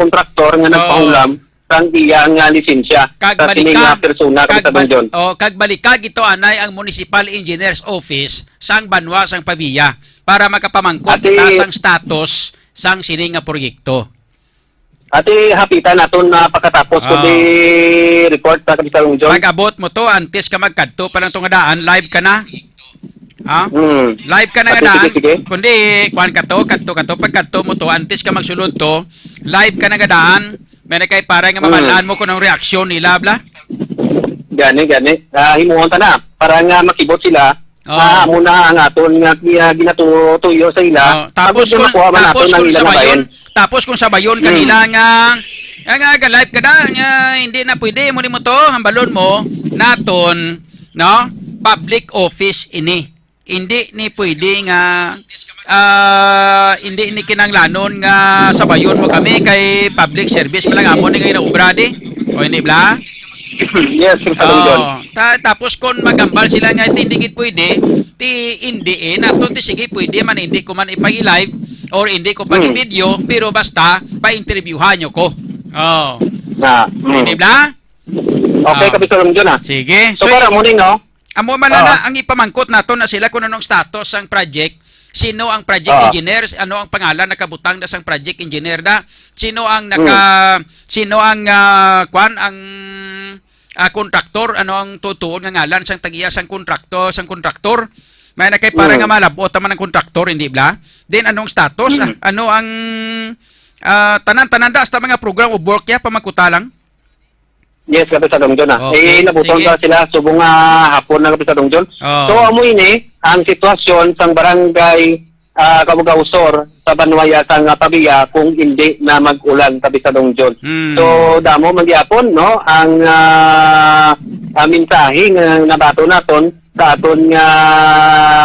kontraktor nga nagpahulam sang iyang lisensya sa sining persona kami sa Dongdon. Kagbalikag ito anay ang Municipal Engineers Office sang Banwa sang Pabiya para makapamangkot kita sang status sang sining nga proyekto. Ati hapitan naton na pagkatapos ko di report sa Kapitalong John. Pag-abot mo to, antes ka magkadto pa lang itong daan, live ka na. Ha? Live ka na nga daan. Sige. Kundi, kuhan ka to, kadto. Pagkadto mo to, antes ka magsulod to, live ka na nga daan. May na kay para nga mamalaan mo kung ang reaksyon nila, bla. Gani. Himuhon ta na. Para nga makibot sila. Muna ang aton nga ginatutuyo sa ila. Tapos kung sabayon kanila nga live ka na, nga hindi na pwede mo to, hambalon mo naton, no? Public office ini. Hindi ni pwede nga hindi ni kinanglanon nga sabayon mo kami kay public service malang amon nga inaubra di. O hindi bla? Yes, tapos kung magambal sila nga hindi gid pwede, hindi naton ti sige pwede man hindi ko man ipag-live or hindi ko pag-video pero basta pa-interviewhan nyo ko. Hindi bla? Okay, Kapitalong John Sige. So para muning no? Amo malala ang ipamangkot nato na sila kung anong status ang project, sino ang project engineer, ano ang pangalan nakabutang na sang project engineer da, sino ang kontraktor, ano ang tutuon nga ngalan sang tagiya sang kontraktor, may nakay para nga malabot man ang kontraktor hindi bla. Then anong status, ano ang tanan-tanan da sa mga program of work ya pamangkuta lang. Yes, Kapitalong John Okay, nabutong sige. sa sila subong hapon na Kapitalong John. So amo ini ang sitwasyon sang barangay Kabugaw-Sur sa Banwaya sang Pabiya kung hindi na mag-ulan Kapitalong John. So damo magyapon no ang mensahe nga nabato naton sa aton nga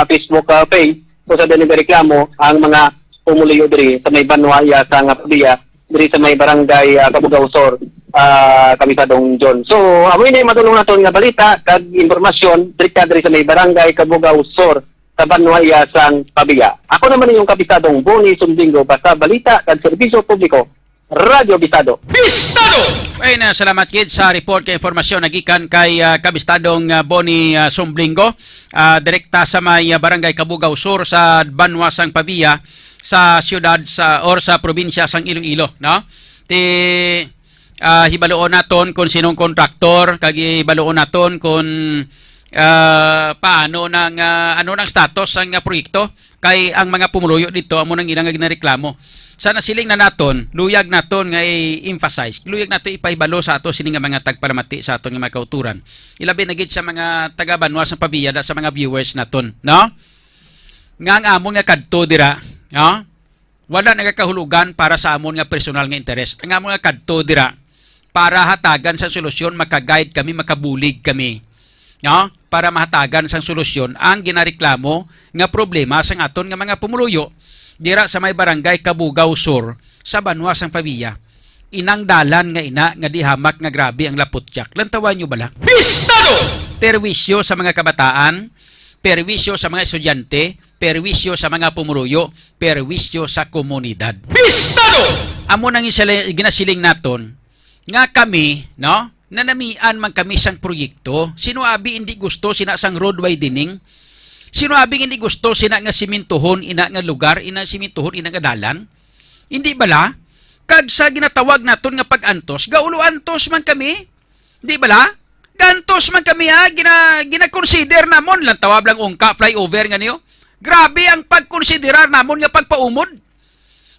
Facebook page o sa reklamo ang mga pumuliyo diri sa may Banwaya sang Pabiya diri sa may barangay Kabugaw-Sur Kapitalong John. So, amoy na matulong naton nga balita kag impormasyon diri sa may barangay Kabugaw-Sur sa Banwaya sang Pabiya. Ako naman yung Kapitalong Boni Sumbingo basta balita kag serbisyo publiko Radyo Bistado. Ay na salamat kid sa report kay informasyon nagikan kay Kabistadong Boni Sumblingo, direkta sa may barangay Kabugaw-Sur sa Banwa sang Pabiya sa siyudad sa probinsya sang Iloilo, no? Hibaloon naton kung sinong kontraktor, kag hibaloon naton kung paano nang ano nang status ang proyekto kay ang mga pumuluyo dito amo nang ilang ginareklamo. Sana siling na naton, luyag naton nga i-emphasize, luyag naton ipahibalo sa ato sini nga mga tagparamati sa aton nga mga kauturan. Ilabi na gid sa mga taga Banwa sa Pabiya sa mga viewers naton, no? Nga ang amon nga kadto dira, no? Wala nagakahulugan para sa amon nga personal nga interes. Ang amon nga kadto dira para hatagan sa solusyon, makaguide kami, makabulig kami. No? Para mahatagan sa solusyon ang ginareklamo nga problema sa aton nga mga pumuluyo dira sa may barangay Kabugaw-Sur sa Banwa sang Pabiya. Inang dalan nga nga dihamak nga grabe ang laputyak. Lantawan nyo bala? Perwisyo sa mga kabataan, perwisyo sa mga estudyante, perwisyo sa mga pumuluyo, perwisyo sa komunidad. Amo nang ginasiling naton nga kami, no? Nanamian man kami sang proyekto. Sino abi hindi gusto sina sang road widening? Sino abi hindi gusto sina nga simintuhon ina nga lugar, ina simintuhon ina nga dalan? Hindi bala? Kag sa ginatawag naton nga pag-antos, gaulo-antos man kami? Hindi bala? Gantos man kami gina-consider namon lang tawag lang ungka flyover nga niyo. Grabe ang pagkonsiderar namon nga pagpaumod.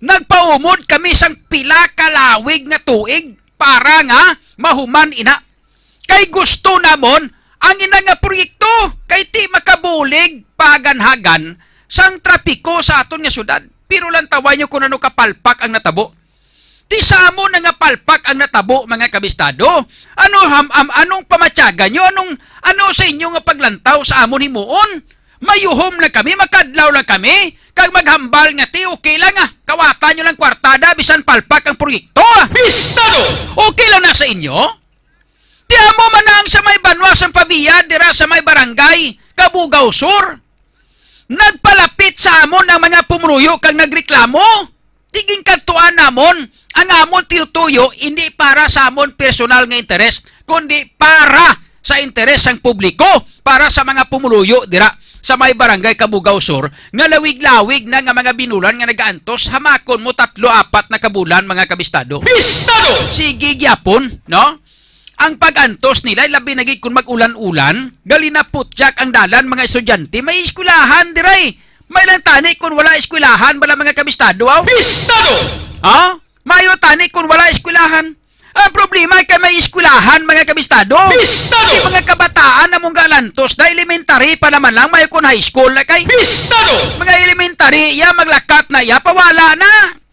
Nagpaumod kami sang pila kalawig nga tuig para nga mahuman ina. Kay gusto namon ang ina nga proyekto kay ti makabulig paganhagan sang trapiko sa aton nga syudad. Pero lang tawag nyo kung ano kapalpak ang natabo. Ti sa amon nga palpak ang natabo mga kabistado. Anong pamatyagan nyo? Ano sa inyo nga paglantaw sa amon himuon? Mayuhom na kami, makadlaw lang kami, kag maghambal nga ti, okay lang kawatan nyo lang kwartada, bisan palpak ang proyekto Bistado! Okay lang na sa inyo? Ti amo man ang sa may Banwa sang Pabiya, dira sa may barangay Kabugaw-Sur. Nagpalapit sa amon ang mga pumuluyo kag nagreklamo. Tiging kadtuan namon, ang amon tinutuyo, hindi para sa amon personal nga interes, kundi para sa interes ng publiko, para sa mga pumuluyo dira. sa may barangay Kabugaw Sur nga lawig-lawig na nga mga binulan nga nagaantos hamakon mo 3-4 na kabulan mga kabistado. Pistado! Sige gyapon, no? Ang pag-antos nila labi na gid kun mag-ulan-ulan, gali na putyak ang dalan mga estudyante, may eskwelahan diray. May lang tani kun wala eskwelahan bala mga kabistado. Pistado! Ha? Mayo tani kun wala eskwelahan. Ang problema ay kay may eskwelahan mga kabistado. Pistado! Di mga kabataan na mong galantos na elementary pa naman lang may kun high school na kay. Pistado! Mga elementary, ya maglakat na ya pawala na.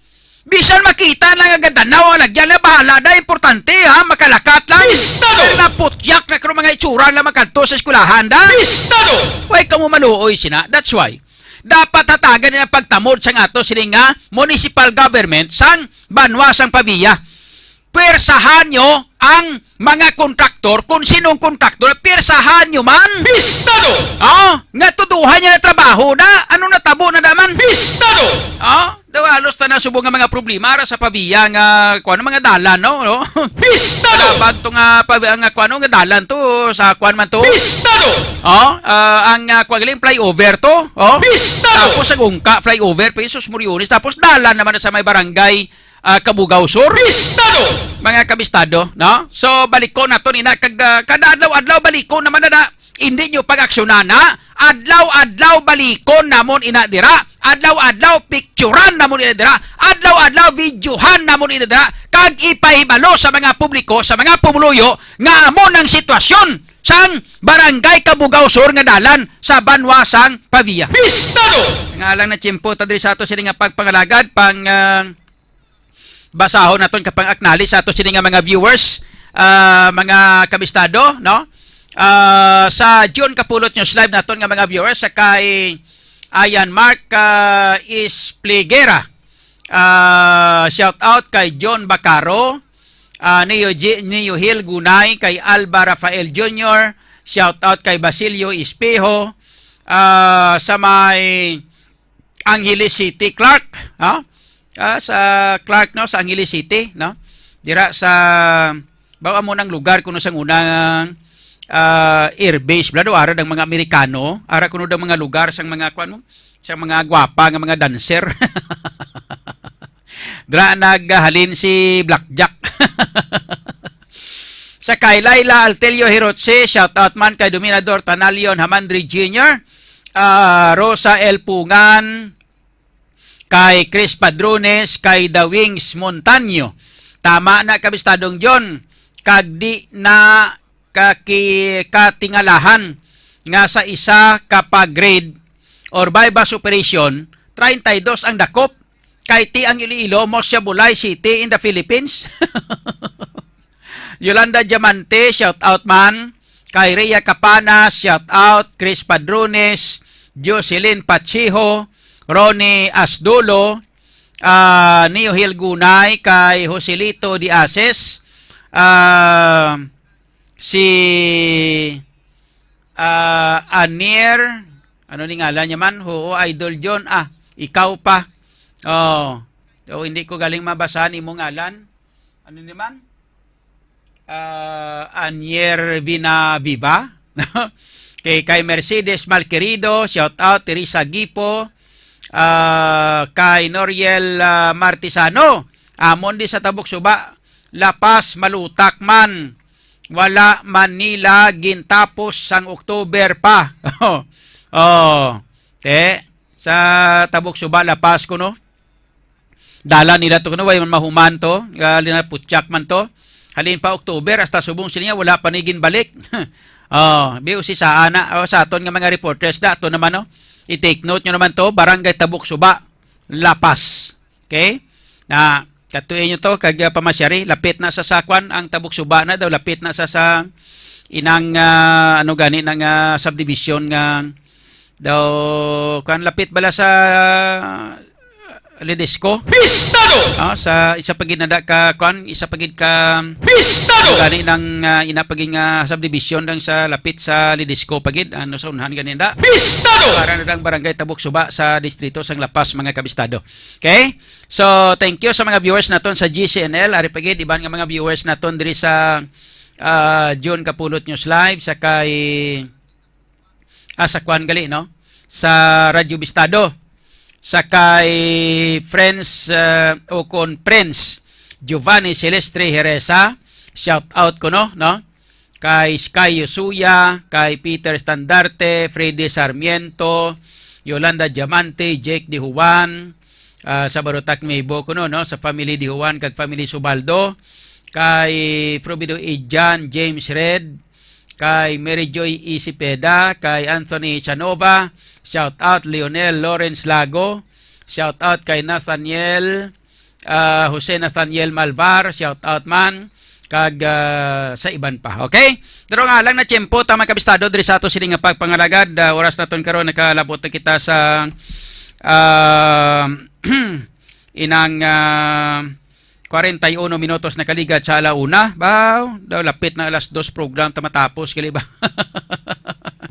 Bisan makita lang ang gandanaw, lagyan na bahala na, importante ha, makalakat lang. Pistado! Dahil naputyak na karo mga itsura na makanto sa eskwelahan da. Pistado! Huwag ka mo maluoy sina, that's why. Dapat hatagan nila pagtamod sa ato sila nga municipal government sang banwa sang Pavia. Persahan nyo ang mga kontraktor, kung sinong kontraktor, persahan nyo man. Pistado! Nga tuduhan niya na trabaho na, ano natabo na naman. Pistado! Dawalos na nasubong nga mga problema ara sa Pavia nga, kung ano mga dalan, no? Pistado! Bag to nga, kung ano nga dalan to, sa kwan man to. Pistado! Ang kung galing flyover to, Pistado! tapos sa Gungka, flyover, Pesos Muriones, tapos dalan naman na sa may barangay Kabugaw Sur. Pistado! Mga kabistado, no? So, balikon na to, kada adlaw-adlaw balikon naman na hindi nyo pag-aksyonan, ha? Adlaw-adlaw balikon namon inadira, adlaw-adlaw picturean namon inadira, adlaw-adlaw videohan namon inadira, kag ipahibalo sa mga publiko, sa mga pumuluyo, nga amon ang sitwasyon sang barangay Kabugaw Sur nga dalan sa Banwasang Pavia. Pistado! Nga lang na tiyempo, tadri sa ato sila nga pagpangalagad, basahon naton kapang acknowledge sa ato sila nga mga viewers, mga kabistado, no? Sa June Kapulot News Live naton nga mga viewers, sa kay Ayan Mark Ispligera, shout out kay John Bacaro, Neo Hill Gunay, kay Alba Rafael Jr., shout out kay Basilio Espejo, sa may Angeles City, Clark, sa Clark, no, sa Angeles City, no, dira sa bawa mo ng lugar kuno sang unang airbase blado ara ng mga Amerikano, ara kuno ng mga lugar sang mga kuan mo, sang mga gwapa nga mga dancer. Dira naghalin si Blackjack. Sa kay Laila Altelio Hirotse, shout out man kay Dominador Tanalion Hamandri Jr., Rosa L. Pungan, kay Chris Padrones, kay The Wings Montaño. Tama na kabistadong John, kag di na katingalahan nga sa isa kapag-grade or bypass operation, 32 ang dakop, kay ti ang Iloilo, Mosya Bulay City in the Philippines. Yolanda Diamante, shout out man, kay Rhea Capanas, shout out, Chris Padrones, Jocelyn Pachiho, Ronnie Asdulo, Neo Hill Gunay, kay Joselito Diases, si Anier, ano ni ngalan niya man? Idol John, ikaw pa. So, hindi ko galing mabasahan imong ngalan. Ano naman? Anier Vinaviva. Kay Mercedes Malquerido, shout out, Teresa Gipo, kay Noriel Martisano, amon di sa Tabuk Suba, lapas malutak man, wala Manila gintapos sang October pa. Sa Tabuk Suba, lapas ko no, dala nila to kuno, way man mahuman to, galina putyak man to, halin pa October, hasta subong sila niya, wala panigin balik. Biyo si sa aton nga mga reporters da to naman no. I-take note nyo naman to, Barangay Tabuk Suba, Lapas. Okay? Na katuin nyo to kag pamasyari, lapit na sa sakwan ang Tabuk Suba na daw, lapit na sa inang ano gani ng subdivision nga daw kan lapit bala sa Ledesco. Pistado! Sa isa pagid na ka kan, isa pagid ka Pistado! Gani ng inapaging subdivision dang sa lapit sa Ledesco pagid, ano sa unahan gani da. Pistado! Para na dang Barangay Tabuk Suba sa distrito sang Lapas mga kabistado. Okay? So, thank you sa mga viewers naton sa GCNL, ari pagid iban nga mga viewers naton diri sa June Kapulot News Live sa kay sa kwan gali no. sa Radyo Bistado. Sa kay Friends o kon Prince Giovanni Celestre Jereza, shout out ko no? Kay Sky Yosuya, kay Peter Standarte, Freddy Sarmiento, Yolanda Diamante, Jake Di Juan, sa Barutak Maybo ko no? Sa family Di Juan, kag family Subaldo, kay Probido Ejan, James Red, kay Mary Joy Isipeda, kay Anthony Chanova, shout out Lionel Lawrence Lago, shout out kay Nathaniel, Jose Nathaniel Malvar, shout out man, kag sa iban pa. Okay? Pero nga lang na tiyempo, tama kabistado, diri sa ato sila nga pagpangalagad, oras na ton karon nakalabot na kita sa inang 41 minutos na kaligad sa alauna. Baw, daw lapit na alas 2 program ta matapos kali ba?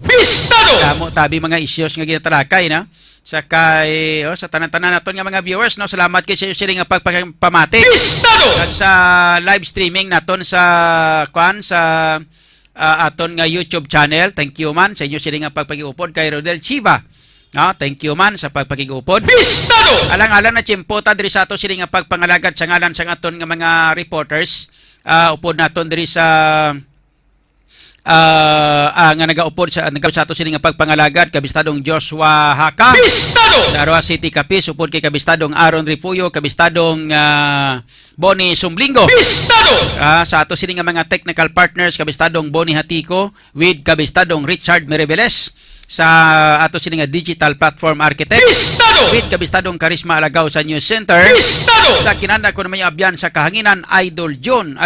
Bistado! Damo tabi mga issues nga ginatalakay na. Sa kay sa tanan-tanan naton nga mga viewers no, salamat kay sa sila nga pagpamati. Bistado! Kag sa live streaming naton sa aton nga YouTube channel. Thank you man sa inyo sila nga pagpagiupod kay Rodel Chiva. No, thank you man sa pagpakigupod. Bistado! Alang-alang na tiyempo ta diri sa ato sila nga pagpangalagad sa ngalan sa aton nga mga reporters. Upod naton diri sa nga nagaupod sa ato sila nga pagpangalagad kabistadong Joshua Haka. Bistado! Sa Arua City Capiz upod kay kabistadong Aaron Rifuyo, kabistadong Bonnie Sumblingo. Bistado! Sa ato sila nga mga technical partners kabistadong Bonnie Hatiko with kabistadong Richard Merebeles. Sa ato sila nga digital platform architect Bistado! with kabistadong Karisma Alagaw sa News Center. Bistado! Sa kinanda ko naman yung abyan sa kahanginan Idol John